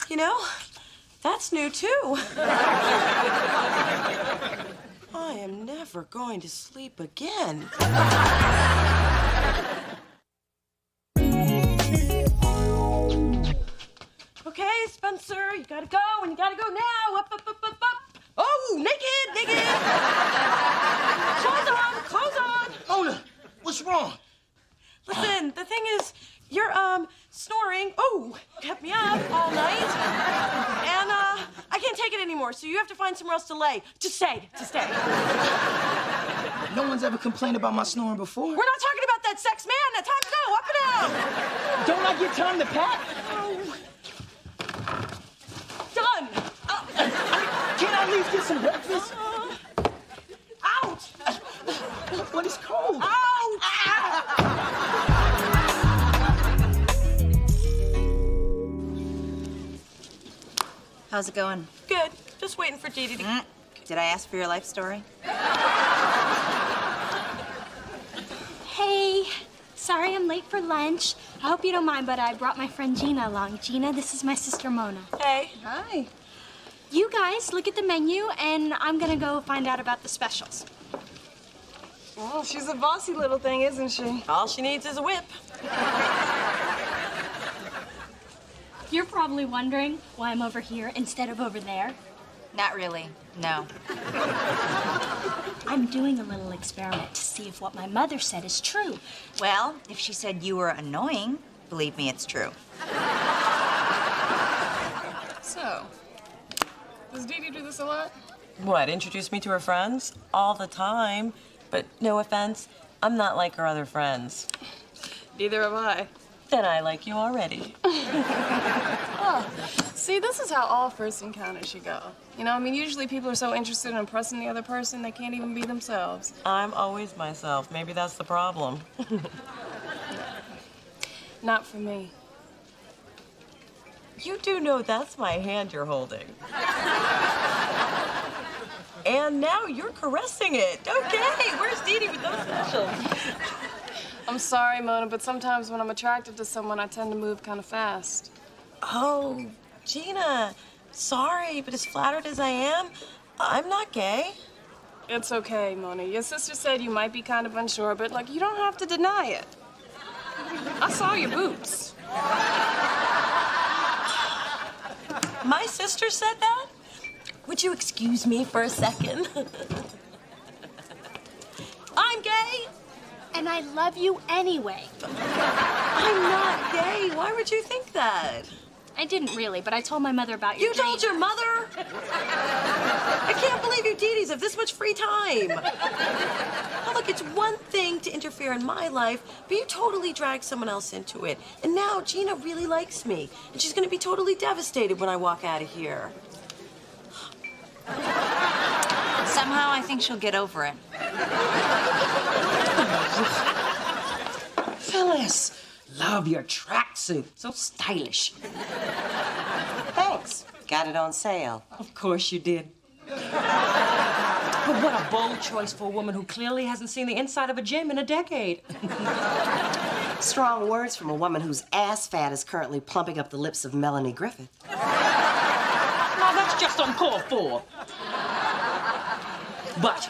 You know, that's new too. I am never going to sleep again. Okay, Spencer, you gotta go, and you gotta go now. Up, up, up, up, up. Oh, Oh, naked! Clothes on! Mona, what's wrong? Listen, the thing is, you're, snoring. Oh, kept me up all night. And, I can't take it anymore, so you have to find somewhere else to lay. To stay. No one's ever complained about my snoring before. We're not talking about that sex man. That time to go. Up and out. Don't I get time to pack? Oh. Done. Can't I at least get some breakfast? Ouch. But it's cold. How's it going? Good. Just waiting for Dee Dee to... Did I ask for your life story? Hey, sorry I'm late for lunch. I hope you don't mind, but I brought my friend Gina along. Gina, this is my sister Mona. Hey. Hi. You guys look at the menu, and I'm gonna go find out about the specials. Well, she's a bossy little thing, isn't she? All she needs is a whip. You're probably wondering why I'm over here instead of over there. Not really, no. I'm doing a little experiment to see if what my mother said is true. Well, if she said you were annoying, believe me, it's true. So, does Dee Dee do this a lot? What, introduce me to her friends? All the time. But no offense, I'm not like her other friends. Neither am I. Then I like you already. Oh, see, this is how all first encounters should go. You know, I mean, usually people are so interested in impressing the other person, they can't even be themselves. I'm always myself. Maybe that's the problem. Not for me. You do know that's my hand you're holding. And now you're caressing it. Okay, where's Dee Dee with those specials? I'm sorry, Mona, but sometimes when I'm attracted to someone, I tend to move kind of fast. Oh, Gina, sorry, but as flattered as I am, I'm not gay. It's okay, Mona. Your sister said you might be kind of unsure, but, like, you don't have to deny it. I saw your boobs. My sister said that? Would you excuse me for a second? I'm gay. And I love you anyway. I'm not gay. Why would you think that? I didn't really, but I told my mother about your You told your mother? I can't believe you Dee-Dees have this much free time. Now, look, it's one thing to interfere in my life, but you totally dragged someone else into it. And now Gina really likes me, and she's going to be totally devastated when I walk out of here. Somehow I think she'll get over it. Phyllis, love your tracksuit. So stylish. Thanks. Got it on sale. Of course you did. But what a bold choice for a woman who clearly hasn't seen the inside of a gym in a decade. Strong words from a woman whose ass fat is currently plumping up the lips of Melanie Griffith. Now, that's just uncalled for. But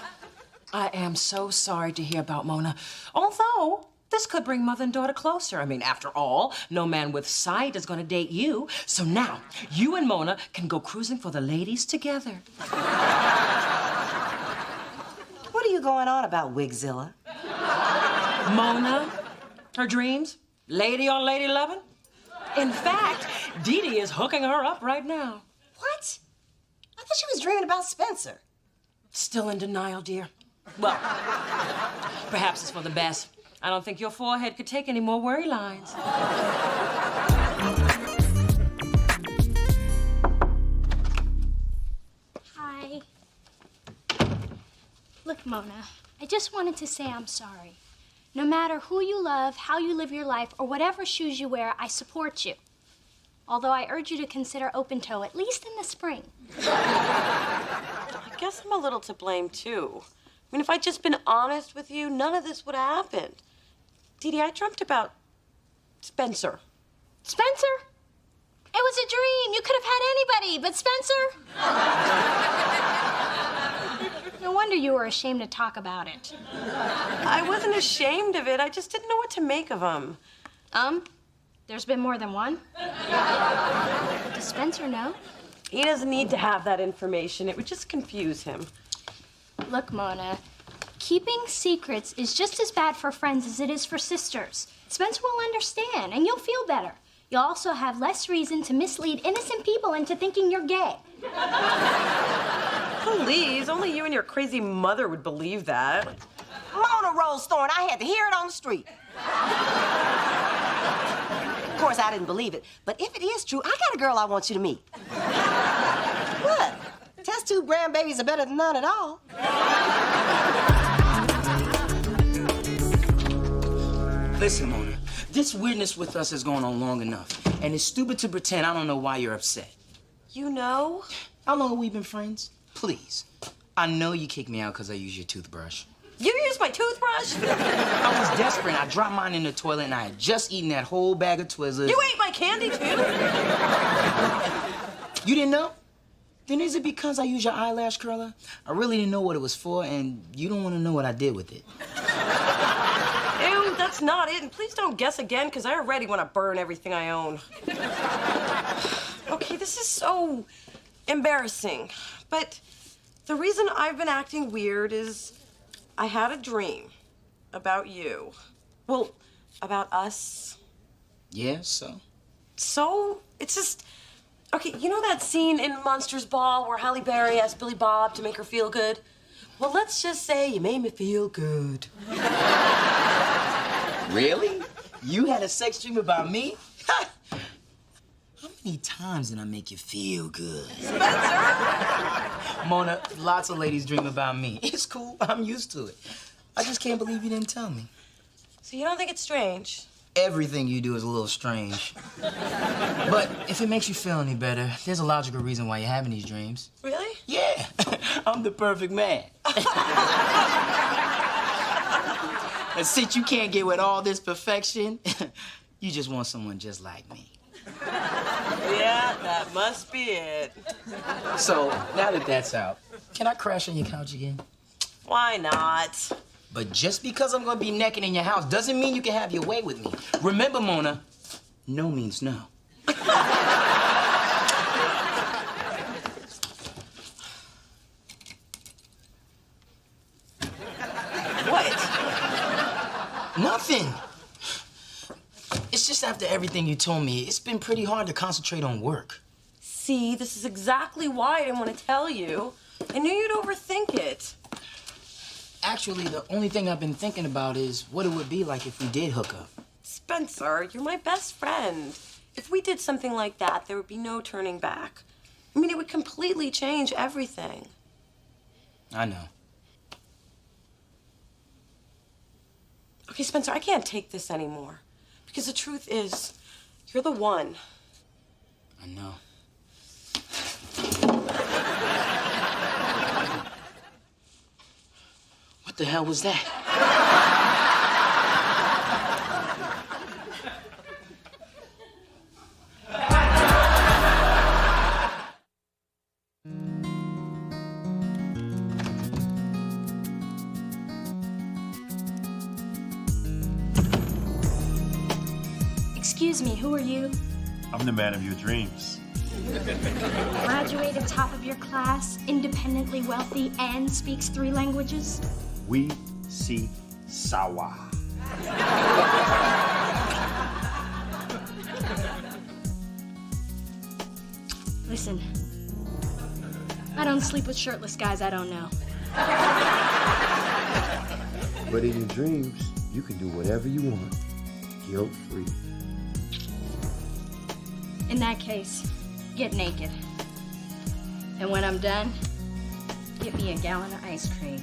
I am so sorry to hear about Mona. Although, this could bring mother and daughter closer. I mean, after all, no man with sight is going to date you. So now, you and Mona can go cruising for the ladies together. What are you going on about, Wigzilla? Mona, her dreams, lady on lady loving. In fact, Dee Dee is hooking her up right now. What? I thought she was dreaming about Spencer. Still in denial, dear. Well, perhaps it's for the best. I don't think your forehead could take any more worry lines. Hi. Look, Mona, I just wanted to say I'm sorry. No matter who you love, how you live your life, or whatever shoes you wear, I support you. Although I urge you to consider open toe, at least in the spring. I guess I'm a little to blame, too. I mean, if I'd just been honest with you, none of this would have happened. Dee Dee, I dreamt about Spencer. Spencer? It was a dream. You could have had anybody, but Spencer? No wonder you were ashamed to talk about it. I wasn't ashamed of it. I just didn't know what to make of him. There's been more than one? Does Spencer know? He doesn't need to have that information. It would just confuse him. Look, Mona, keeping secrets is just as bad for friends as it is for sisters. Spencer will understand, and you'll feel better. You'll also have less reason to mislead innocent people into thinking you're gay. Please, only you and your crazy mother would believe that. Mona Rolls-Thorne, I had to hear it on the street. Of course, I didn't believe it, but if it is true, I got a girl I want you to meet. What? Test tube grandbabies are better than none at all. Listen, Mona, this weirdness with us has gone on long enough, and it's stupid to pretend I don't know why you're upset. You know? How long have we been friends? Please. I know you kicked me out because I used your toothbrush. You used my toothbrush? I was desperate. I dropped mine in the toilet, and I had just eaten that whole bag of Twizzlers. You ate my candy, too? You didn't know? Then is it because I used your eyelash curler? I really didn't know what it was for, and you don't want to know what I did with it. Ew, that's not it. And please don't guess again, because I already want to burn everything I own. Okay, this is so embarrassing. But the reason I've been acting weird is I had a dream about you. Well, about us. Yeah, so? So, it's just... Okay, you know that scene in Monsters Ball where Halle Berry asked Billy Bob to make her feel good? Well, let's just say you made me feel good. Really? You had a sex dream about me? How many times did I make you feel good? Spencer! Mona, lots of ladies dream about me. It's cool. I'm used to it. I just can't believe you didn't tell me. So you don't think it's strange? Everything you do is a little strange. But if it makes you feel any better, there's a logical reason why you're having these dreams. Really? Yeah. I'm the perfect man. And since you can't get with all this perfection, you just want someone just like me. Yeah, that must be it. So, now that that's out, can I crash on your couch again? Why not? But just because I'm gonna be naked in your house doesn't mean you can have your way with me. Remember, Mona, no means no. What? Nothing. It's just after everything you told me, it's been pretty hard to concentrate on work. See, this is exactly why I didn't want to tell you. I knew you'd overthink it. Actually, the only thing I've been thinking about is what it would be like if we did hook up. Spencer, you're my best friend. If we did something like that, there would be no turning back. I mean, it would completely change everything. I know. Okay, Spencer, I can't take this anymore. Because the truth is, you're the one. I know. What the hell was that? Excuse me, who are you? I'm the man of your dreams. Graduated top of your class, independently wealthy, and speaks 3 languages? We see Sawa. Listen, I don't sleep with shirtless guys I don't know. But in your dreams, you can do whatever you want, guilt-free. In that case, get naked. And when I'm done, get me a gallon of ice cream.